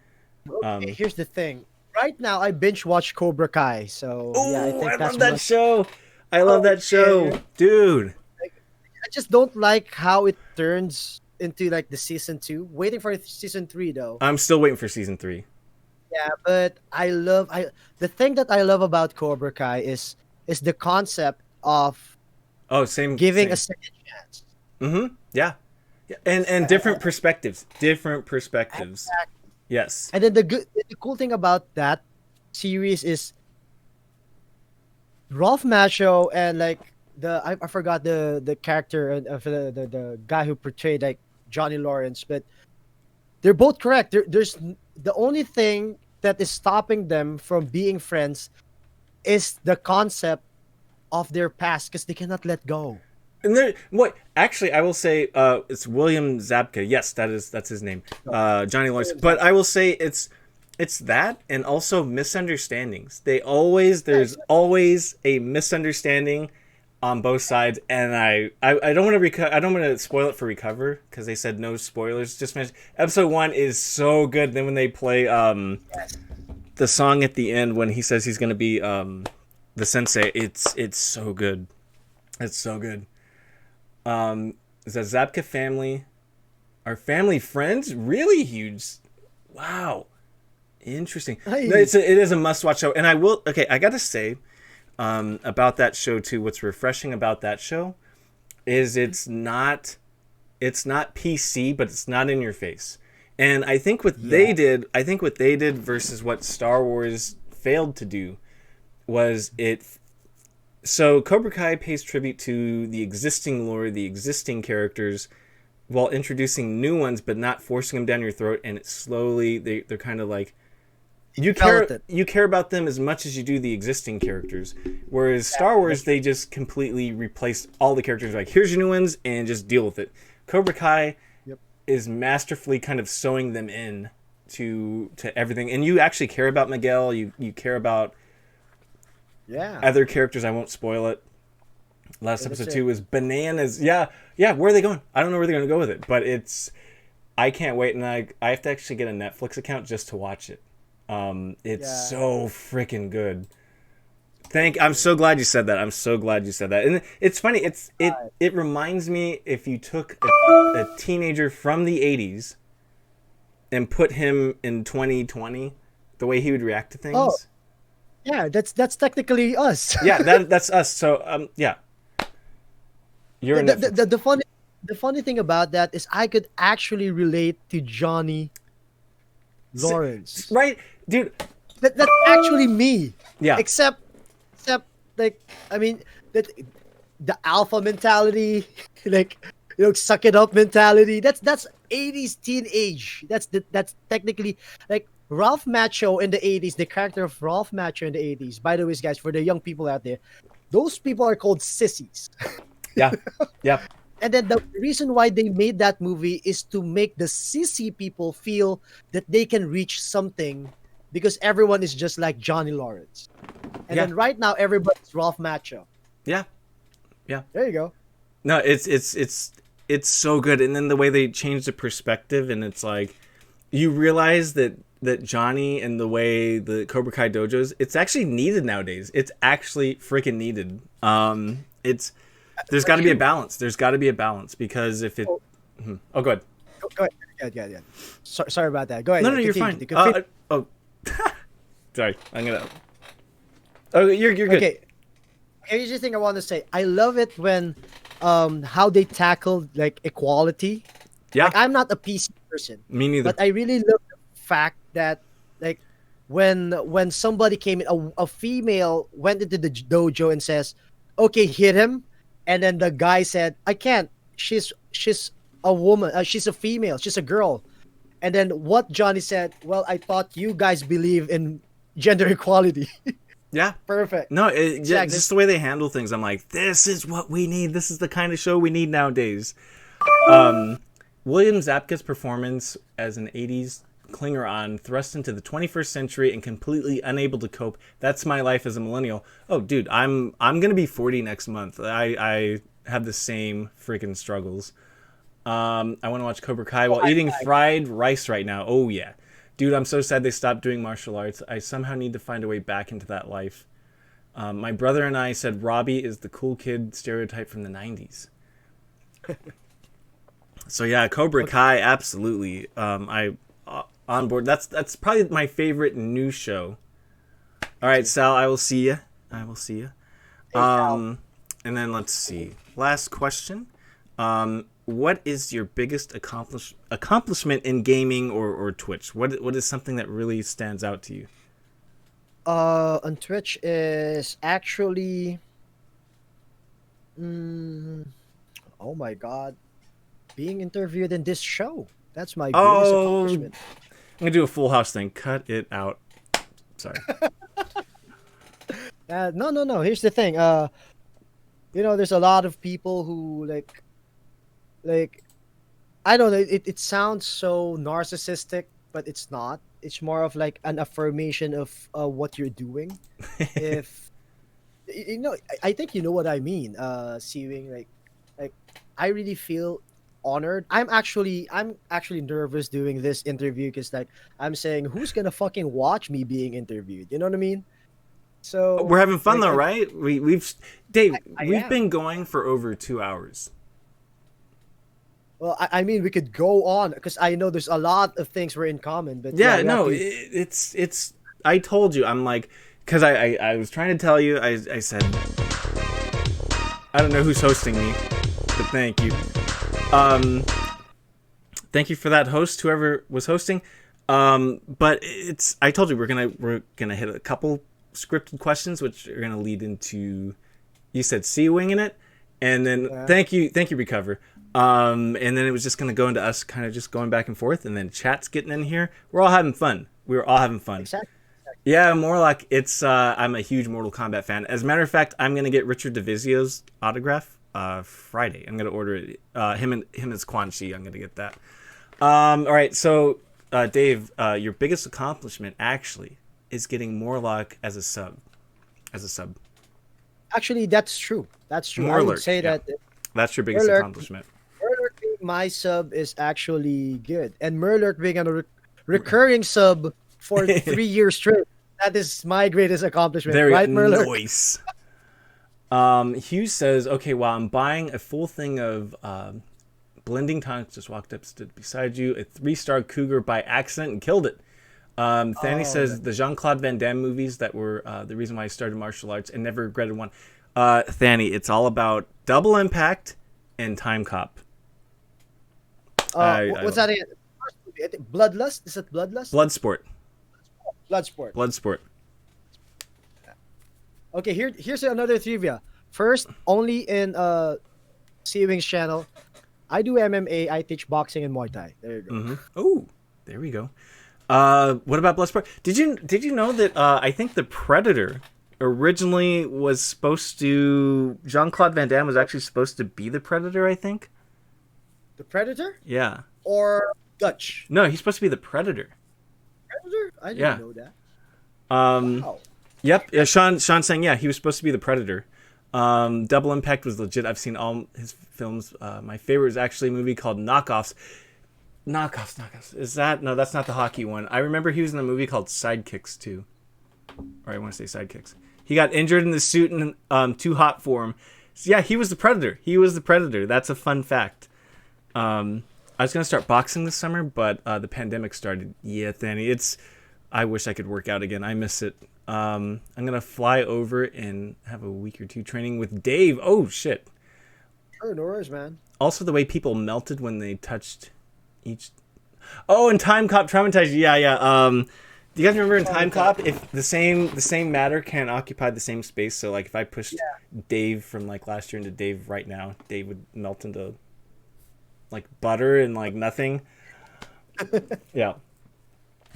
Okay, here's the thing. Right now, I binge watch Cobra Kai, so yeah, I Oh, think I that's love that what- show. I love that show, yeah. dude. I just don't like how it turns into like the season 2. Waiting for season 3 though. I'm still waiting for season 3. Yeah, but the thing that I love about Cobra Kai is the concept of Oh, same. giving same. a second chance. Mm-hmm. Yeah. And different perspectives. Different perspectives. Yes. And then the cool thing about that series is Ralph Macchio and like I forgot the character of the guy who portrayed like Johnny Lawrence, but they're both correct. There's the only thing that is stopping them from being friends is the concept of their past because they cannot let go. And there, what actually I will say, it's William Zabka. Yes, that's his name, Johnny Lawrence. But I will say it's that, and also misunderstandings. There's always a misunderstanding on both sides, and I don't want to I don't want to spoil it for Recover because they said no spoilers. Just mention episode 1 is so good. Then when they play the song at the end when he says he's gonna be the sensei, it's so good. It's so good. Is that Zabka family? Our family friends? Really huge. Wow. Interesting. Hey. No, it is a must-watch show. And I gotta say, about that show too, what's refreshing about that show is it's not PC, but it's not in your face. And I think what they did versus what Star Wars failed to do was so Cobra Kai pays tribute to the existing lore, the existing characters, while introducing new ones, but not forcing them down your throat. And it's slowly they're kind of like you care about them as much as you do the existing characters. Whereas Star Wars, they just completely replaced all the characters. Like here's your new ones, and just deal with it. Cobra Kai is masterfully kind of sewing them in to everything, and you actually care about Miguel. You care about other characters. I won't spoil it. Last episode 2 was bananas. Yeah. Where are they going? I don't know where they're going to go with it, but I can't wait, and I have to actually get a Netflix account just to watch it. It's so freaking good. I'm so glad you said that. And it's funny. It reminds me if you took a teenager from the 80s and put him in 2020, the way he would react to things. Oh. Yeah, that's technically us. Yeah, that's us. So yeah, you're The funny thing about that is I could actually relate to Johnny Lawrence. right, dude. That's actually me. Yeah. Except like I mean that the alpha mentality, like suck it up mentality. That's 80s teenage. That's technically like Ralph Macchio in the 80s. The character of Ralph Macchio in the 80s. By the way, guys, for the young people out there, those people are called sissies. Yeah. Yeah. And then the reason why they made that movie is to make the sissy people feel that they can reach something because everyone is just like Johnny Lawrence. And Yeah. then right now everybody's Ralph Macchio. Yeah. Yeah. There you go. No, it's so good. And then the way they change the perspective, and it's like you realize that Johnny and the way the Cobra Kai dojos, it's actually needed nowadays. It's actually freaking needed. There's got to be a balance. There's got to be a balance because if it... Oh, go ahead. Go ahead. Yeah. Sorry about that. Go ahead. No, you're fine. Sorry. I'm going to... Oh, you're good. Okay. Here's the thing I want to say. I love it when how they tackle like equality. Yeah. Like, I'm not a PC person. Me neither. But I really love the fact that like when somebody came in, a female went into the dojo and says, "Okay, hit him." And then the guy said, "I can't. She's a woman. She's a female. She's a girl." And then what Johnny said, "Well, I thought you guys believe in gender equality." Yeah. Perfect. No, Exactly. just the way they handle things. I'm like, this is what we need. This is the kind of show we need nowadays. William Zabka's performance as an 80s clinger-on thrust into the 21st century and completely unable to cope. That's my life as a millennial. Oh, dude, I'm gonna be 40 next month. I have the same freaking struggles. I want to watch Cobra Kai while eating fried rice right now. Oh yeah, dude, I'm so sad they stopped doing martial arts. I somehow need to find a way back into that life. My brother and I said Robbie is the cool kid stereotype from the 90s. So yeah, Cobra Kai, absolutely. On board. That's probably my favorite new show. All right, Sal, I will see you. And then let's see. Last question. What is your biggest accomplishment in gaming or Twitch? What is something that really stands out to you? On Twitch is actually oh my god, being interviewed in this show. That's my biggest accomplishment. I'm gonna do a Full House thing. Cut it out. Sorry. No. Here's the thing. There's a lot of people who like I don't know. It sounds so narcissistic, but it's not. It's more of like an affirmation of what you're doing. If I think you know what I mean. Seeing like I really feel honored. I'm actually nervous doing this interview because like I'm saying, who's gonna fucking watch me being interviewed? You know what I mean? So We're having fun though, right? Dave, I we've am. been going for over 2 hours. Well, I mean, we could go on because I know there's a lot of things we're in common. But Yeah, we no, have to- it's. I told you, I'm like, because I was trying to tell you. I said, I don't know who's hosting me, but thank you. Thank you for that host, whoever was hosting. But I told you we're gonna hit a couple scripted questions, which are gonna lead into. You said "see winging it," and then thank you, Recover. And then it was just gonna go into us kind of just going back and forth, and then chat's getting in here. We're all having fun. We were all having fun. Exactly. Yeah, Morlock. It's I'm a huge Mortal Kombat fan. As a matter of fact, I'm gonna get Richard DeVizio's autograph Friday. I'm gonna order it. Him as Quan Chi. I'm gonna get that. All right. So Dave, your biggest accomplishment actually is getting Morlock as a sub. Actually, that's true. That's true. I Morlock, would say yeah. that That's your biggest Morlock- accomplishment. Murlurk being my sub is actually good, and Murlurk being a recurring sub for 3 years straight. That is my greatest accomplishment, Very right, Murlurk? nice. Hughes says, okay, well, I'm buying a full thing of blending tongues just walked up, stood beside you. A 3-star cougar by accident and killed it. Fanny says the Jean-Claude Van Damme movies that were the reason why I started martial arts and never regretted one. Fanny, it's all about Double Impact and Time Cop. What's that again? Bloodlust? Is it Bloodlust? Bloodsport. Bloodsport. Bloodsport. Okay, here's another trivia. First, only in C-Wing's channel, I do MMA, I teach boxing and Muay Thai. There you go. Mm-hmm. Oh, there we go. What about Bloodsport? Did you know that I think the Predator originally was supposed to... Jean-Claude Van Damme was actually supposed to be the Predator, I think? The Predator? Yeah. Or Dutch? No, he's supposed to be the Predator. Predator? I didn't know that. Wow. Yep. Sean saying, yeah, he was supposed to be the Predator. Double Impact was legit. I've seen all his films. My favorite is actually a movie called Knockoffs. Knockoffs. Is that... No, that's not the hockey one. I remember he was in a movie called Sidekicks, too. Or I want to say Sidekicks. He got injured in the suit and too hot for him. So, yeah, he was the Predator. That's a fun fact. I was going to start boxing this summer, but the pandemic started. Yeah, Thanny, I wish I could work out again. I miss it. I'm going to fly over and have a week or two training with Dave. Oh, shit. Sure, no worries, man. Also, the way people melted when they touched each... Oh, and Time Cop traumatized you. Yeah. Do you guys remember in Time Cop, if the same matter can't occupy the same space? So, like, if I pushed Dave from, like, last year into Dave right now, Dave would melt into, like, butter and, like, nothing. Yeah.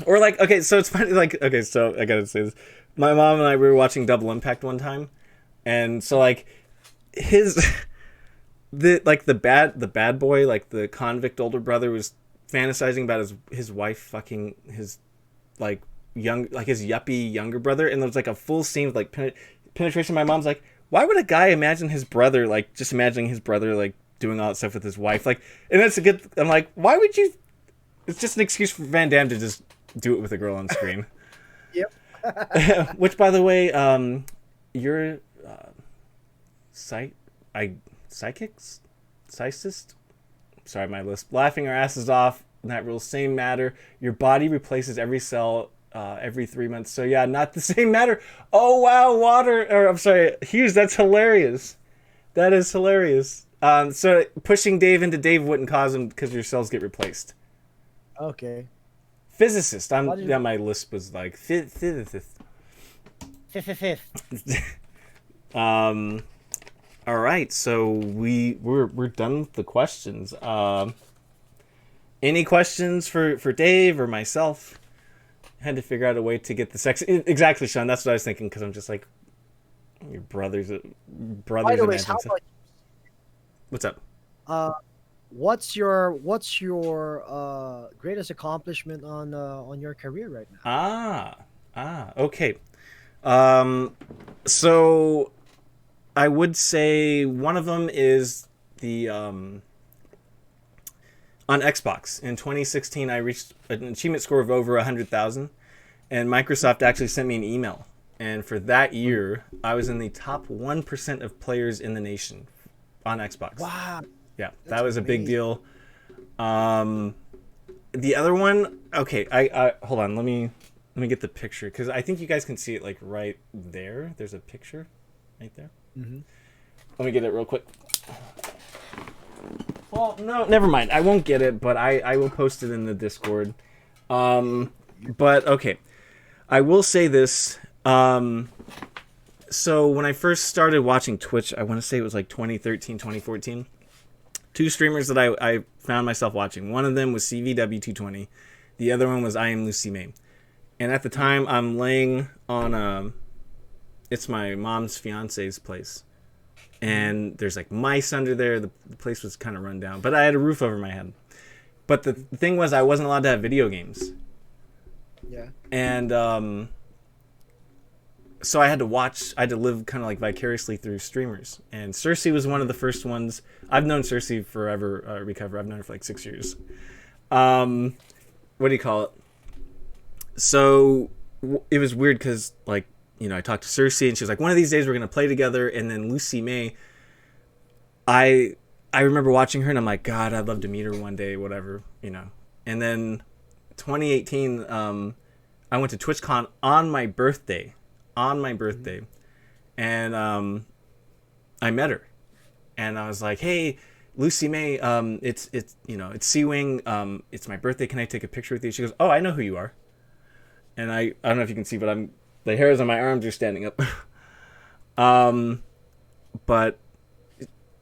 Or, like, okay, so it's funny, like, okay, so I gotta say this. My mom and I, we were watching Double Impact one time, and so, like, the bad boy, like, the convict older brother was fantasizing about his wife fucking his, like, his yuppie younger brother, and there was, like, a full scene of, like, penetration. My mom's like, why would a guy imagine his brother, like, just imagining his brother, like, doing all that stuff with his wife? Like, and that's a good... I'm like, why would you... It's just an excuse for Van Damme to just do it with a girl on screen. Yep. Which, by the way, you're... psychist? Sorry, my list. Laughing our asses off. That rule, same matter. Your body replaces every cell every 3 months. So yeah, not the same matter. Oh wow, Hughes, that's hilarious. That is hilarious. So pushing Dave into Dave wouldn't cause him because your cells get replaced. Okay. Physicist. My list was like physicist. All right, so we're done with the questions. Any questions for Dave or myself? Had to figure out a way to get the sex. Exactly, Sean. That's what I was thinking, because I'm just like, your brother's By the way, what's up? What's your greatest accomplishment on your career right now? Okay. So I would say one of them is the on Xbox. In 2016, I reached an achievement score of over 100,000, and Microsoft actually sent me an email. And for that year, I was in the top 1% of players in the nation on Xbox. Wow. Yeah, that was a big deal. The other one, okay, I hold on, let me get the picture, because I think you guys can see it, like, right there. There's a picture right there. Mm-hmm. Let me get it real quick. Well, no, never mind. I won't get it, but I will post it in the Discord. But, okay. I will say this. So, when I first started watching Twitch, I want to say it was like 2013, 2014. Two streamers that I found myself watching. One of them was CVW220. The other one was I Am Lucy May. And at the time, I'm laying on it's my mom's fiance's place. And there's like mice under there. The place was kind of run down. But I had a roof over my head. But the thing was, I wasn't allowed to have video games. Yeah. And so I had to live kind of like vicariously through streamers. And Cersei was one of the first ones. I've known Cersei forever, Recover. I've known her for like 6 years. What do you call it? So it was weird because, like, you know, I talked to Cersei and she was like, one of these days we're going to play together. And then Lucy May, I I remember watching her and I'm like, God, I'd love to meet her one day, whatever, And then 2018, I went to TwitchCon on my birthday, and I met her, and I was like, hey, Lucy May, it's C-Wing, it's my birthday, can I take a picture with you? She goes, oh, I know who you are. And I don't know if you can see, but the hairs on my arms are standing up. But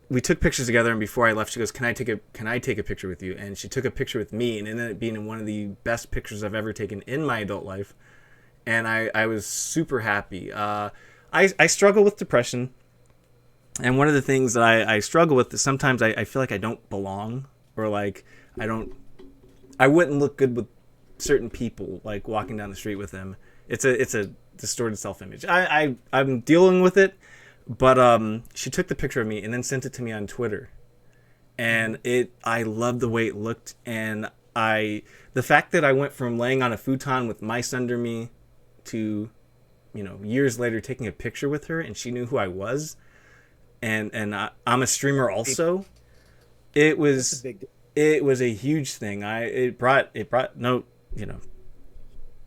we took pictures together, and before I left, she goes, can I take a picture with you? And she took a picture with me, and it ended up being one of the best pictures I've ever taken in my adult life. And I was super happy. I struggle with depression. And one of the things that I struggle with is sometimes I feel like I don't belong, or like I wouldn't look good with certain people, like walking down the street with them. It's a distorted self-image. I'm dealing with it, but she took the picture of me and then sent it to me on Twitter, and I loved the way it looked, and the fact that I went from laying on a futon with mice under me to, years later taking a picture with her, and she knew who I was, and I'm a streamer also. It was a huge thing. It brought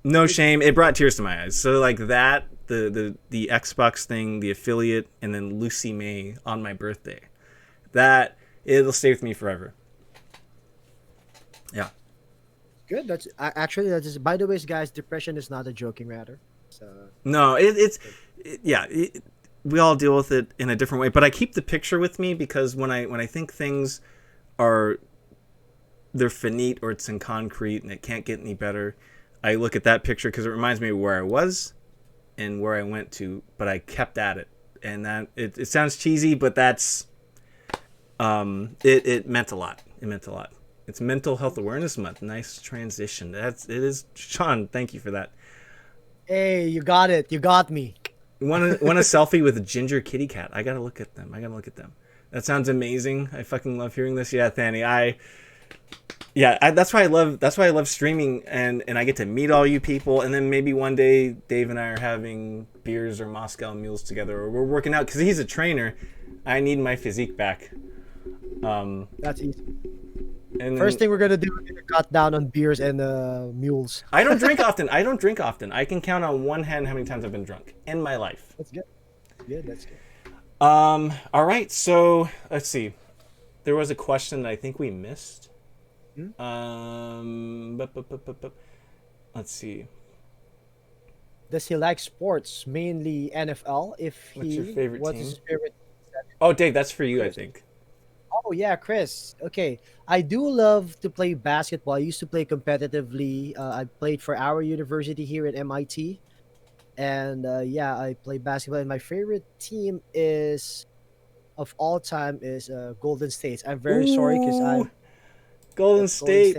no shame. It brought tears to my eyes. So like that, the Xbox thing, the affiliate, and then Lucy May on my birthday, that it'll stay with me forever. Yeah. Good. That's actually, that is, by the way, guys, depression is not a joking matter. So No, we all deal with it in a different way. But I keep the picture with me because when I think things they're finite or it's in concrete and it can't get any better, I look at that picture because it reminds me of where I was and where I went to, but I kept at it. And that it sounds cheesy, but that's it meant a lot. It meant a lot. It's Mental Health Awareness Month. Nice transition. It is. Sean, thank you for that. Hey, you got it. You got me. Want a selfie with a ginger kitty cat? I gotta look at them. That sounds amazing. I fucking love hearing this. Yeah, Thani. That's why I love streaming, and I get to meet all you people, and then maybe one day Dave and I are having beers or Moscow mules together, or we're working out because he's a trainer. I need my physique back. That's easy. And First thing we're gonna do is cut down on beers and mules. I don't drink often. I can count on one hand how many times I've been drunk in my life. That's good. Good. That's good. All right. So let's see. There was a question that I think we missed. Let's see. Does he like sports, mainly NFL? What's your favorite team? His favorite? Oh, Dave, that's for you, I think. Oh yeah, Chris. Okay, I do love to play basketball. I used to play competitively. I played for our university here at MIT, and I play basketball. And my favorite team of all time is Golden State. I'm very sorry because I'm Golden State.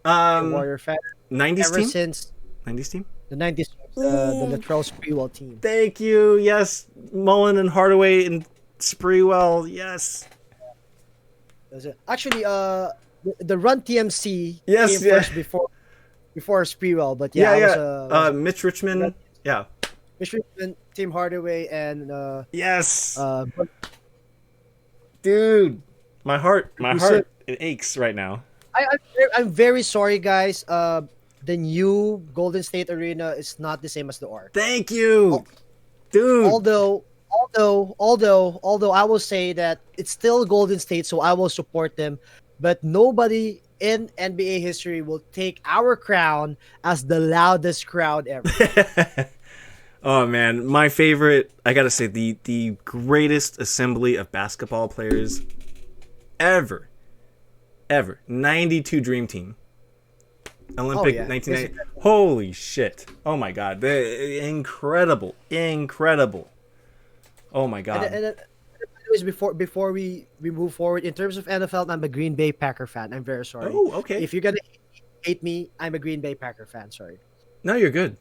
Warrior fan. 90s ever team? since 90s team? the 90s, the Latrell Sprewell team. Thank you. Yes. Mullen and Hardaway and Sprewell. Yes. Actually, the Run TMC yes, came first before Sprewell, but Mitch Richmond. Yeah. Mitch Richmond, Tim Hardaway, and yes. Dude, my heart, it aches right now. I'm very sorry, guys. The new Golden State Arena is not the same as the old. Thank you, dude. Although I will say that it's still Golden State, so I will support them. But nobody in NBA history will take our crown as the loudest crowd ever. Oh man, my favorite. I gotta say the greatest assembly of basketball players ever. 92 Dream Team. Olympic 1990. Holy shit! Oh my god, incredible. Oh my god. And before we move forward, in terms of NFL, I'm a Green Bay Packer fan. I'm very sorry. Oh, okay. If you're gonna hate me, I'm a Green Bay Packer fan. Sorry. No, you're good.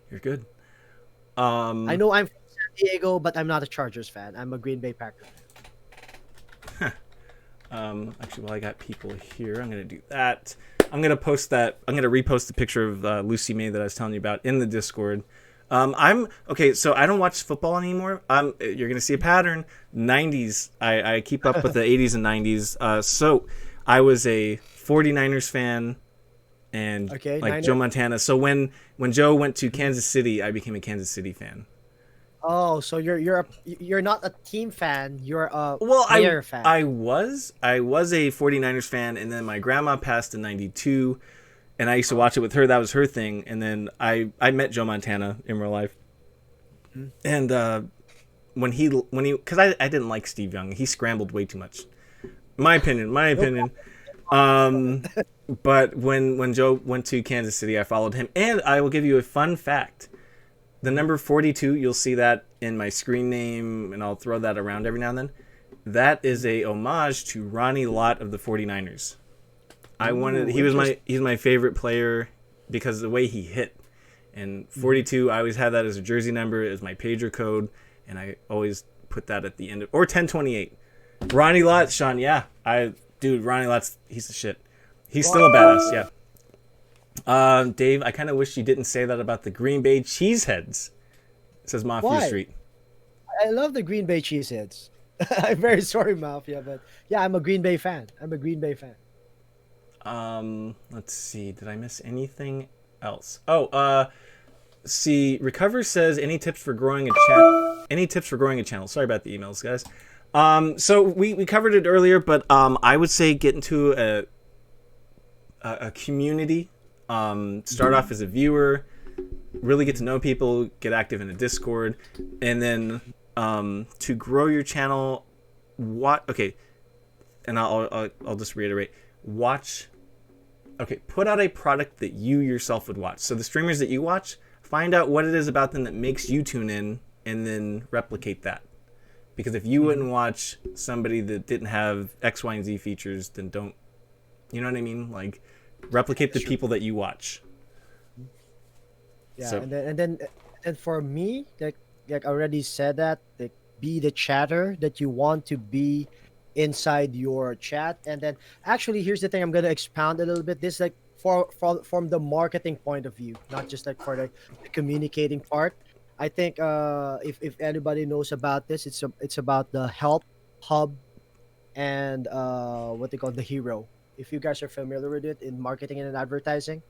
I know I'm from San Diego, but I'm not a Chargers fan. I'm a Green Bay Packer fan. Actually, while I got people here, I'm gonna do that. I'm gonna repost the picture of Lucy May that I was telling you about in the Discord. I'm okay. So I don't watch football anymore. You're gonna see a pattern. 90s. I keep up with the 80s and 90s. So I was a 49ers fan, and Okay, like Niner. Joe Montana. So when Joe went to Kansas City, I became a Kansas City fan. Oh, so you're not a team fan. You're a Well, player fan. I was a 49ers fan, and then my grandma passed in 92, and I used to watch it with her. That was her thing. And then I met Joe Montana in real life. And when he because I didn't like Steve Young. He scrambled way too much. My opinion. But when Joe went to Kansas City, I followed him. And I will give you a fun fact. The number 42, you'll see that in my screen name, and I'll throw that around every now and then. That is a homage to Ronnie Lott of the 49ers. He's my favorite player because of the way he hit. And 42, I always had that as a jersey number, as my pager code, and I always put that at the end of, or 1028. Ronnie Lott, Sean, yeah. Ronnie Lott's, he's the shit. He's still a badass, yeah. Dave, I kind of wish you didn't say that about the Green Bay Cheeseheads. It says Mafia Why? Street. I love the Green Bay Cheeseheads. I'm very sorry, Mafia, but yeah, I'm a Green Bay fan. Let's see. Did I miss anything else? See, Recover says any tips for growing a channel? Any tips for growing a channel? Sorry about the emails, guys. So we covered it earlier, but I would say get into a community. Start off as a viewer, really get to know people, get active in a Discord, and then to grow your channel, and I'll just reiterate, put out a product that you yourself would watch. So the streamers that you watch, find out what it is about them that makes you tune in, and then replicate that. Because if you wouldn't watch somebody that didn't have X, Y, and Z features, then don't, you know what I mean? Like, replicate the people that you watch. Yeah, So- and then for me, like I already said that, like, be the chatter that you want to be inside your chat. And then actually, here's the thing, I'm gonna expound a little bit. This, like, from the marketing point of view, not just like for the communicating part. I think if anybody knows about this, it's about the help hub and what they call the hero. If you guys are familiar with it in marketing and advertising.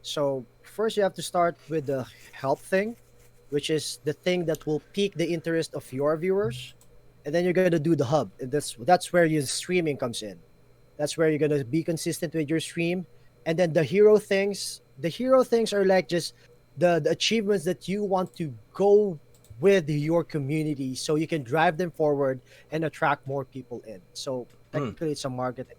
So first you have to start with the help thing, which is the thing that will pique the interest of your viewers, and then you're gonna do the hub, and that's where your streaming comes in. That's where you're gonna be consistent with your stream, and then the hero things. The hero things are like just the achievements that you want to go with your community, so you can drive them forward and attract more people in. So technically, it's a marketing.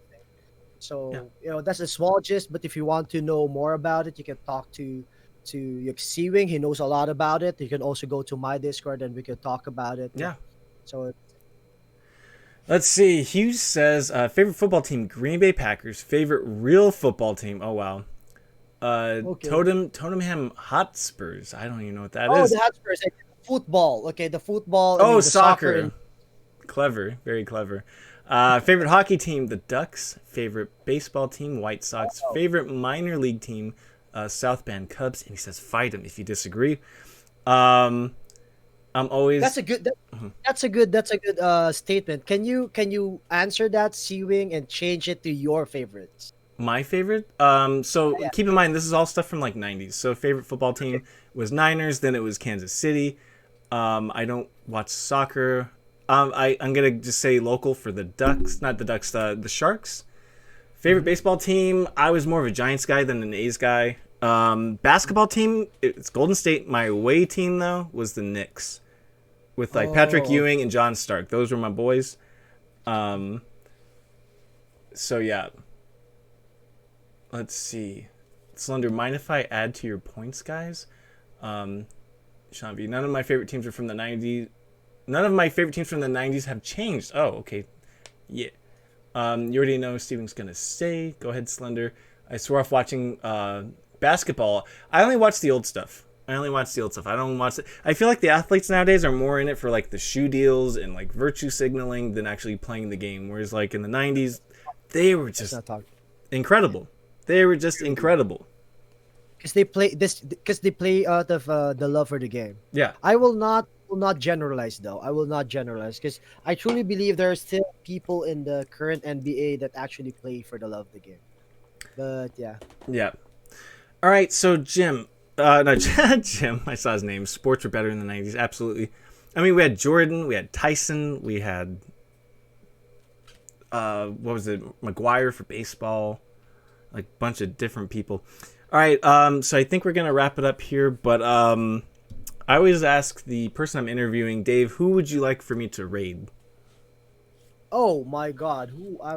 So that's a small gist. But if you want to know more about it, you can talk to Seawing. He knows a lot about it. You can also go to my Discord and we can talk about it. Yeah. So Let's see. Hughes says favorite football team, Green Bay Packers. Favorite real football team. Oh wow. Okay. Tottenham Hotspurs. I don't even know what that is. the Hotspurs, like, football. Okay, the football. Oh, the soccer. Clever, very clever. Favorite hockey team, the Ducks. Favorite baseball team, White Sox. Favorite minor league team, South Bend Cubs. And he says, fight them if you disagree. I'm always. That's a good. That's a good statement. Can you answer that, Seawing, and change it to your favorites? My favorite? So keep in mind, this is all stuff from like 90s. So favorite football team was Niners. Then it was Kansas City. I don't watch soccer. I'm gonna just say local for the Ducks, not the Ducks, the Sharks. Favorite baseball team, I was more of a Giants guy than an A's guy. Basketball team, it's Golden State. My away team though was the Knicks, with like Patrick Ewing and John Stark. Those were my boys. So yeah. Let's see. Slender, mind if I add to your points, guys? Sean V, none of my favorite teams are from the 90s. None of my favorite teams from the 90s have changed. Oh, okay. Yeah. You already know Steven's going to say. Go ahead, Slender. I swore off watching basketball. I only watch the old stuff. I don't watch it. I feel like the athletes nowadays are more in it for like the shoe deals and like virtue signaling than actually playing the game. Whereas like in the 90s, they were just incredible. They were just incredible. because they play this because they play out of the love for the game. Yeah. I will not generalize though. I will not generalize because I truly believe there are still people in the current NBA that actually play for the love of the game. But yeah, Yeah. All right, so Jim, no, Jim, I saw his name. Sports were better in the 90s, absolutely. I mean, we had Jordan, we had Tyson, we had, what was it, McGuire for baseball, like a bunch of different people. All right, so I think we're going to wrap it up here, but I always ask the person I'm interviewing, Dave, who would you like for me to raid? oh my God, I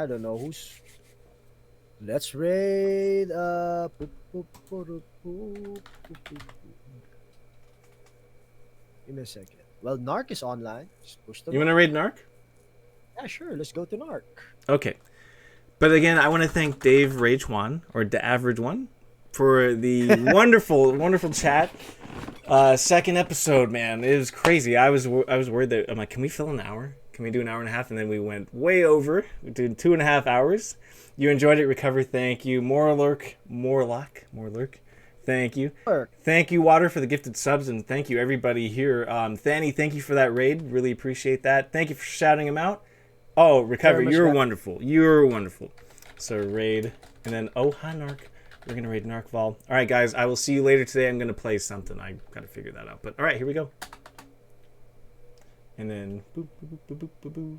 don't know who's. Let's raid. Give me a second. Well, Narc is online. Just push them. You want to raid Narc? Yeah, sure. Let's go to Narc. Okay. But again, I want to thank DaveRageJuan, or DaveRageJuan, for the wonderful, wonderful chat. Second episode, man, it was crazy. I was worried that I'm like, can we fill an hour? Can we do an hour and a half? And then we went way over. We did 2.5 hours. You enjoyed it, Recover. Thank you. Morlock. Thank you. Sure. Thank you, Water, for the gifted subs, and thank you, everybody here. Thani, thank you for that raid. Really appreciate that. Thank you for shouting him out. Oh, Recover, you're wonderful. You're wonderful. So raid, and then, oh, hi, Narc. We're going to raid Narc Vol. All right, guys, I will see you later today. I'm going to play something. I got to figure that out. But, all right, here we go. And then, boop, boop, boop, boop, boop, boop.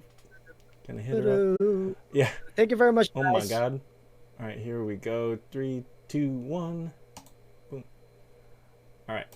Gonna hit her up. Yeah. Thank you very much, guys. Oh, my God. All right, here we go. 3, 2, 1. Boom. All right.